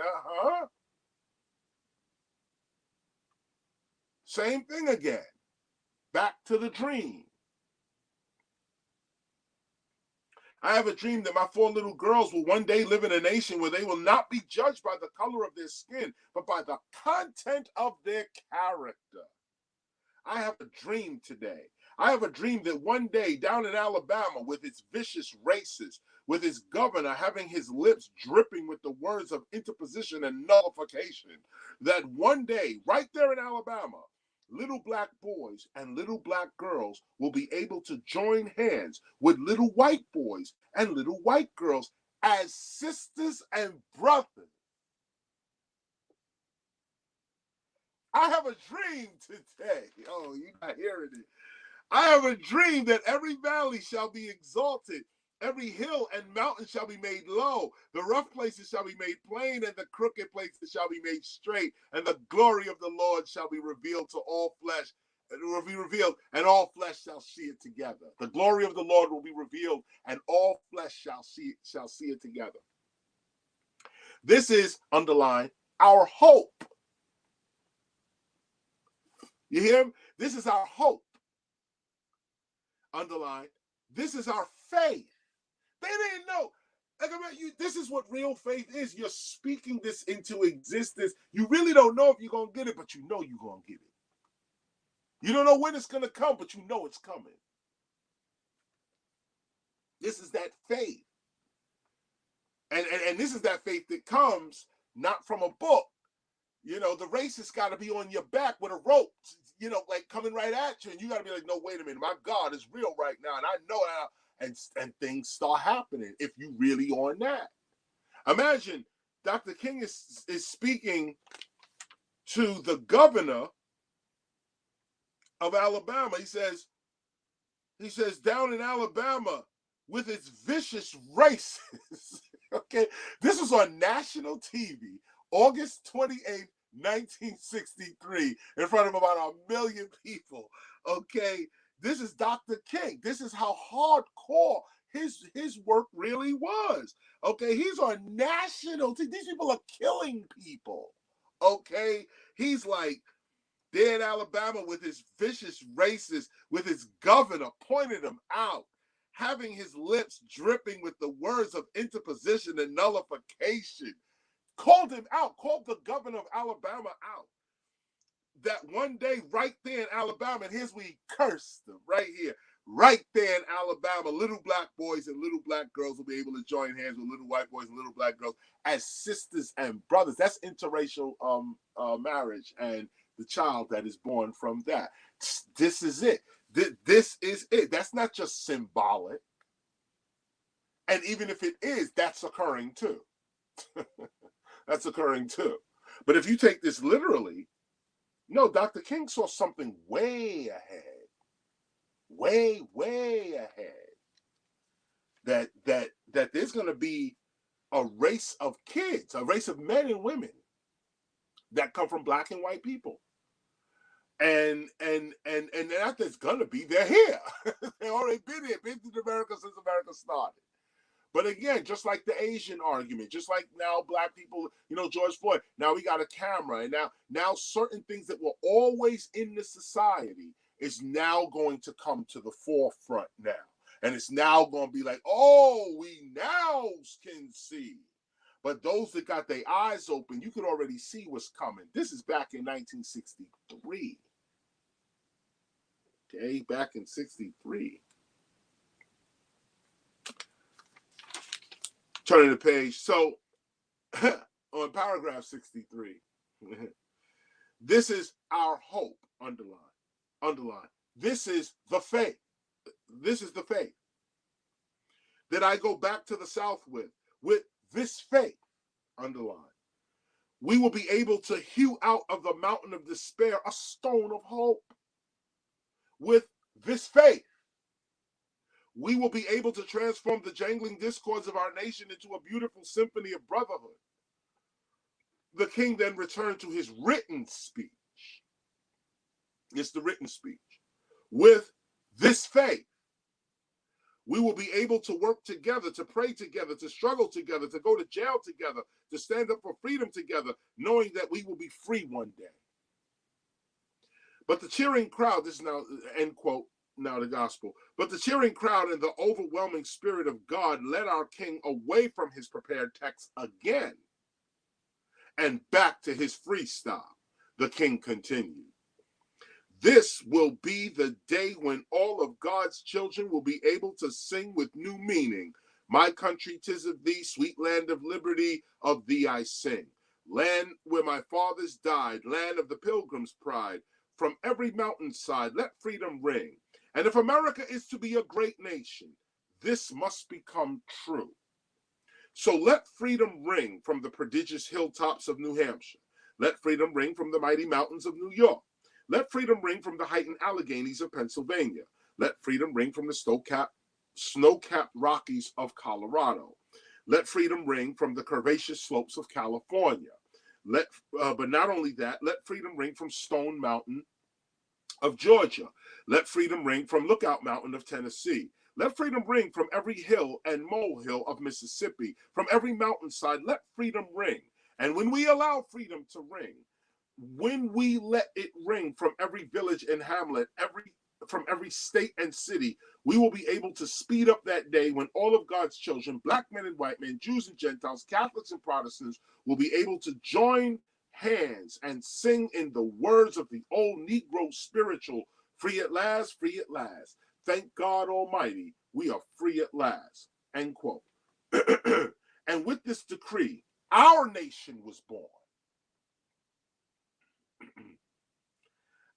Same thing again. Back to the dream. I have a dream that my 4 little girls will one day live in a nation where they will not be judged by the color of their skin, but by the content of their character. I have a dream today. I have a dream that one day down in Alabama, with its vicious racists, with its governor having his lips dripping with the words of interposition and nullification, that one day, right there in Alabama, little black boys and little black girls will be able to join hands with little white boys and little white girls as sisters and brothers. I have a dream today. Oh, you're not hearing it. I have a dream that every valley shall be exalted, every hill and mountain shall be made low, the rough places shall be made plain, and the crooked places shall be made straight, and the glory of the Lord shall be revealed to all flesh. It will be revealed, and all flesh shall see it together. The glory of the Lord will be revealed, and all flesh shall see it together. This is, underline, our hope. You hear him? This is our hope. Underline, this is our faith. They didn't know. This is what real faith is. You're speaking this into existence. You really don't know if you're going to get it, but you know you're going to get it. You don't know when it's going to come, but you know it's coming. This is that faith. And this is that faith that comes not from a book. You know, the racist got to be on your back with a rope, you know, like coming right at you. And you got to be like, no, wait a minute. My God is real right now. And I know how. And things start happening if you really on that. Imagine Dr. King is speaking to the governor of Alabama. He says, down in Alabama with its vicious racists. Okay. This was on national TV, August 28th, 1963, in front of about 1 million people. Okay. This is Dr. King. This is how hardcore his work really was. Okay, he's on national TV. These people are killing people. Okay, he's like there in Alabama with his vicious racist, with his governor pointing him out, having his lips dripping with the words of interposition and nullification. Called him out, called the governor of Alabama out. That one day right there in Alabama, and here's where he cursed them, right here. Right there in Alabama, little black boys and little black girls will be able to join hands with little white boys and little black girls as sisters and brothers. That's interracial marriage and the child that is born from that. This is it. This is it. That's not just symbolic. And even if it is, that's occurring too. That's occurring too. But if you take this literally, no, Dr. King saw something way ahead. Way ahead. That there's going to be a race of kids, a race of men and women that come from black and white people. And that there's going to be, they're here. They've already been here, been to America since America started. But again, just like the Asian argument, just like now black people, you know, George Floyd, now we got a camera. And now certain things that were always in the society is now going to come to the forefront now. And it's now going to be like, oh, we now can see. But those that got their eyes open, you could already see what's coming. This is back in 1963. Okay, back in 63. Turning the page. So on paragraph 63, this is our hope, underline. This is the faith. This is the faith that I go back to the South with this faith, underline. We will be able to hew out of the mountain of despair a stone of hope. With this faith, we will be able to transform the jangling discords of our nation into a beautiful symphony of brotherhood. The king then returned to his written speech. It's the written speech. With this faith, We will be able to work together, to pray together, to struggle together, to go to jail together, to stand up for freedom together, knowing that we will be free one day. But the cheering crowd, this is now, end quote, now the gospel. But the cheering crowd and the overwhelming spirit of God led our king away from his prepared text again and back to his freestyle. The king continued. This will be the day when all of God's children will be able to sing with new meaning. My country, 'tis of thee, sweet land of liberty, of thee I sing. Land where my fathers died, land of the pilgrim's pride. From every mountainside, let freedom ring. And if America is to be a great nation, this must become true. So let freedom ring from the prodigious hilltops of New Hampshire. Let freedom ring from the mighty mountains of New York. Let freedom ring from the heightened Alleghenies of Pennsylvania. Let freedom ring from the snow-capped Rockies of Colorado. Let freedom ring from the curvaceous slopes of California. But not only that, let freedom ring from Stone Mountain of Georgia. Let freedom ring from Lookout Mountain of Tennessee. Let freedom ring from every hill and molehill of Mississippi. From every mountainside, let freedom ring. And when we allow freedom to ring, when we let it ring from every village and hamlet, from every state and city, we will be able to speed up that day when all of God's children, black men and white men, Jews and Gentiles, Catholics and Protestants, will be able to join hands and sing in the words of the old Negro spiritual, free at last, free at last. Thank God Almighty, we are free at last, end quote. And with this decree, our nation was born.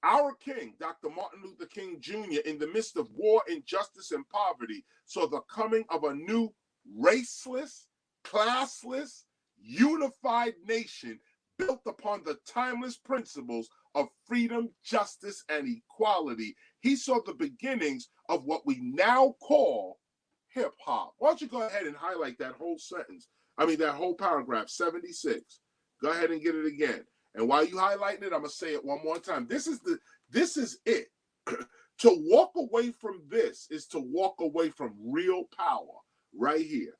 Our king, Dr. Martin Luther King Jr., in the midst of war, injustice, and poverty, saw the coming of a new raceless, classless, unified nation built upon the timeless principles of freedom, justice, and equality. He saw the beginnings of what we now call hip-hop. Why don't you go ahead and highlight that whole sentence? That whole paragraph, 76. Go ahead and get it again. And while you highlighting it, I'm gonna say it one more time. This is it. To walk away from this is to walk away from real power right here.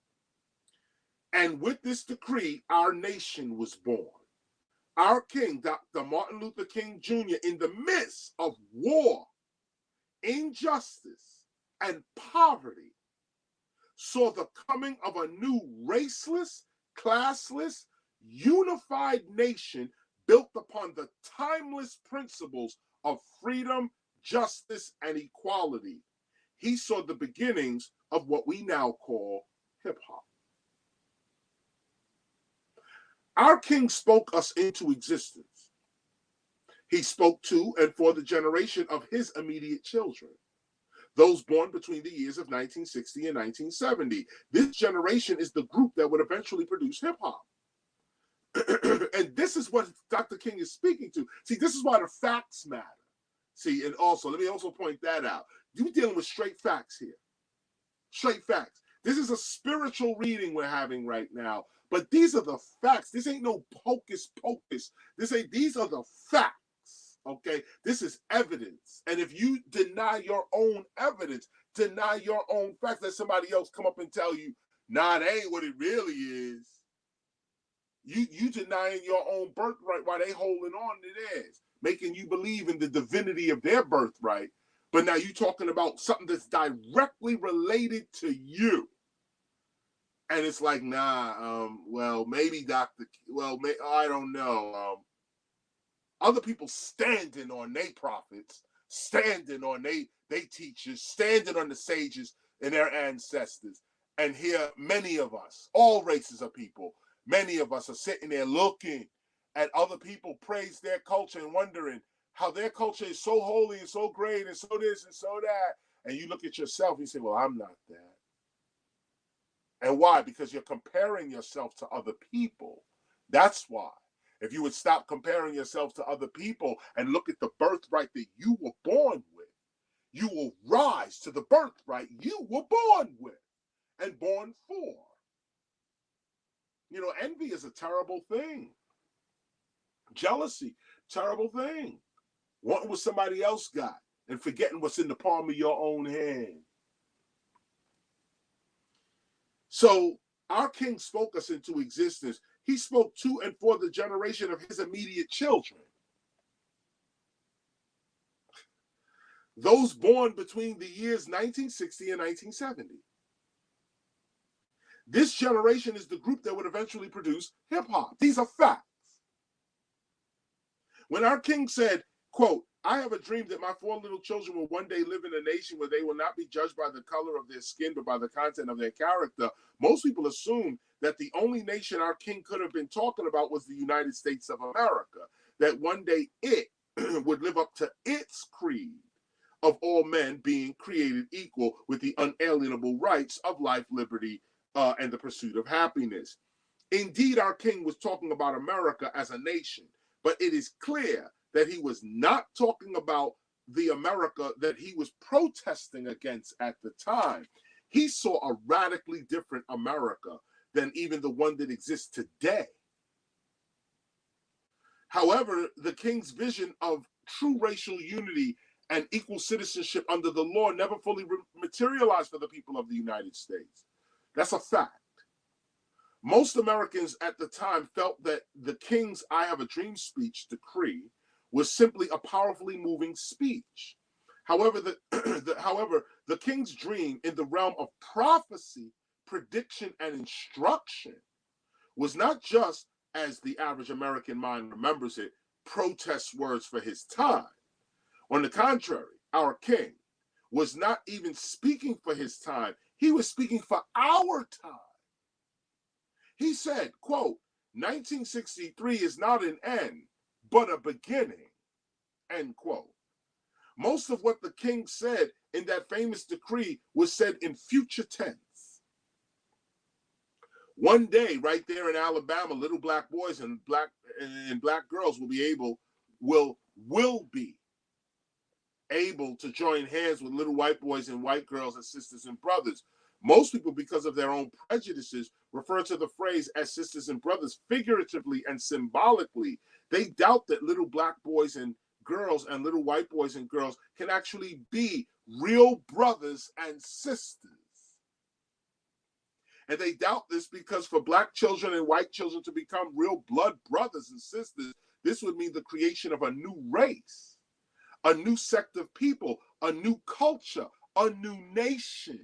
And with this decree, our nation was born. Our king, Dr. Martin Luther King Jr., in the midst of war, injustice, and poverty, saw the coming of a new raceless, classless, unified nation built upon the timeless principles of freedom, justice, and equality. He saw the beginnings of what we now call hip-hop. Our king spoke us into existence. He spoke to and for the generation of his immediate children, those born between the years of 1960 and 1970. This generation is the group that would eventually produce hip-hop. And this is what Dr. King is speaking to. See, this is why the facts matter. See, and also, let me also point that out. You're dealing with straight facts here. Straight facts. This is a spiritual reading we're having right now, but these are the facts. This ain't no hocus pocus. These are the facts, okay? This is evidence. And if you deny your own evidence, deny your own facts, let somebody else come up and tell you, nah, that ain't what it really is. You denying your own birthright while they holding on to theirs, making you believe in the divinity of their birthright. But now you talking about something that's directly related to you. And it's like, nah, well, maybe I don't know. Other people standing on their prophets, standing on they teachers, standing on the sages and their ancestors. And here, many of us, all races of people, many of us are sitting there looking at other people praise their culture and wondering how their culture is so holy and so great and so this and so that. And you look at yourself and you say, well, I'm not that. And why? Because you're comparing yourself to other people. That's why. If you would stop comparing yourself to other people and look at the birthright that you were born with, you will rise to the birthright you were born with and born for. You know, envy is a terrible thing. Jealousy, terrible thing. Wanting what somebody else got and forgetting what's in the palm of your own hand. So our king spoke us into existence. He spoke to and for the generation of his immediate children. Those born between the years 1960 and 1970. This generation is the group that would eventually produce hip hop. These are facts. When our king said, quote, I have a dream that my 4 little children will one day live in a nation where they will not be judged by the color of their skin, but by the content of their character. Most people assume that the only nation our king could have been talking about was the United States of America, that one day it would live up to its creed of all men being created equal with the unalienable rights of life, liberty, and the pursuit of happiness. Indeed, our king was talking about America as a nation, but it is clear that he was not talking about the America that he was protesting against at the time. He saw a radically different America than even the one that exists today. However, the king's vision of true racial unity and equal citizenship under the law never fully materialized for the people of the United States. That's a fact. Most Americans at the time felt that the king's I Have a Dream speech decree was simply a powerfully moving speech. However, the king's dream in the realm of prophecy, prediction, and instruction was not just, as the average American mind remembers it, protest words for his time. On the contrary, our king was not even speaking for his time. He was speaking for our time. He said, quote, 1963 is not an end, but a beginning, end quote. Most of what the king said in that famous decree was said in future tense. One day, right there in Alabama, little black boys and black girls will be able to join hands with little white boys and white girls as sisters and brothers. Most people, because of their own prejudices, refer to the phrase as sisters and brothers figuratively and symbolically. They doubt that little black boys and girls and little white boys and girls can actually be real brothers and sisters. And they doubt this because for black children and white children to become real blood brothers and sisters, this would mean the creation of a new race, a new sect of people, a new culture, a new nation.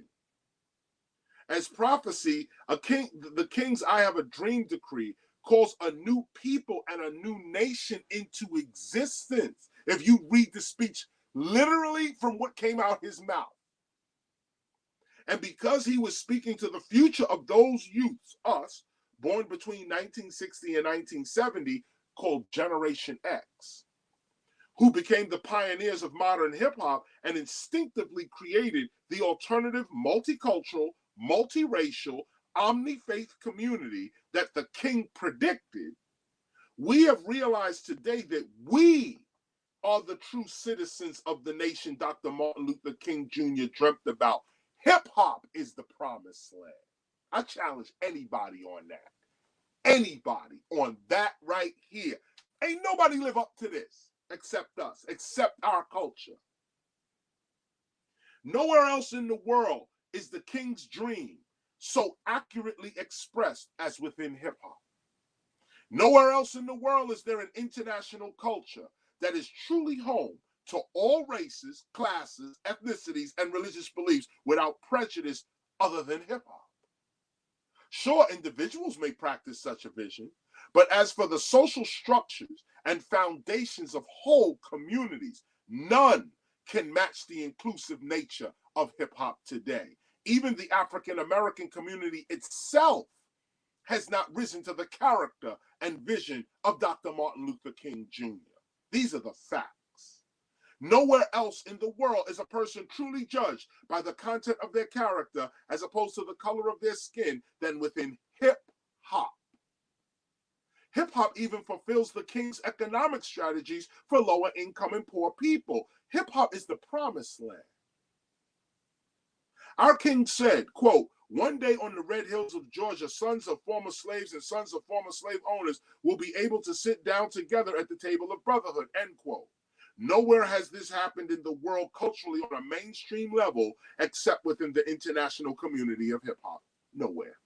As prophecy, the king's I Have a Dream decree calls a new people and a new nation into existence. If you read the speech literally from what came out his mouth. And because he was speaking to the future of those youths, us, born between 1960 and 1970, called Generation X, who became the pioneers of modern hip hop and instinctively created the alternative, multicultural, multiracial, omni-faith community that the king predicted, we have realized today that we are the true citizens of the nation Dr. Martin Luther King Jr. dreamt about. Hip hop is the promised land. I challenge anybody on that. Anybody on that right here. Ain't nobody live up to this except us, except our culture. Nowhere else in the world is the king's dream so accurately expressed as within hip hop. Nowhere else in the world is there an international culture that is truly home to all races, classes, ethnicities, and religious beliefs without prejudice other than hip hop. Sure, individuals may practice such a vision, but as for the social structures and foundations of whole communities, none can match the inclusive nature of hip hop today. Even the African American community itself has not risen to the character and vision of Dr. Martin Luther King Jr. These are the facts. Nowhere else in the world is a person truly judged by the content of their character as opposed to the color of their skin than within hip hop. Hip hop even fulfills the king's economic strategies for lower income and poor people. Hip hop is the promised land. Our king said, quote, one day on the red hills of Georgia, sons of former slaves and sons of former slave owners will be able to sit down together at the table of brotherhood, end quote. Nowhere has this happened in the world culturally on a mainstream level except within the international community of hip hop. Nowhere.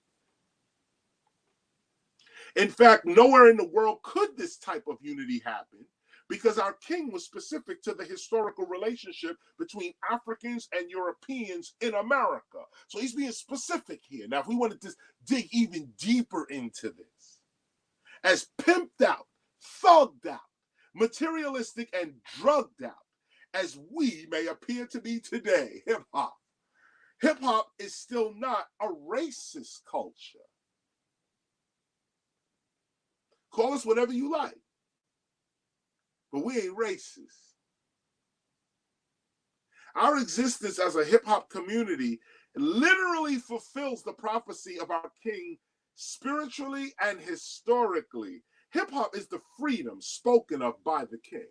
In fact, nowhere in the world could this type of unity happen because our king was specific to the historical relationship between Africans and Europeans in America. So he's being specific here. Now, if we wanted to dig even deeper into this, as pimped out, thugged out, materialistic, and drugged out as we may appear to be today, hip-hop. Hip-hop is still not a racist culture. Call us whatever you like, but we ain't racist. Our existence as a hip-hop community literally fulfills the prophecy of our king spiritually and historically. Hip-hop is the freedom spoken of by the king.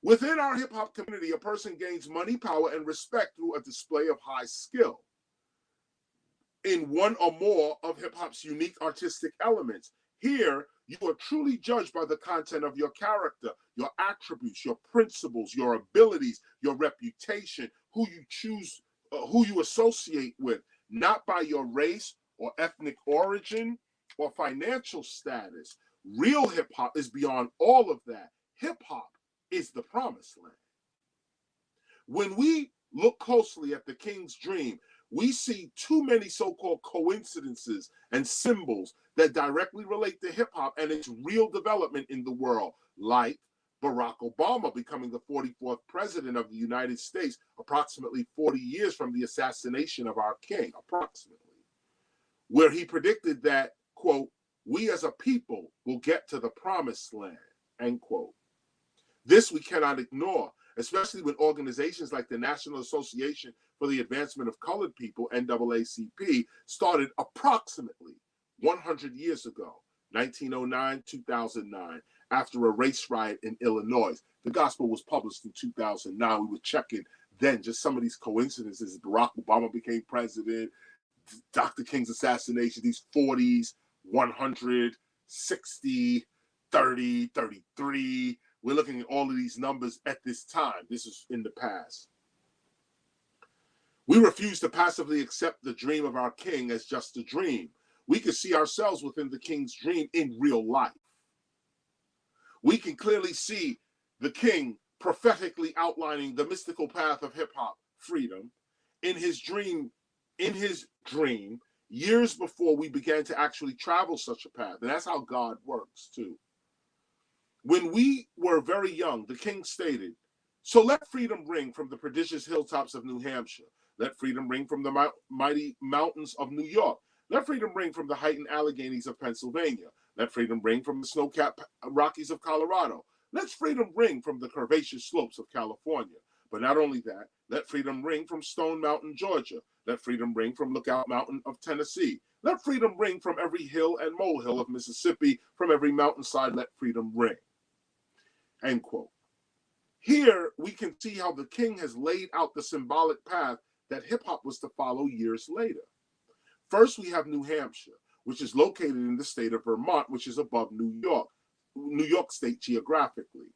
Within our hip-hop community, a person gains money, power, and respect through a display of high skill in one or more of hip-hop's unique artistic elements. Here, you are truly judged by the content of your character, your attributes, your principles, your abilities, your reputation, who you choose, who you associate with, not by your race or ethnic origin or financial status. Real hip-hop is beyond all of that. Hip-hop is the promised land. When we look closely at the king's dream, we see too many so-called coincidences and symbols that directly relate to hip-hop and its real development in the world, like Barack Obama becoming the 44th president of the United States, approximately 40 years from the assassination of our king, approximately, where he predicted that, quote, we as a people will get to the promised land, end quote. This we cannot ignore, especially when organizations like the National Association for the Advancement of Colored People, NAACP, started approximately 100 years ago, 1909-2009, after a race riot in Illinois. The gospel was published in 2009. We were checking then just some of these coincidences. Barack Obama became president, Dr. King's assassination, these 40s, 100, 60, 30, 33. We're looking at all of these numbers at this time. This is in the past. We refuse to passively accept the dream of our king as just a dream. We can see ourselves within the king's dream in real life. We can clearly see the king prophetically outlining the mystical path of hip-hop freedom in his dream, years before we began to actually travel such a path. And that's how God works too. When we were very young, the king stated, so let freedom ring from the prodigious hilltops of New Hampshire. Let freedom ring from the mighty mountains of New York. Let freedom ring from the heightened Alleghenies of Pennsylvania. Let freedom ring from the snow-capped Rockies of Colorado. Let freedom ring from the curvaceous slopes of California. But not only that, let freedom ring from Stone Mountain, Georgia. Let freedom ring from Lookout Mountain of Tennessee. Let freedom ring from every hill and molehill of Mississippi. From every mountainside, let freedom ring. End quote. Here we can see how the king has laid out the symbolic path that hip-hop was to follow years later. First, we have New Hampshire, which is located in the state of Vermont, which is above New York State geographically.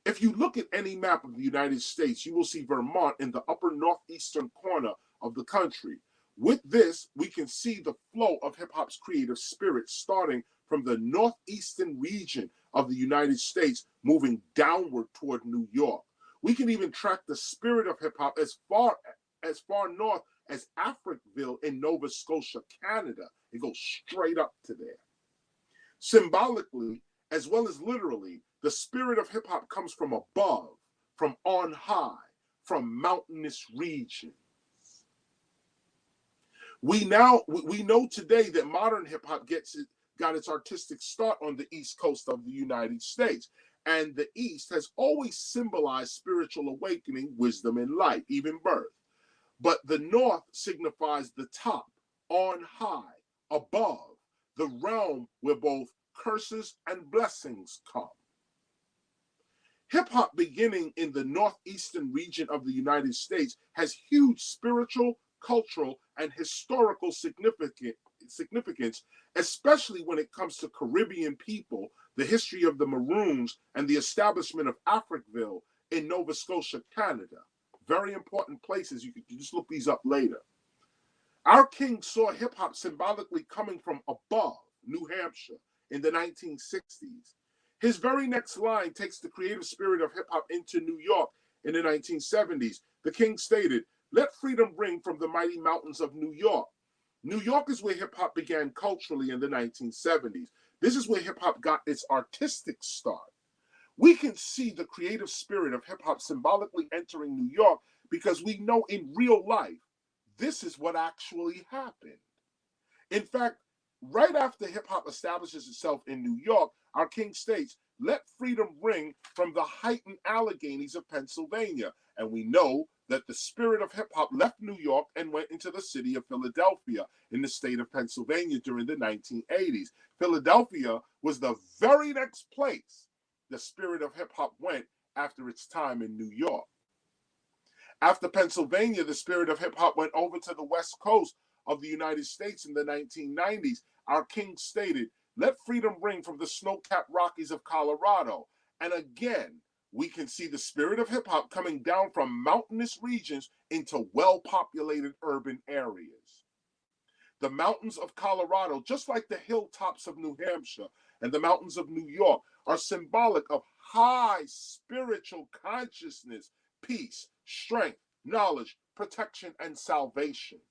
If you look at any map of the United States, you will see Vermont in the upper northeastern corner of the country. With this, we can see the flow of hip-hop's creative spirit starting from the northeastern region of the United States, moving downward toward New York. We can even track the spirit of hip-hop as far north as Africville in Nova Scotia, Canada. It goes straight up to there. Symbolically, as well as literally, the spirit of hip-hop comes from above, from on high, from mountainous regions. We know today that modern hip-hop got its artistic start on the East Coast of the United States. And the East has always symbolized spiritual awakening, wisdom, and light, even birth. But the North signifies the top, on high, above, the realm where both curses and blessings come. Hip-hop beginning in the northeastern region of the United States has huge spiritual, cultural, and historical significance, especially when it comes to Caribbean people, the history of the Maroons, and the establishment of Africville in Nova Scotia, Canada. Very important places. You can just look these up later. Our king saw hip hop symbolically coming from above New Hampshire in the 1960s. His very next line takes the creative spirit of hip hop into New York in the 1970s. The king stated, "Let freedom ring from the mighty mountains of New York." New York is where hip hop began culturally in the 1970s. This is where hip hop got its artistic start. We can see the creative spirit of hip hop symbolically entering New York because we know in real life this is what actually happened. In fact, right after hip hop establishes itself in New York, our king states, "Let freedom ring from the heightened Alleghenies of Pennsylvania." And we know that the spirit of hip hop left New York and went into the city of Philadelphia in the state of Pennsylvania during the 1980s. Philadelphia was the very next place the spirit of hip hop went after its time in New York. After Pennsylvania, the spirit of hip hop went over to the West Coast of the United States in the 1990s. Our king stated, "Let freedom ring from the snow-capped Rockies of Colorado." And again, we can see the spirit of hip hop coming down from mountainous regions into well-populated urban areas. The mountains of Colorado, just like the hilltops of New Hampshire and the mountains of New York, are symbolic of high spiritual consciousness, peace, strength, knowledge, protection, and salvation.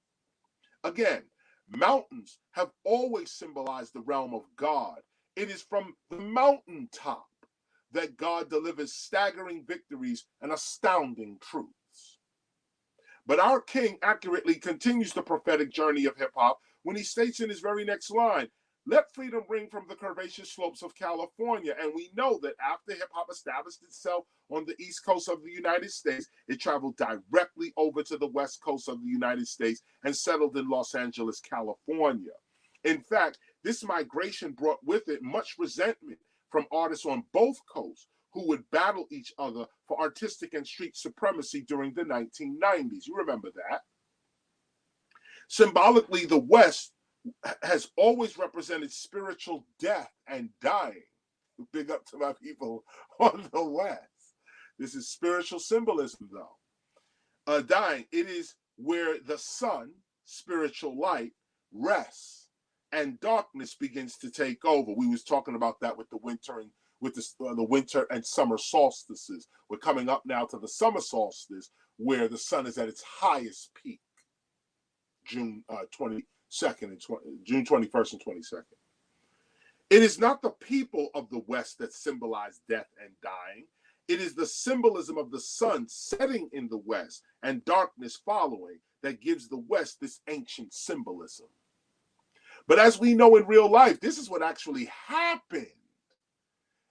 Again, mountains have always symbolized the realm of God. It is from the mountaintop that God delivers staggering victories and astounding truths. But our king accurately continues the prophetic journey of hip hop when he states in his very next line, "Let freedom ring from the curvaceous slopes of California." And we know that after hip hop established itself on the East Coast of the United States, it traveled directly over to the West Coast of the United States and settled in Los Angeles, California. In fact, this migration brought with it much resentment from artists on both coasts who would battle each other for artistic and street supremacy during the 1990s. You remember that. Symbolically, the West has always represented spiritual death and dying. Big up to my people on the West. This is spiritual symbolism, though. Dying, it is where the sun, spiritual light, rests and darkness begins to take over. We was talking about that with the winter and with the winter and summer solstices. We're coming up now to the summer solstice, where the sun is at its highest peak, June 22nd and June 21st and 22nd. It is not the people of the West that symbolize death and dying. It is the symbolism of the sun setting in the West and darkness following that gives the West this ancient symbolism. But as we know in real life, this is what actually happened.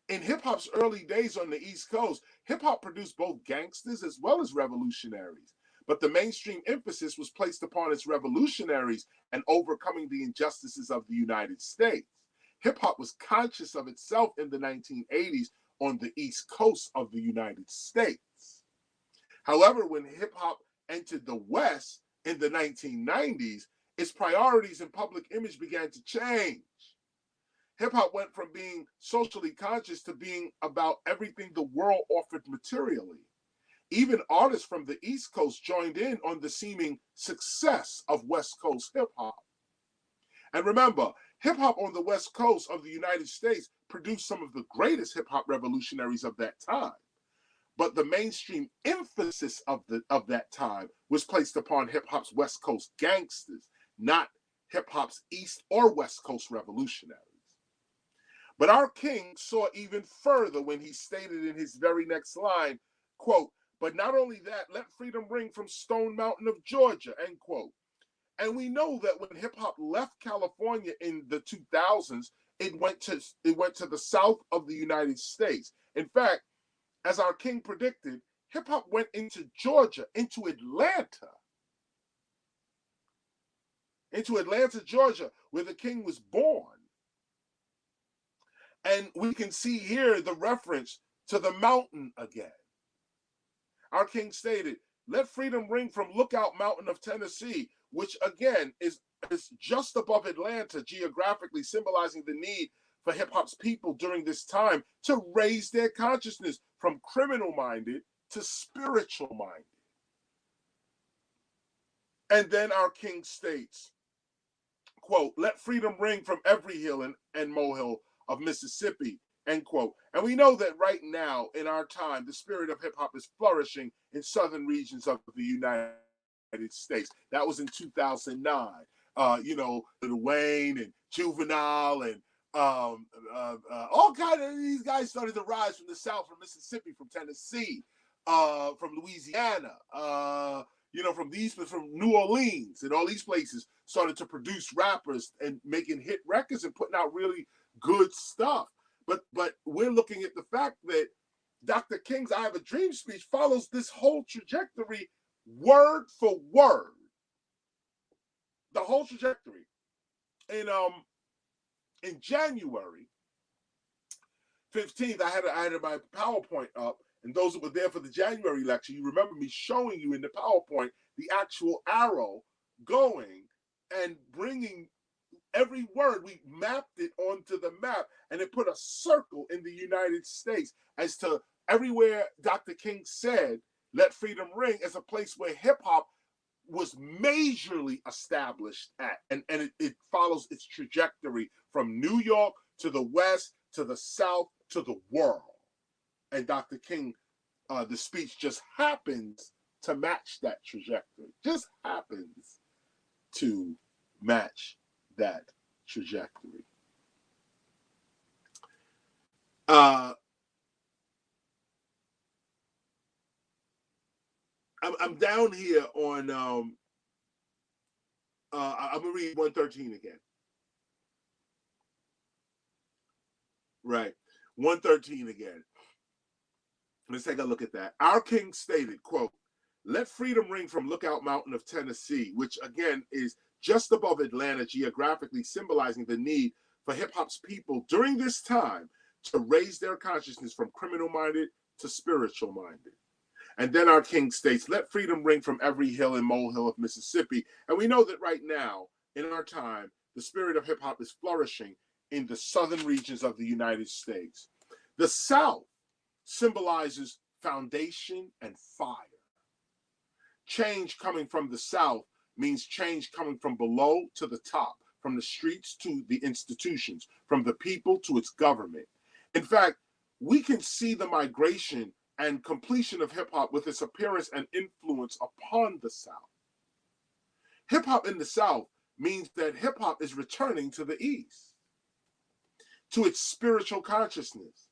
In hip-hop's early days on the East Coast, hip-hop produced both gangsters as well as revolutionaries. But the mainstream emphasis was placed upon its revolutionaries and overcoming the injustices of the United States. Hip-hop was conscious of itself in the 1980s on the East Coast of the United States. However, when hip-hop entered the West in the 1990s, its priorities and public image began to change. Hip-hop went from being socially conscious to being about everything the world offered materially. Even artists from the East Coast joined in on the seeming success of West Coast hip-hop. And remember, hip-hop on the West Coast of the United States produced some of the greatest hip-hop revolutionaries of that time. But the mainstream emphasis of that time was placed upon hip-hop's West Coast gangsters, not hip-hop's East or West Coast revolutionaries. But our king saw even further when he stated in his very next line, quote, "But not only that, let freedom ring from Stone Mountain of Georgia," end quote. And we know that when hip-hop left California in the 2000s, it went to the south of the United States. In fact, as our king predicted, hip-hop went into Georgia, into Atlanta, Georgia, where the king was born. And we can see here the reference to the mountain again. Our king stated, "Let freedom ring from Lookout Mountain of Tennessee," which again is just above Atlanta geographically, symbolizing the need for hip-hop's people during this time to raise their consciousness from criminal-minded to spiritual-minded. And then our king states, quote, let freedom ring from every hill and molehill of Mississippi, end quote. And we know that right now in our time, the spirit of hip hop is flourishing in southern regions of the United States. That was in 2009. Lil Wayne and Juvenile and all kind of these guys started to rise from the South, from Mississippi, from Tennessee, from Louisiana, from New Orleans, and all these places started to produce rappers and making hit records and putting out really good stuff. But we're looking at the fact that Dr. King's "I Have a Dream" speech follows this whole trajectory word for word. The whole trajectory. And in January 15th, I had my PowerPoint up, and those who were there for the January lecture, you remember me showing you in the PowerPoint the actual arrow going and bringing every word. We mapped it onto the map, and it put a circle in the United States as to everywhere Dr. King said, let freedom ring, as a place where hip-hop was majorly established at. And it follows its trajectory from New York to the West, to the South, to the world. And Dr. King, the speech just happens to match that trajectory. Just happens to match that trajectory. I'm down here on I'm gonna read 113 again. Right. 113 again. Let's take a look at that. Our king stated, quote, let freedom ring from Lookout Mountain of Tennessee, which again is just above Atlanta, geographically symbolizing the need for hip hop's people during this time to raise their consciousness from criminal-minded to spiritual-minded. And then our king states, let freedom ring from every hill and molehill of Mississippi. And we know that right now, in our time, the spirit of hip hop is flourishing in the southern regions of the United States. The South symbolizes foundation and fire. Change coming from the South means change coming from below to the top, from the streets to the institutions, from the people to its government. In fact, we can see the migration and completion of hip-hop with its appearance and influence upon the South. Hip-hop in the South means that hip-hop is returning to the East, to its spiritual consciousness.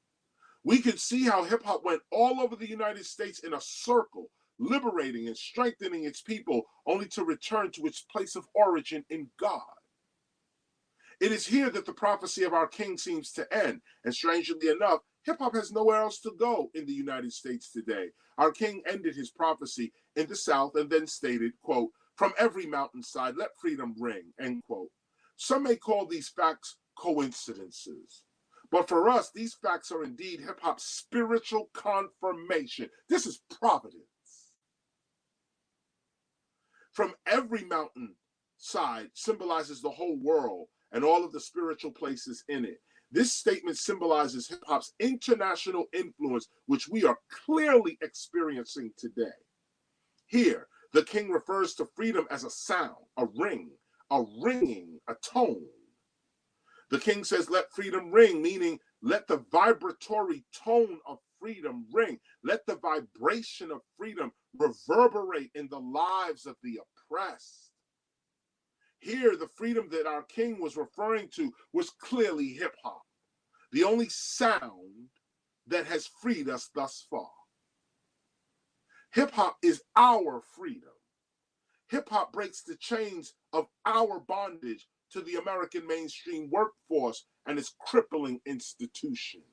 We could see how hip-hop went all over the United States in a circle, liberating and strengthening its people, only to return to its place of origin in God. It is here that the prophecy of our king seems to end, and strangely enough, hip-hop has nowhere else to go in the United States today. Our king ended his prophecy in the South and then stated, quote, from every mountainside, let freedom ring, end quote. Some may call these facts coincidences, but for us, these facts are indeed hip-hop's spiritual confirmation. This is providence. From every mountainside symbolizes the whole world and all of the spiritual places in it. This statement symbolizes hip-hop's international influence, which we are clearly experiencing today. Here, the king refers to freedom as a sound, a ring, a ringing, a tone. The king says, let freedom ring, meaning let the vibratory tone of freedom ring. Let the vibration of freedom reverberate in the lives of the oppressed. Here, the freedom that our king was referring to was clearly hip-hop, the only sound that has freed us thus far. Hip-hop is our freedom. Hip-hop breaks the chains of our bondage to the American mainstream workforce and its crippling institutions.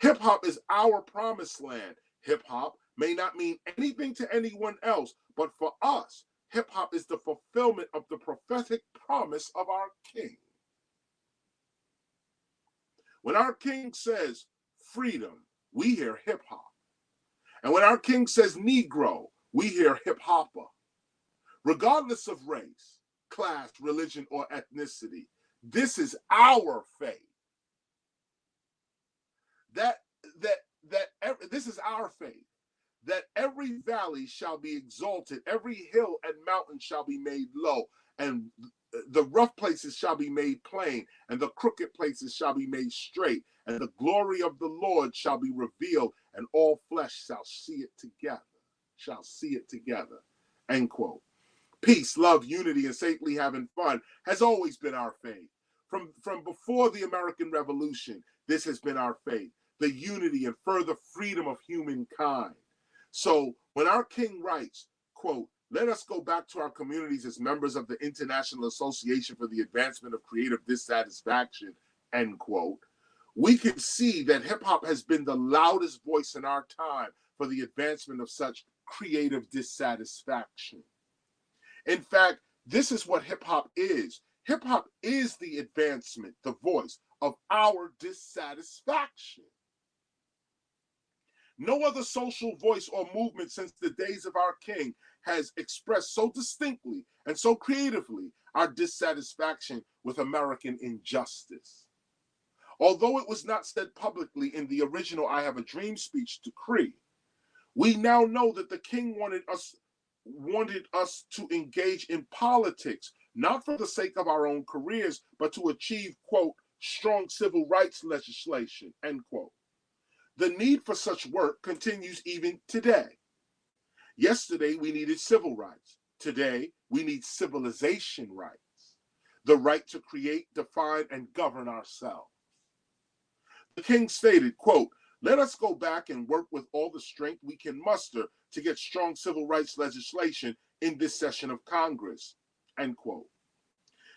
Hip-hop is our promised land. Hip-hop may not mean anything to anyone else, but for us, hip-hop is the fulfillment of the prophetic promise of our king. When our king says freedom, we hear hip-hop. And when our king says Negro, we hear hip-hopper. Regardless of race, class, religion, or ethnicity, this is our faith. This is our faith. that every valley shall be exalted, every hill and mountain shall be made low, and the rough places shall be made plain, and the crooked places shall be made straight, and the glory of the Lord shall be revealed, and all flesh shall see it together. End quote. Peace, love, unity, and safely having fun has always been our faith. From before the American Revolution, this has been our faith. The unity and further freedom of humankind. So when our king writes, quote, let us go back to our communities as members of the International Association for the Advancement of Creative Dissatisfaction, end quote, we can see that hip hop has been the loudest voice in our time for the advancement of such creative dissatisfaction. In fact, this is what hip hop is. Hip hop is the advancement, the voice of our dissatisfaction. No other social voice or movement since the days of our king has expressed so distinctly and so creatively our dissatisfaction with American injustice. Although it was not said publicly in the original I Have a Dream speech decree, we now know that the king wanted us to engage in politics, not for the sake of our own careers, but to achieve, quote, strong civil rights legislation, end quote. The need for such work continues even today. Yesterday, we needed civil rights. Today, we need civilization rights, the right to create, define, and govern ourselves. The king stated, quote, let us go back and work with all the strength we can muster to get strong civil rights legislation in this session of Congress, end quote.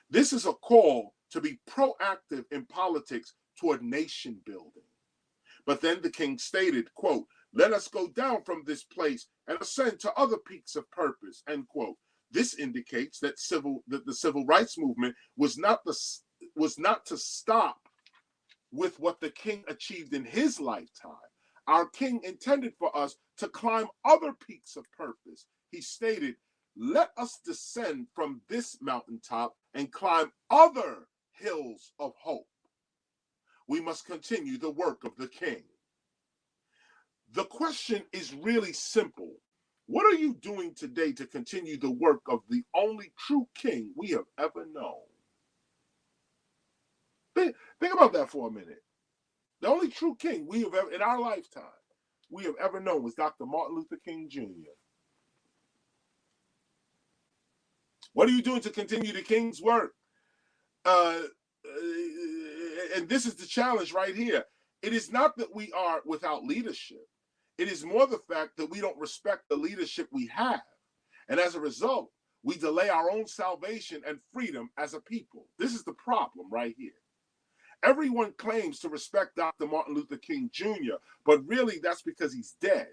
This is a call to be proactive in politics toward nation building. But then the king stated, quote, let us go down from this place and ascend to other peaks of purpose, end quote. This indicates that the civil rights movement was not to stop with what the king achieved in his lifetime. Our king intended for us to climb other peaks of purpose. He stated, let us descend from this mountaintop and climb other hills of hope. We must continue the work of the king. The question is really simple. What are you doing today to continue the work of the only true king we have ever known? Think about that for a minute. The only true king we have ever, in our lifetime, we have ever known was Dr. Martin Luther King Jr. What are you doing to continue the king's work? And this is the challenge right here. It is not that we are without leadership. It is more the fact that we don't respect the leadership we have. And as a result, we delay our own salvation and freedom as a people. This is the problem right here. Everyone claims to respect Dr. Martin Luther King Jr., but really that's because he's dead.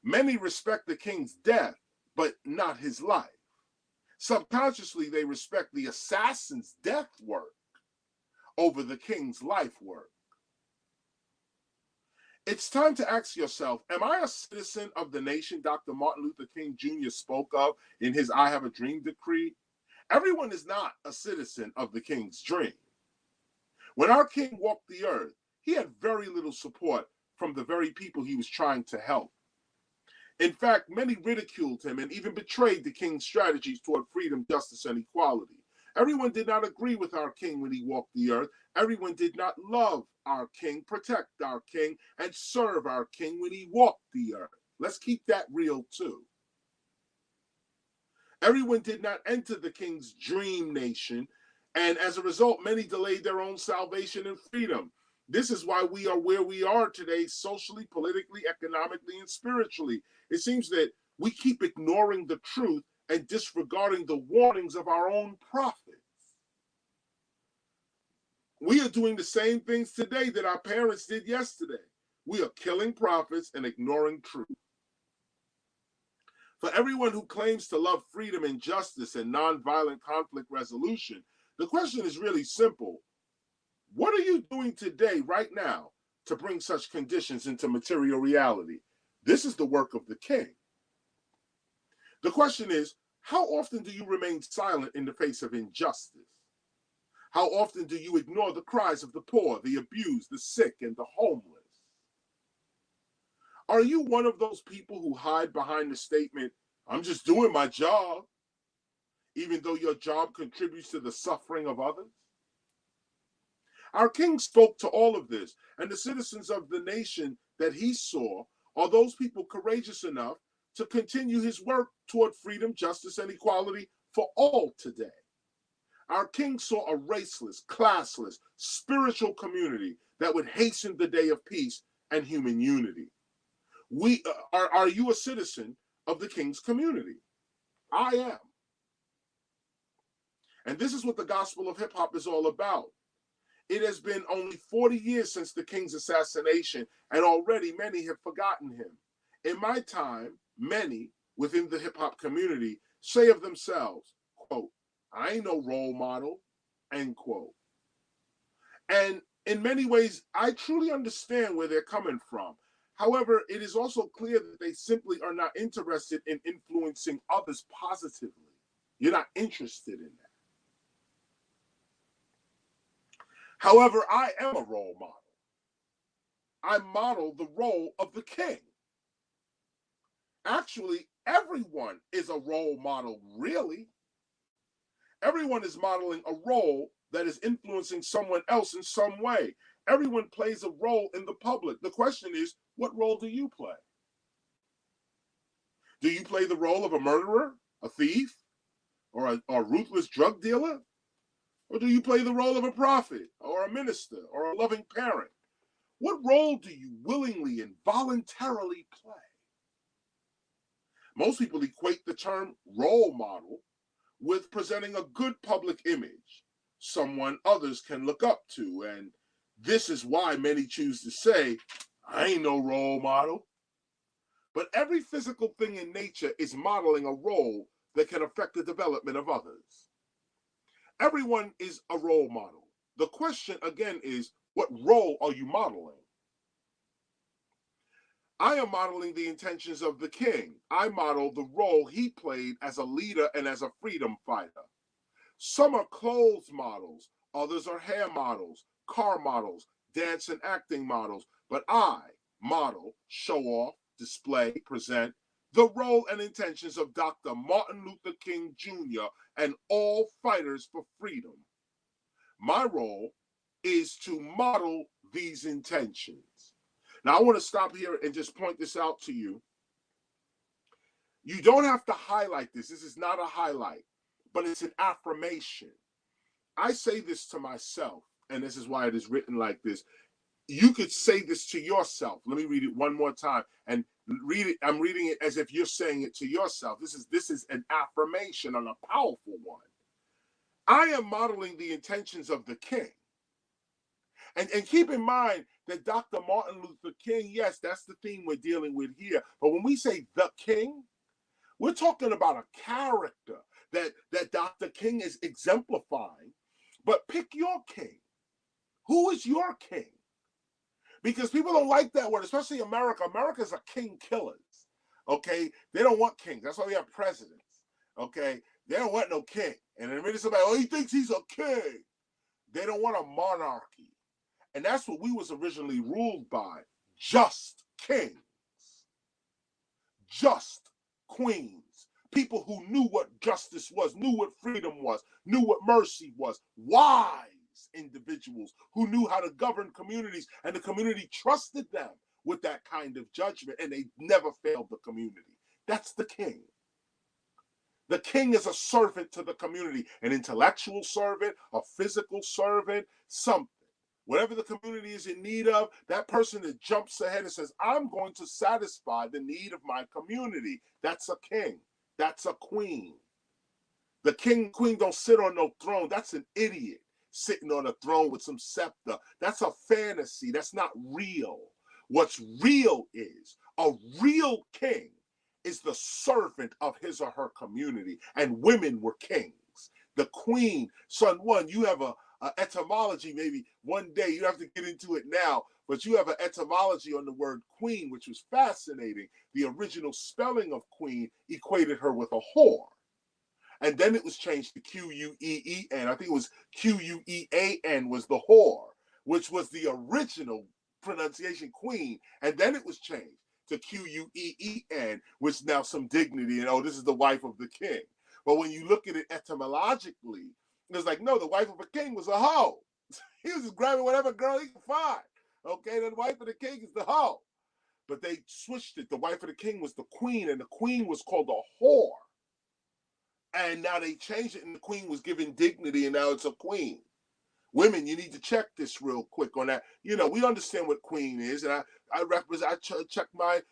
Many respect the king's death, but not his life. Subconsciously, they respect the assassin's death work over the king's life work. It's time to ask yourself, am I a citizen of the nation Dr. Martin Luther King Jr. spoke of in his I Have a Dream decree? Everyone is not a citizen of the king's dream. When our king walked the earth, he had very little support from the very people he was trying to help. In fact, many ridiculed him and even betrayed the king's strategies toward freedom, justice, and equality. Everyone did not agree with our king when he walked the earth. Everyone did not love our king, protect our king, and serve our king when he walked the earth. Let's keep that real too. Everyone did not enter the king's dream nation, and as a result, many delayed their own salvation and freedom. This is why we are where we are today, socially, politically, economically, and spiritually. It seems that we keep ignoring the truth and disregarding the warnings of our own prophets. We are doing the same things today that our parents did yesterday. We are killing prophets and ignoring truth. For everyone who claims to love freedom and justice and nonviolent conflict resolution, the question is really simple. What are you doing today, right now, to bring such conditions into material reality? This is the work of the king. The question is, how often do you remain silent in the face of injustice? How often do you ignore the cries of the poor, the abused, the sick, and the homeless? Are you one of those people who hide behind the statement, I'm just doing my job, even though your job contributes to the suffering of others? Our king spoke to all of this, and the citizens of the nation that he saw are those people courageous enough to continue his work toward freedom, justice, and equality for all today. Our king saw a raceless, classless, spiritual community that would hasten the day of peace and human unity. Are you a citizen of the king's community? I am. And this is what the gospel of hip hop is all about. It has been only 40 years since the king's assassination, and already many have forgotten him. In my time, many within the hip hop community say of themselves, quote, I ain't no role model, end quote. And in many ways, I truly understand where they're coming from. However, it is also clear that they simply are not interested in influencing others positively. You're not interested in that. However, I am a role model. I model the role of the king. Actually, everyone is a role model, really. Everyone is modeling a role that is influencing someone else in some way. Everyone plays a role in the public. The question is, what role do you play? Do you play the role of a murderer, a thief, or a ruthless drug dealer? Or do you play the role of a prophet, or a minister, or a loving parent? What role do you willingly and voluntarily play? Most people equate the term role model with presenting a good public image, someone others can look up to, and this is why many choose to say, I ain't no role model. But every physical thing in nature is modeling a role that can affect the development of others. Everyone is a role model. The question again is, what role are you modeling? I am modeling the intentions of the king. I model the role he played as a leader and as a freedom fighter. Some are clothes models, others are hair models, car models, dance and acting models, but I model, show off, display, present the role and intentions of Dr. Martin Luther King Jr. and all fighters for freedom. My role is to model these intentions. Now, I want to stop here and just point this out to you. You don't have to highlight this. This is not a highlight, but it's an affirmation. I say this to myself, and this is why it is written like this. You could say this to yourself. Let me read it one more time and read it. I'm reading it as if you're saying it to yourself. This is an affirmation and a powerful one. I am modeling the intentions of the king. And keep in mind that Dr. Martin Luther King, yes, that's the theme we're dealing with here. But when we say the king, we're talking about a character that Dr. King is exemplifying. But pick your king. Who is your king? Because people don't like that word, especially America. America's a king killers, okay? They don't want kings. That's why we have presidents, okay? They don't want no king. And the minute somebody, oh, he thinks he's a king, they don't want a monarchy. And that's what we was originally ruled by, just kings, just queens, people who knew what justice was, knew what freedom was, knew what mercy was, wise individuals who knew how to govern communities, and the community trusted them with that kind of judgment, and they never failed the community. That's the king. The king is a servant to the community, an intellectual servant, a physical servant, something. Whatever the community is in need of, that person that jumps ahead and says, I'm going to satisfy the need of my community. That's a king. That's a queen. The king, queen don't sit on no throne. That's an idiot sitting on a throne with some scepter. That's a fantasy. That's not real. What's real is a real king is the servant of his or her community, and women were kings. The queen, Sun-One, you have a etymology, maybe one day, you have to get into it now, but you have an etymology on the word queen, which was fascinating. The original spelling of queen equated her with a whore. And then it was changed to Q-U-E-E-N. I think it was Q-U-E-A-N was the whore, which was the original pronunciation, queen. And then it was changed. to Queen, which now some dignity, and oh, this is the wife of the king. But when you look at it etymologically, it's like, no, the wife of a king was a hoe. He was just grabbing whatever girl he could find. Okay, then the wife of the king is the hoe. But they switched it. The wife of the king was the queen, and the queen was called a whore. And now they changed it, and the queen was given dignity, and now it's a queen. Women, you need to check this real quick on that. You know, we understand what queen is, and I check my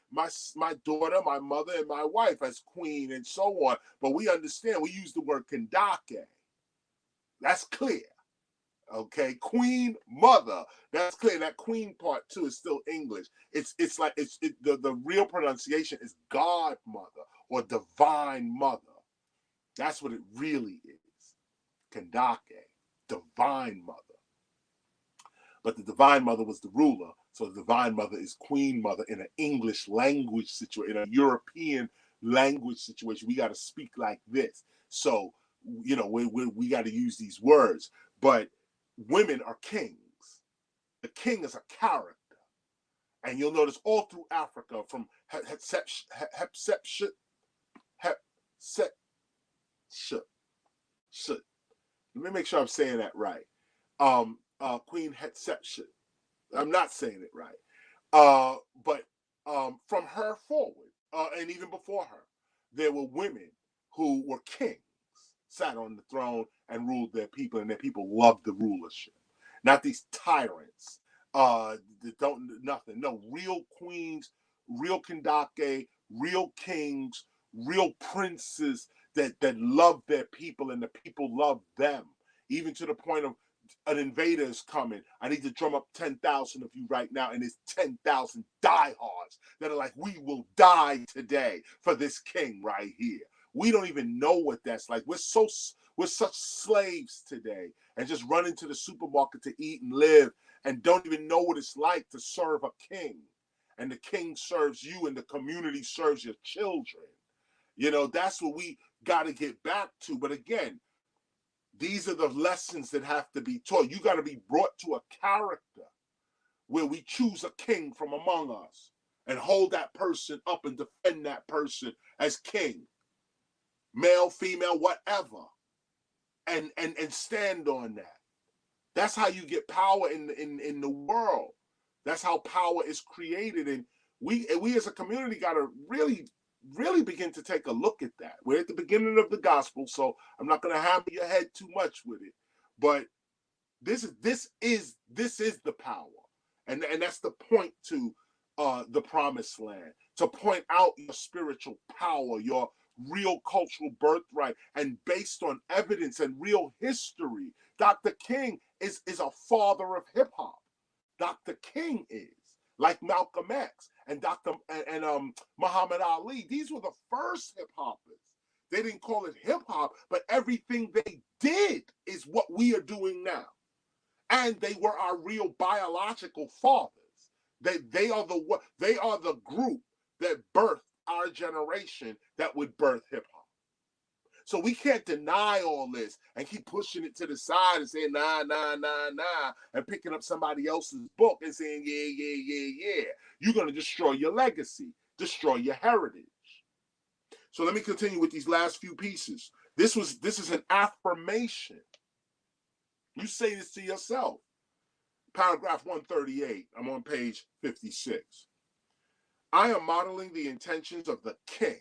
daughter, my mother, and my wife as queen and so on. But we understand, we use the word kandake. That's clear. Okay, queen, mother. That's clear. That queen part too is still English. It's like the real pronunciation is godmother or divine mother. That's what it really is. Kandake, divine mother. But the divine mother was the ruler, so the divine mother is queen mother in an English language situation, in a European language situation. We got to speak like this. So, you know, we got to use these words. But women are kings. The king is a character. And you'll notice all through Africa, from let me make sure I'm saying that right. Queen Hatshepsut. I'm not saying it right. But from her forward, and even before her, there were women who were kings, sat on the throne and ruled their people, and their people loved the rulership. Not these tyrants that don't nothing. No, real queens, real kandake, real kings, real princes that love their people, and the people love them, even to the point of an invader is coming. I need to drum up 10,000 of you right now, and it's 10,000 diehards that are like, we will die today for this king right here. We don't even know what that's like. We're such slaves today, and just run into the supermarket to eat and live, and don't even know what it's like to serve a king. And the king serves you, and the community serves your children. You know, that's what we got to get back to. But again, these are the lessons that have to be taught. You got to be brought to a character where we choose a king from among us and hold that person up and defend that person as king, male, female, whatever, and stand on that. That's how you get power in the world. That's how power is created. And we as a community got to really begin to take a look at that. We're at the beginning of the gospel, so I'm not going to hammer your head too much with it. But this is the power, and that's the point to the promised land, to point out your spiritual power, your real cultural birthright, and based on evidence and real history. Dr. King is a father of hip hop. Dr. King is, like Malcolm X and Muhammad Ali. These were the first hip hoppers. They didn't call it hip hop, but everything they did is what we are doing now. And they were our real biological fathers. They are the group that birthed our generation that would birth hip hop. So we can't deny all this and keep pushing it to the side and saying, nah, and picking up somebody else's book and saying, yeah. You're going to destroy your legacy, destroy your heritage. So let me continue with these last few pieces. This is an affirmation. You say this to yourself. Paragraph 138, I'm on page 56. I am modeling the intentions of the king.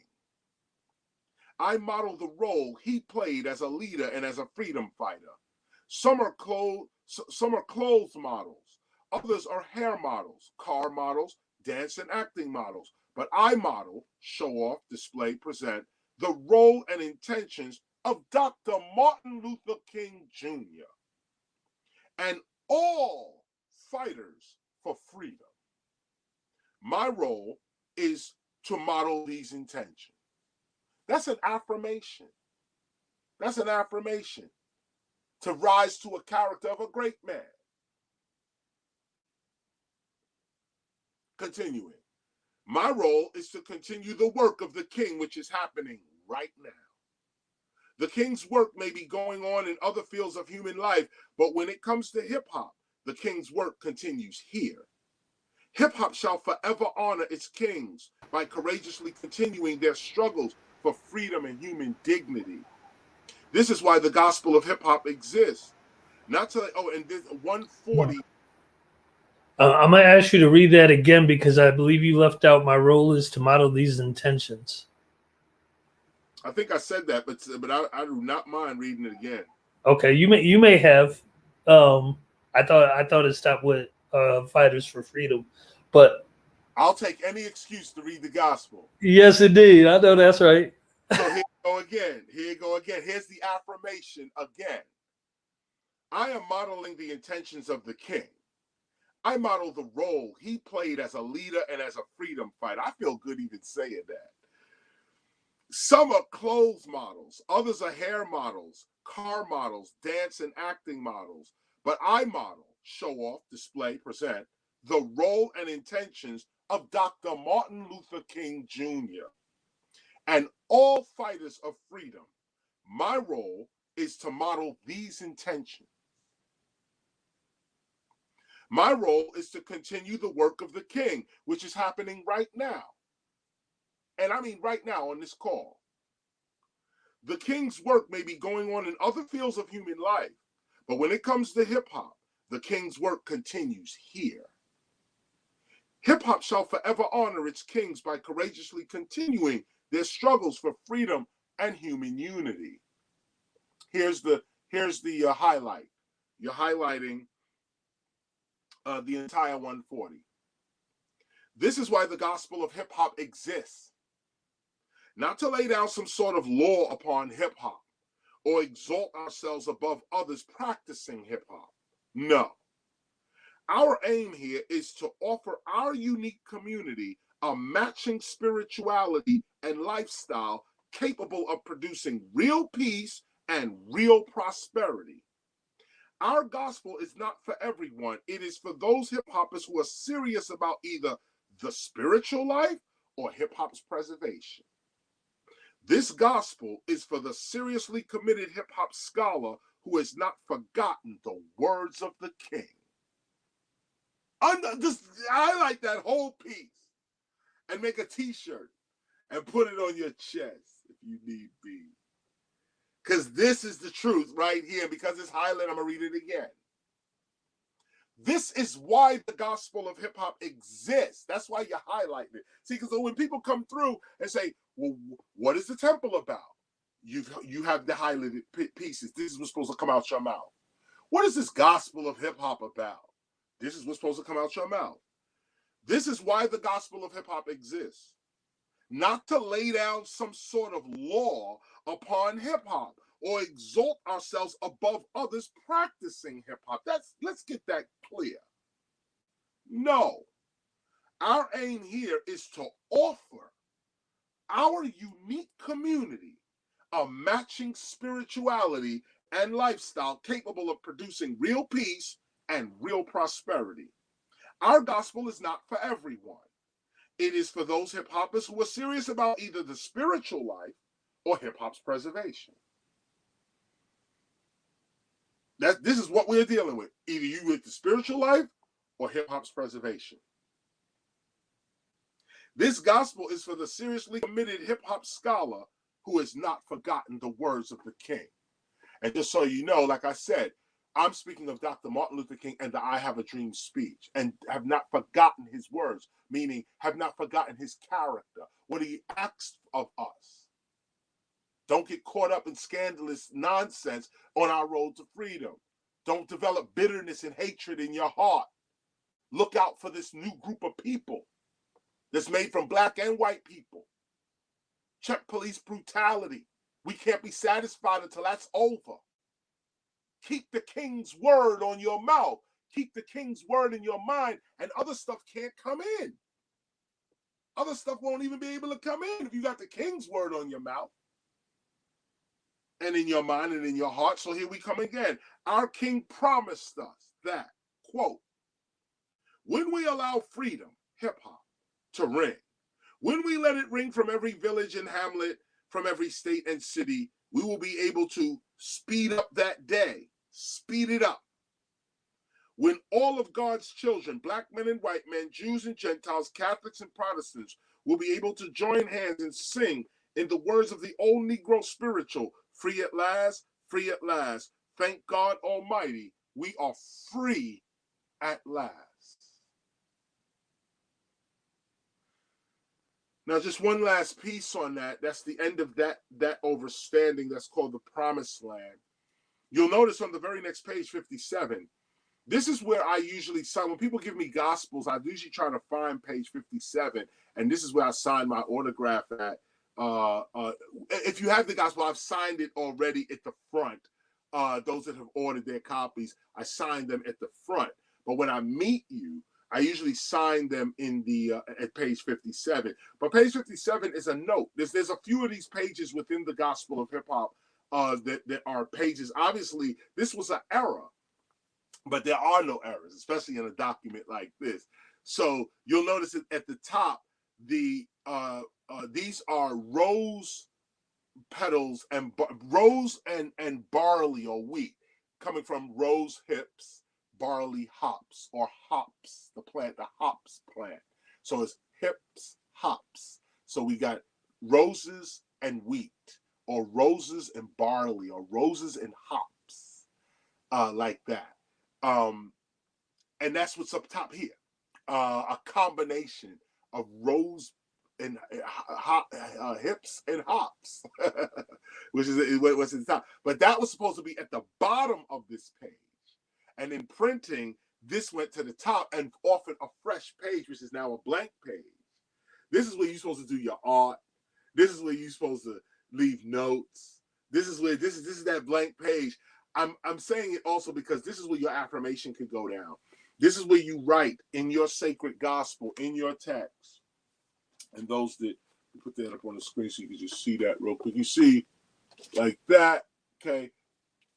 I model the role he played as a leader and as a freedom fighter. Some are clothes models. Others are hair models, car models, dance and acting models. But I model, show off, display, present the role and intentions of Dr. Martin Luther King Jr. and all fighters for freedom. My role is to model these intentions. That's an affirmation. That's an affirmation. To rise to a character of a great man. Continuing. My role is to continue the work of the king, which is happening right now. The king's work may be going on in other fields of human life, but when it comes to hip hop, the king's work continues here. Hip-hop shall forever honor its kings by courageously continuing their struggles for freedom and human dignity. This is why the gospel of hip-hop exists. Not to, and this 140. I'm going to ask you to read that again because I believe you left out my role is to model these intentions. I think I said that, but I do not mind reading it again. Okay, you may have. I thought it stopped with Fighters for Freedom, but I'll take any excuse to read the gospel. yes, indeed. I know that's right. So here you go again. Here you go again. Here's the affirmation again. I am modeling the intentions of the king. I model the role he played as a leader and as a freedom fighter. I feel good even saying that. Some are clothes models, others are hair models, car models, dance and acting models. But I model, show off, display, present the role and intentions of Dr. Martin Luther King Jr. and all fighters of freedom. My role is to model these intentions. My role is to continue the work of the king, which is happening right now. And I mean right now on this call. The king's work may be going on in other fields of human life, but when it comes to hip-hop, the king's work continues here. Hip-hop shall forever honor its kings by courageously continuing their struggles for freedom and human unity. Here's the highlight. You're highlighting the entire 140. This is why the gospel of hip-hop exists. Not to lay down some sort of law upon hip-hop or exalt ourselves above others practicing hip-hop. No. Our aim here is to offer our unique community a matching spirituality and lifestyle capable of producing real peace and real prosperity. Our gospel is not for everyone. It is for those hip-hoppers who are serious about either the spiritual life or hip-hop's preservation. This gospel is for the seriously committed hip-hop scholar who has not forgotten the words of the king. Highlight that whole piece and make a t-shirt and put it on your chest if you need be. Because this is the truth right here. Because it's highlighted, I'm going to read it again. This is why the gospel of hip-hop exists. That's why you highlight it. See, because when people come through and say, well, what is the temple about? You have the highlighted pieces. This is what's supposed to come out your mouth. What is this gospel of hip-hop about? This is what's supposed to come out your mouth. This is why the gospel of hip-hop exists. Not to lay down some sort of law upon hip-hop or exalt ourselves above others practicing hip-hop. Let's get that clear. No. Our aim here is to offer our unique community a matching spirituality and lifestyle capable of producing real peace and real prosperity. Our gospel is not for everyone. It is for those hip-hoppers who are serious about either the spiritual life or hip-hop's preservation. This is what we're dealing with. Either you with the spiritual life or hip-hop's preservation. This gospel is for the seriously committed hip-hop scholar who has not forgotten the words of the king. And just so you know, like I said, I'm speaking of Dr. Martin Luther King and the I Have a Dream speech, and have not forgotten his words, meaning have not forgotten his character, what he asked of us. Don't get caught up in scandalous nonsense on our road to freedom. Don't develop bitterness and hatred in your heart. Look out for this new group of people that's made from black and white people. Check police brutality. We can't be satisfied until that's over. Keep the king's word on your mouth. Keep the king's word in your mind, and other stuff can't come in. Other stuff won't even be able to come in if you got the king's word on your mouth and in your mind and in your heart. So here we come again. Our king promised us that, quote, when we allow freedom, hip-hop, to ring, when we let it ring from every village and hamlet, from every state and city, we will be able to speed up that day. Speed it up. when all of God's children, black men and white men, Jews and Gentiles, Catholics and Protestants, will be able to join hands and sing in the words of the old Negro spiritual, free at last, free at last. Thank God Almighty, we are free at last. Now, just one last piece on that. That's the end of that overstanding that's called the Promised Land. You'll notice on the very next page, 57, this is where I usually sign. When people give me gospels, I usually try to find page 57, and this is where I sign my autograph at. If you have the gospel, I've signed it already at the front. Those that have ordered their copies, I signed them at the front. But when I meet you, I usually sign them in the at page 57. But page 57 is a note. There's a few of these pages within the Gospel of Hip Hop that are pages. Obviously, this was an error, but there are no errors, especially in a document like this. So you'll notice that at the top, these are rose petals and rose and barley or wheat, coming from rose hips, barley hops, or hops, the plant, the hops plant. So it's hips, hops. So we got roses and wheat, or roses and barley, or roses and hops, like that. And that's what's up top here. A combination of rose and hips and hops, which is what's at the top. But that was supposed to be at the bottom of this page. And in printing, this went to the top and offered a fresh page, which is now a blank page. This is where you're supposed to do your art. This is where you're supposed to leave notes. This is where this is that blank page. I'm saying it also because this is where your affirmation could go down. This is where you write in your sacred gospel, in your text. And those that put that up on the screen so you can just see that real quick. You see, like that, okay?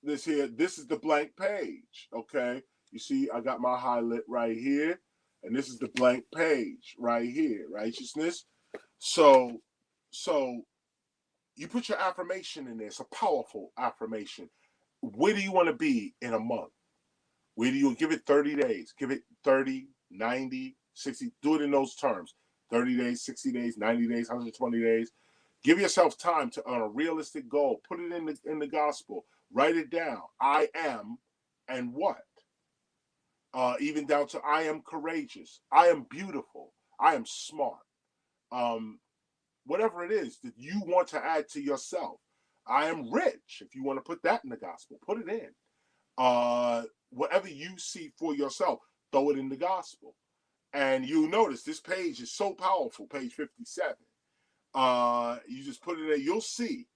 This here, this is the blank page, okay? You see, I got my highlight right here, and this is the blank page right here, righteousness. So you put your affirmation in there. It's a powerful affirmation. Where do you want to be in a month? Where do you give it 30 days? Give it 30, 90, 60. Do it in those terms. 30 days, 60 days, 90 days, 120 days. Give yourself time to earn a realistic goal. Put it in the gospel. Write it down. I am and what? Even down to I am courageous. I am beautiful. I am smart. Whatever it is that you want to add to yourself. I am rich. If you want to put that in the gospel, put it in. Whatever you see for yourself, throw it in the gospel. And you'll notice this page is so powerful, page 57. You just put it in, you'll see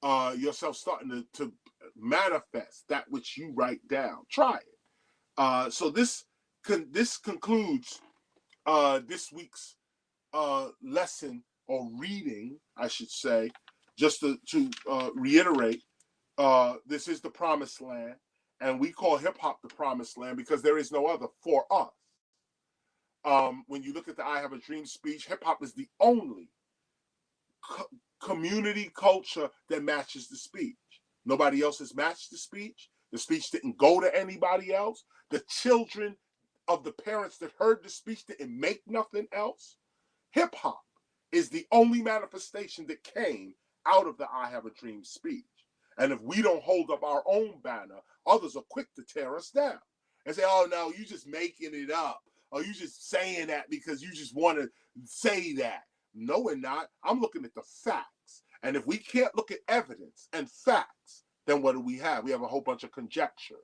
yourself starting to manifest that which you write down. Try it. So this concludes this week's lesson, or reading, I should say. Just to reiterate, this is the Promised Land, and we call hip-hop the Promised Land because there is no other for us. When you look at the I Have a Dream speech, hip-hop is the only community culture that matches the speech. Nobody else has matched the speech. The speech didn't go to anybody else. The children of the parents that heard the speech didn't make nothing else. Hip-hop is the only manifestation that came out of the I Have a Dream speech. And if we don't hold up our own banner, others are quick to tear us down and say, oh, no, you just making it up. Or you just saying that because you just want to say that. No, we're not. I'm looking at the facts. And if we can't look at evidence and facts, then what do we have? We have a whole bunch of conjecture.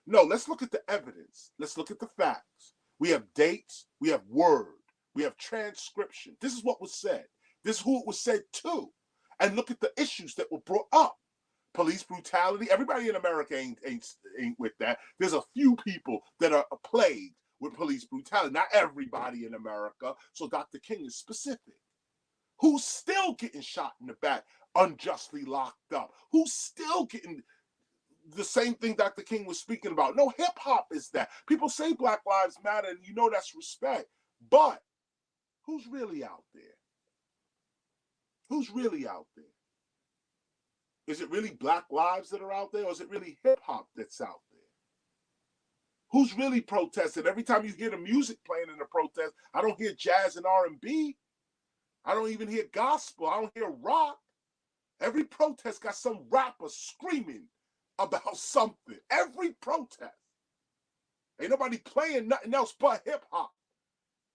No, let's look at the evidence. Let's look at the facts. We have dates. We have word. We have transcription. This is what was said. This is who it was said to. And look at the issues that were brought up. Police brutality. Everybody in America ain't with that. There's a few people that are plagued with police brutality. Not everybody in America. So Dr. King is specific. Who's still getting shot in the back, unjustly locked up? Who's still getting the same thing Dr. King was speaking about? No, hip-hop is that. People say Black Lives Matter, and you know that's respect. But who's really out there? Who's really out there? Is it really Black lives that are out there, or is it really hip-hop that's out there? Who's really protesting? Every time you hear the music playing in the protest, I don't hear jazz and R&B. I don't even hear gospel. I don't hear rock. Every protest got some rapper screaming about something. Every protest. Ain't nobody playing nothing else but hip-hop.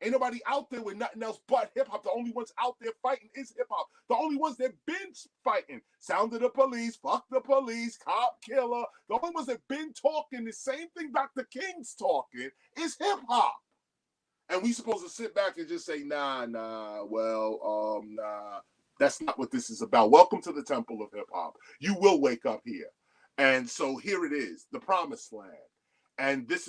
Ain't nobody out there with nothing else but hip-hop. The only ones out there fighting is hip-hop. The only ones that been fighting. Sound of the police, fuck the police, cop killer. The only ones that been talking the same thing Dr. King's talking is hip-hop. And we supposed to sit back and just say, nah. That's not what this is about. Welcome to the temple of hip-hop. You will wake up here. And so here it is, the promised land. And this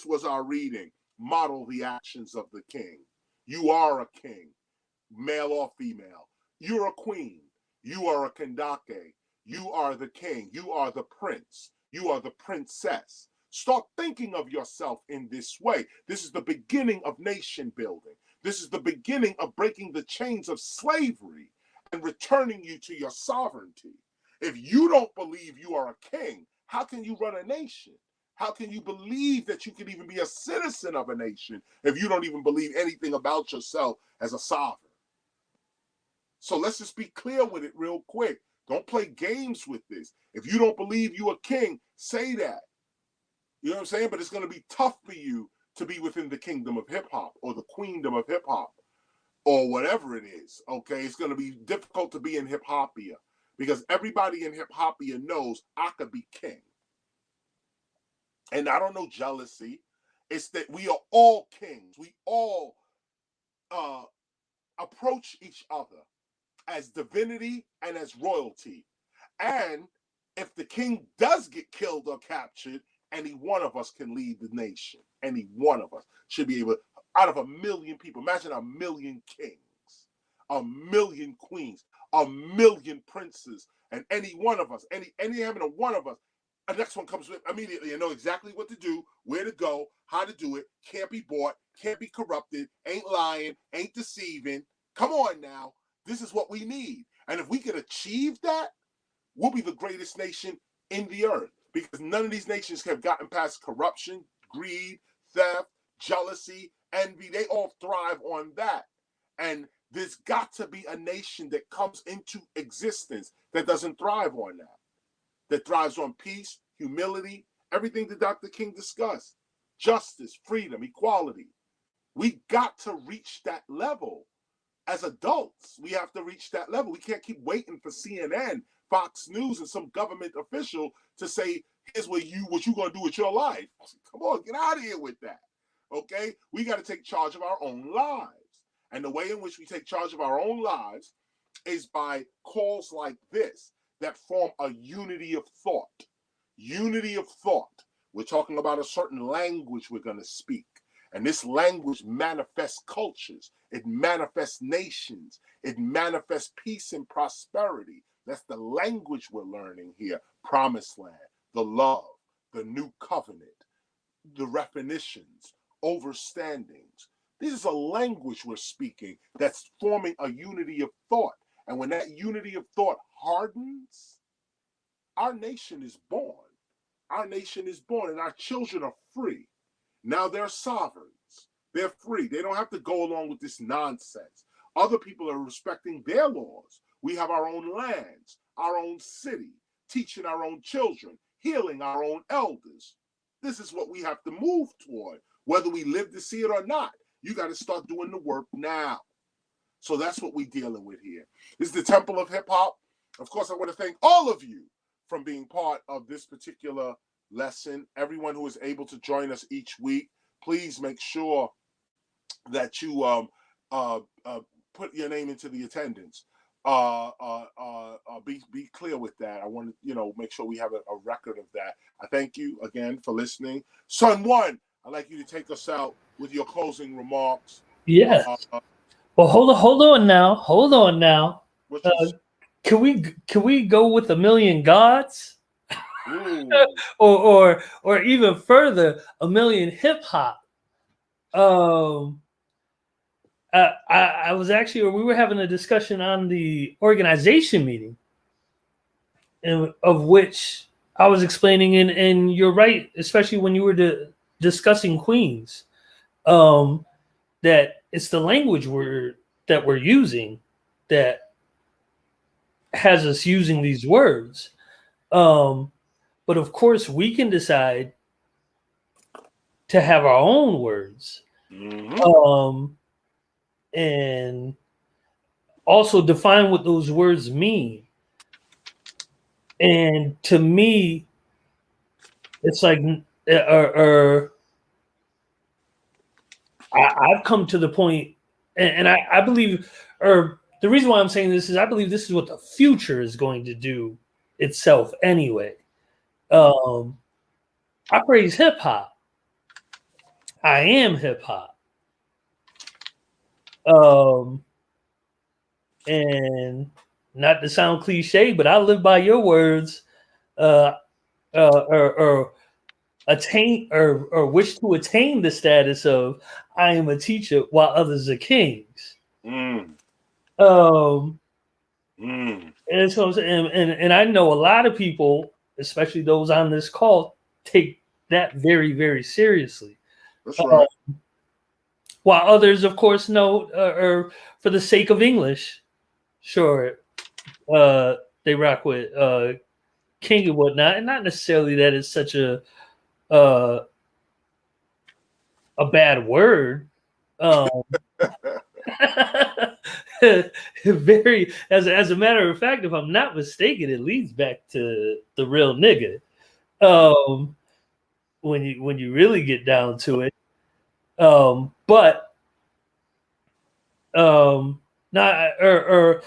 was our reading. Model the actions of the king. You are a king, male or female. You're a queen. You are a kandake. You are the king. You are the prince. You are the princess. Start thinking of yourself in this way. This is the beginning of nation building. This is the beginning of breaking the chains of slavery and returning you to your sovereignty. If you don't believe you are a king, how can you run a nation? How can you believe that you can even be a citizen of a nation if you don't even believe anything about yourself as a sovereign? So let's just be clear with it real quick. Don't play games with this. If you don't believe you're a king, say that. You know what I'm saying? But it's going to be tough for you to be within the kingdom of hip-hop or the queendom of hip-hop or whatever it is, okay? It's going to be difficult to be in hip-hopia because everybody in hip-hopia knows I could be king. And I don't know jealousy. It's that we are all kings. We all approach each other as divinity and as royalty. And if the king does get killed or captured, any one of us can lead the nation. Any one of us should be able, out of 1 million people, imagine 1 million kings, 1 million queens, 1 million princes, and any one of us, any having a one of us, the next one comes with immediately and know exactly what to do, where to go, how to do it, can't be bought, can't be corrupted, ain't lying, ain't deceiving. Come on now. This is what we need. And if we can achieve that, we'll be the greatest nation in the earth because none of these nations have gotten past corruption, greed, theft, jealousy, envy. They all thrive on that. And there's got to be a nation that comes into existence that doesn't thrive on that. That thrives on peace, humility, everything that Dr. King discussed. Justice, freedom, equality. We got to reach that level. As adults, we have to reach that level. We can't keep waiting for CNN, Fox News, and some government official to say, here's what you're going to do with your life. Come on, get out of here with that. Okay? We got to take charge of our own lives. And the way in which we take charge of our own lives is by calls like this that form a unity of thought. Unity of thought. We're talking about a certain language we're going to speak. And this language manifests cultures. It manifests nations. It manifests peace and prosperity. That's the language we're learning here. Promised land, the love, the new covenant, the definitions, overstandings. This is a language we're speaking that's forming a unity of thought. And when that unity of thought hardens, our nation is born. Our nation is born and our children are free. Now they're sovereigns. They're free. They don't have to go along with this nonsense. Other people are respecting their laws. We have our own lands, our own city, teaching our own children, healing our own elders. This is what we have to move toward, whether we live to see it or not. You got to start doing the work now. So that's what we're dealing with here. This is the Temple of Hip Hop. Of course, I want to thank all of you from being part of this particular lesson. Everyone who is able to join us each week, please make sure that you put your name into the attendance. Be clear with that. I want to, make sure we have a record of that. I thank you again for listening. Sun-One, I'd like you to take us out with your closing remarks. Yes. Well, hold on now. Can we go with 1 million gods? or even further, 1 million hip hop. I was actually, we were having a discussion on the organization meeting, of which I was explaining, and you're right, especially when you were discussing Queens, that it's the language that we're using that has us using these words. But of course, we can decide to have our own words, and also define what those words mean. And to me, it's like, I've come to the point, and I believe, or the reason why I'm saying this is I believe this is what the future is going to do itself anyway. I praise hip hop. I am hip hop. And not to sound cliche, but I live by your words, or attain or wish to attain the status of I am a teacher while others are kings. And so, and I know a lot of people, especially those on this call, take that very, very seriously. That's right. While others, of course, know, or for the sake of English, sure, they rock with king and whatnot, and not necessarily that it's such a bad word. Very, as a matter of fact, if I'm not mistaken, it leads back to the real nigga. When you really get down to it, but not or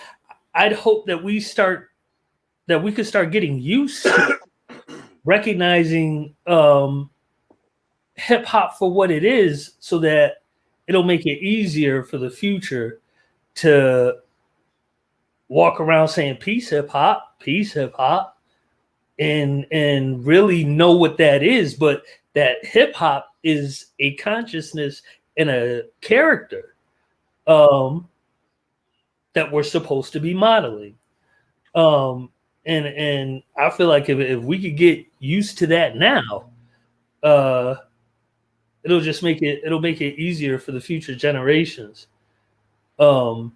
I'd hope that we could start getting used to recognizing hip hop for what it is, so that it'll make it easier for the future to walk around saying peace hip hop, and really know what that is. But that hip hop is a consciousness and a character that we're supposed to be modeling. And I feel like if we could get used to that now, it'll make it easier for the future generations. But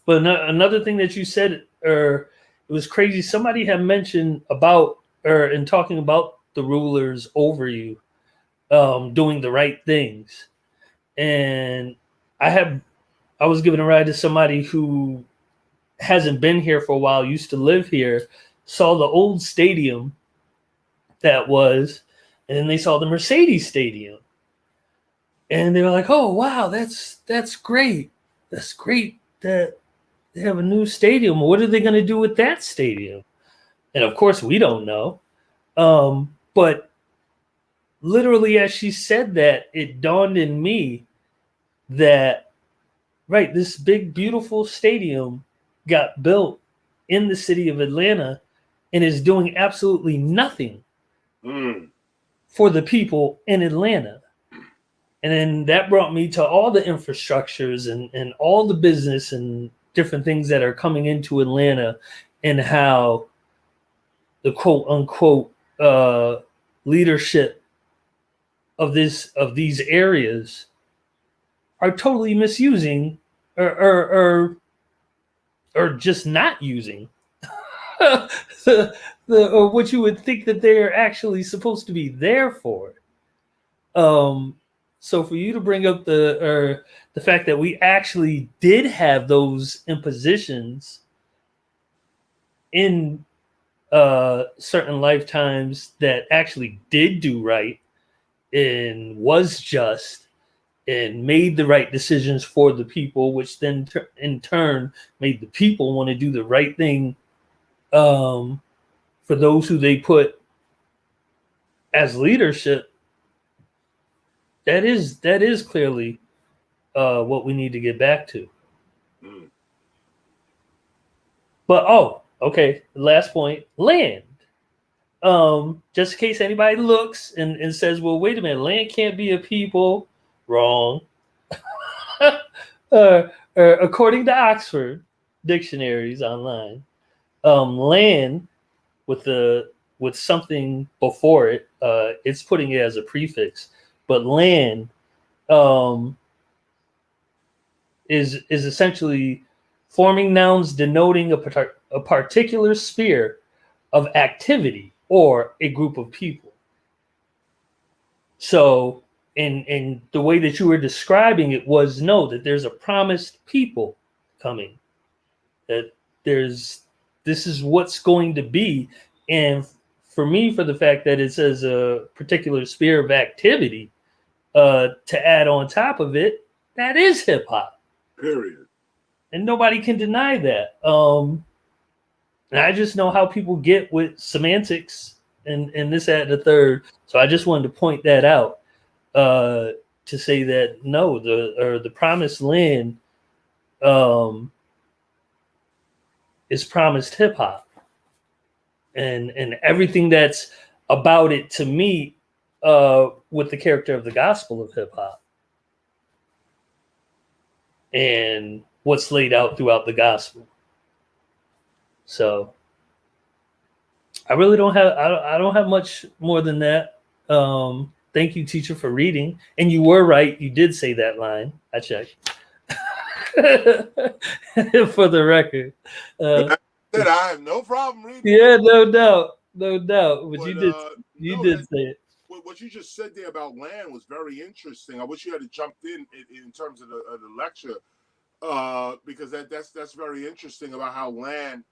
another thing that you said, it was crazy. Somebody had mentioned about, in talking about the rulers over you, doing the right things. And I was giving a ride to somebody who hasn't been here for a while, used to live here, saw the old stadium that was, and then they saw the Mercedes Stadium. And they were like, oh, wow, that's great. That's great that they have a new stadium. What are they going to do with that stadium? And of course, we don't know. But literally, as she said that, it dawned in me that, right, this big, beautiful stadium got built in the city of Atlanta and is doing absolutely nothing for the people in Atlanta. And then that brought me to all the infrastructures and all the business and different things that are coming into Atlanta, and how the quote unquote leadership of these areas are totally misusing or just not using or what you would think that they're actually supposed to be there for. So for you to bring up the fact that we actually did have those impositions in certain lifetimes that actually did do right and was just and made the right decisions for the people, which then in turn made the people want to do the right thing for those who they put as leadership. That is clearly what we need to get back to. But okay, last point, land. Just in case anybody looks and says, well, wait a minute, land can't be a people. Wrong. According to Oxford dictionaries online, land with the with something before it, it's putting it as a prefix. But land is essentially forming nouns denoting a particular sphere of activity or a group of people. So, in the way that you were describing it was that there's a promised people coming. That this is what's going to be, and for me, for the fact that it says a particular sphere of activity, to add on top of it, that is hip hop. Period. And nobody can deny that. And I just know how people get with semantics and this, that, and the third. So I just wanted to point that out, to say that no, the promised land is promised hip hop, and everything that's about it to me, with the character of the gospel of hip hop and what's laid out throughout the gospel. So I really don't have much more than that. Thank you, teacher, for reading. And you were right. You did say that line. I checked. For the record. I have no problem reading. Yeah, no doubt. But you did say it. What you just said there about land was very interesting. I wish you had jumped in terms of the lecture, because that's very interesting about how land.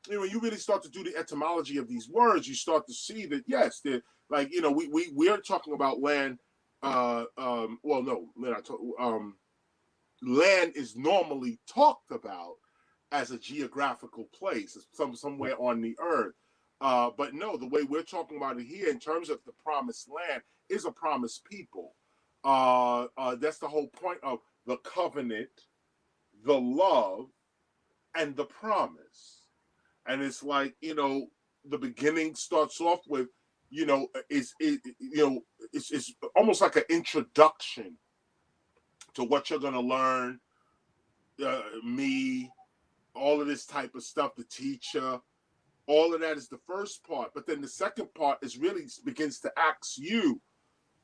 When you really start to do the etymology of these words, you start to see that yes, they're like we are talking about land. Land is normally talked about as a geographical place, somewhere on the earth. But no, the way we're talking about it here in terms of the promised land is a promised people. That's the whole point of the covenant, the love, and the promise. And it's like, the beginning starts off with, it's almost like an introduction to what you're going to learn, me, all of this type of stuff, the teacher. All of that is the first part, but then the second part is really begins to ask you,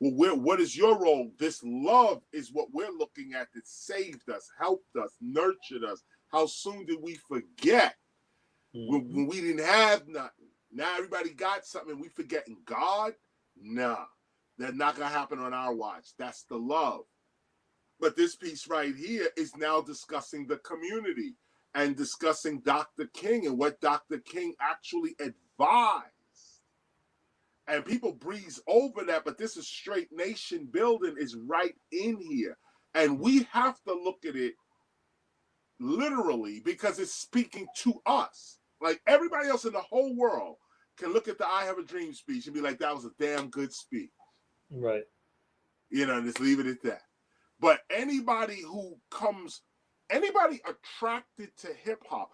well, what is your role? This love is what we're looking at that saved us, helped us, nurtured us. How soon did we forget when we didn't have nothing? Now everybody got something, we forgetting God? Nah, that's not gonna happen on our watch. That's the love. But this piece right here is now discussing the community and discussing Dr. King and what Dr. King actually advised. And people breeze over that, but this is straight nation building is right in here. And we have to look at it literally because it's speaking to us. Like everybody else in the whole world can look at the I Have a Dream speech and be like, that was a damn good speech. Right. And just leave it at that. But anybody attracted to hip hop,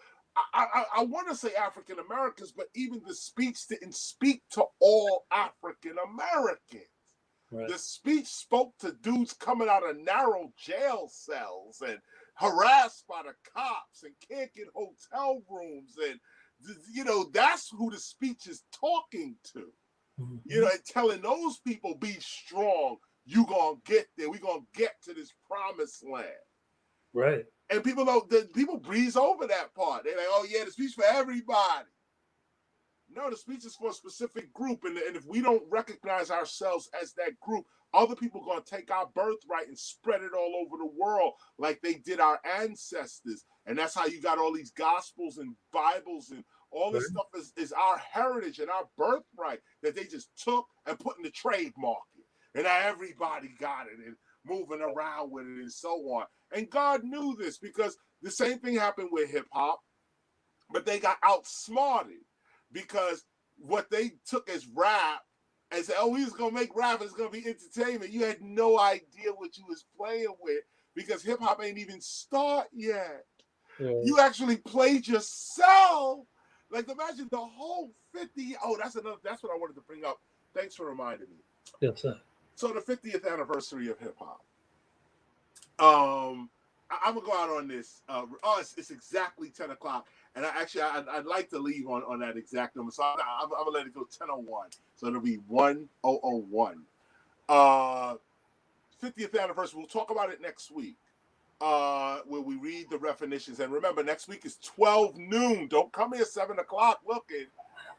I want to say African Americans, but even the speech didn't speak to all African Americans. Right. The speech spoke to dudes coming out of narrow jail cells and harassed by the cops and can't get hotel rooms. And, that's who the speech is talking to. Mm-hmm. And telling those people, be strong. You gonna get there. We gonna get to this promised land. Right. And people breeze over that part. They're like, oh yeah, the speech for everybody. No, the speech is for a specific group. And if we don't recognize ourselves as that group, other people are going to take our birthright and spread it all over the world like they did our ancestors. And that's how you got all these gospels and Bibles and all this stuff is our heritage and our birthright that they just took and put in the trade market. And now everybody got it and moving around with it and so on. And God knew this because the same thing happened with hip hop, but they got outsmarted because what they took as rap and said, oh, we was going to make rap, it's going to be entertainment. You had no idea what you was playing with because hip hop ain't even start yet. Yeah. You actually played yourself. Like imagine the whole 50. Oh, that's what I wanted to bring up. Thanks for reminding me. Yes, sir. So the 50th anniversary of hip hop. I'm gonna go out on this. It's exactly 10 o'clock, and I'd like to leave on that exact number. So I'm gonna let it go 10:01. So it'll be 10:01. 50th anniversary. We'll talk about it next week. Where we read the definitions. And remember, next week is 12 noon. Don't come here 7 o'clock looking.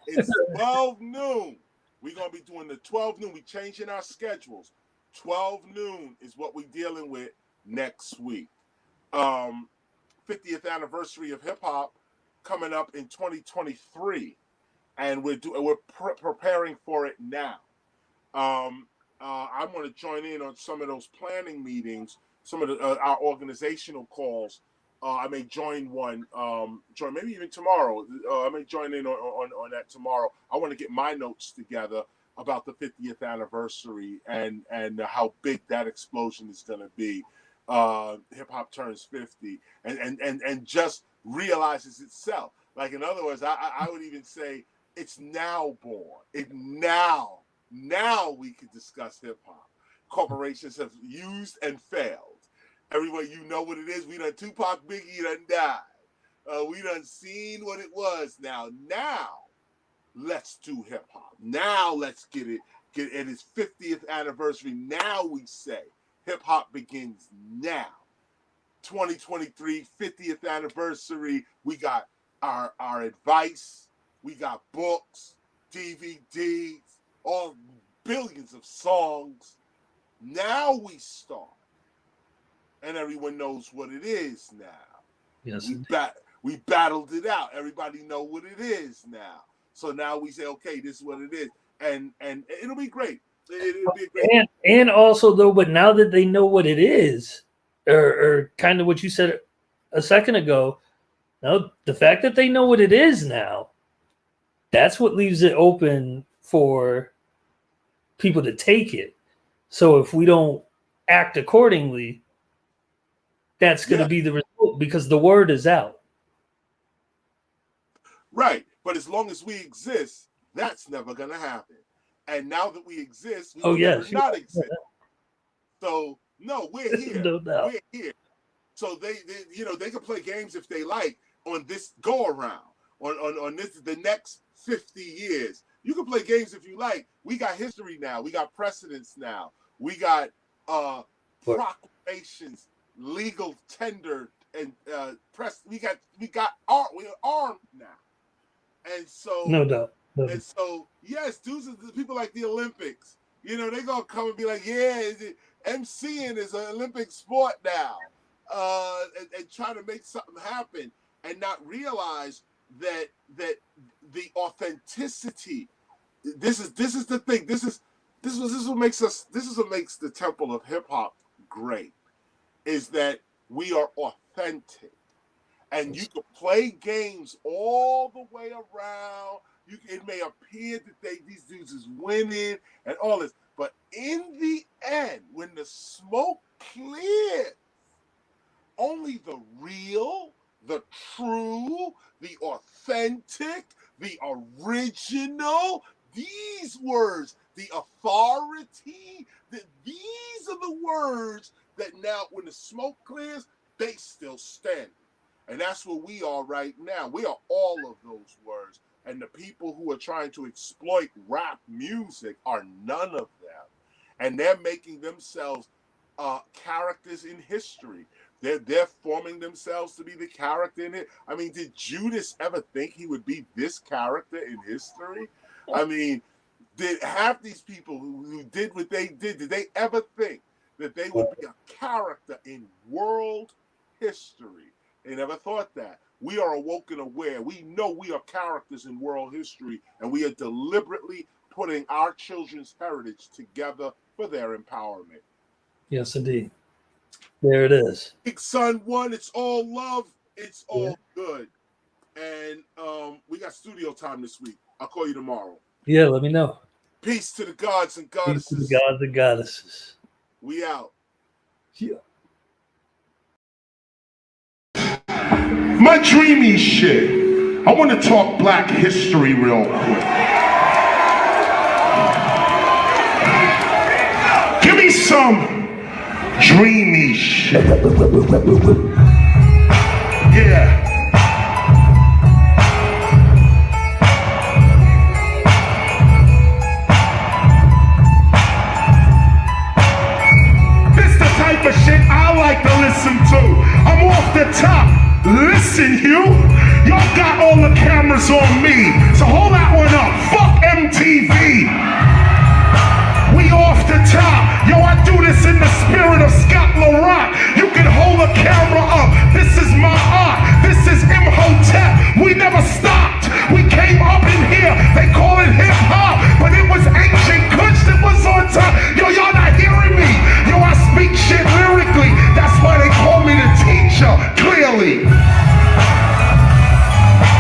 It's 12 noon. We're gonna be doing the 12 noon. We changing our schedules. 12 noon is what we're dealing with next week. 50th anniversary of hip hop coming up in 2023, and we're preparing for it now. I'm going to join in on some of those planning meetings, some of our organizational calls. I may join one, maybe even tomorrow. I may join in on that tomorrow. I want to get my notes together about the 50th anniversary and how big that explosion is going to be. Hip hop turns 50 and just realizes itself. Like, in other words, I would even say it's now born. Now we can discuss hip hop. Corporations have used and failed. Everybody, you know what it is. We done Tupac, Biggie done died. We done seen what it was. Now let's do hip hop. Now let's get it at its 50th anniversary. Now we say hip hop begins now. 2023 50th anniversary. We got our advice. We got books, DVDs, all billions of songs. Now we start, and everyone knows what it is now. Yes, we battled it out. Everybody know what it is now. So now we say, okay, this is what it is, and it'll be great. It'll be great. And also though, but now that they know what it is, or kind of what you said a second ago, now the fact that they know what it is now, that's what leaves it open for people to take it. So if we don't act accordingly, that's going to be the result, because the word is out. Right. But as long as we exist, that's never going to happen. And now that we exist, we will never not exist. So, no, we're here. No doubt. We're here. So they can play games if they like on this go around, on the next 50 years. You can play games if you like. We got history now. We got precedents now. We got proclamations, legal tender, and press. We got art. We're armed now, and so no doubt. And so yes, dudes, people like the Olympics. They're gonna come and be like, yeah, MCing is an Olympic sport now, and try to make something happen, and not realize that the authenticity. This is the thing. This is what makes the temple of hip hop great, is that we are authentic, and you can play games all the way around. It may appear that these dudes is winning and all this, but in the end, when the smoke clears, only the real, the true, the authentic, the original, these words, the authority, these are the words that now, when the smoke clears, they still stand. And that's where we are right now. We are all of those words. And the people who are trying to exploit rap music are none of them. And they're making themselves characters in history. They're forming themselves to be the character in it. I mean, did Judas ever think he would be this character in history? I mean, did half these people who did what they did they ever think that they would be a character in world history? They never thought that. We are awoke and aware. We know we are characters in world history, and we are deliberately putting our children's heritage together for their empowerment. Yes, indeed. There it is. Big Sun-One, it's all love. It's all good. And we got studio time this week. I'll call you tomorrow. Yeah, let me know. Peace to the gods and goddesses. Peace to the gods and goddesses. We out. Yeah. My dreamy shit. I want to talk black history real quick. Give me some dreamy shit. Yeah. This the type of shit I like to listen to. I'm off the top. Listen, y'all got all the cameras on me.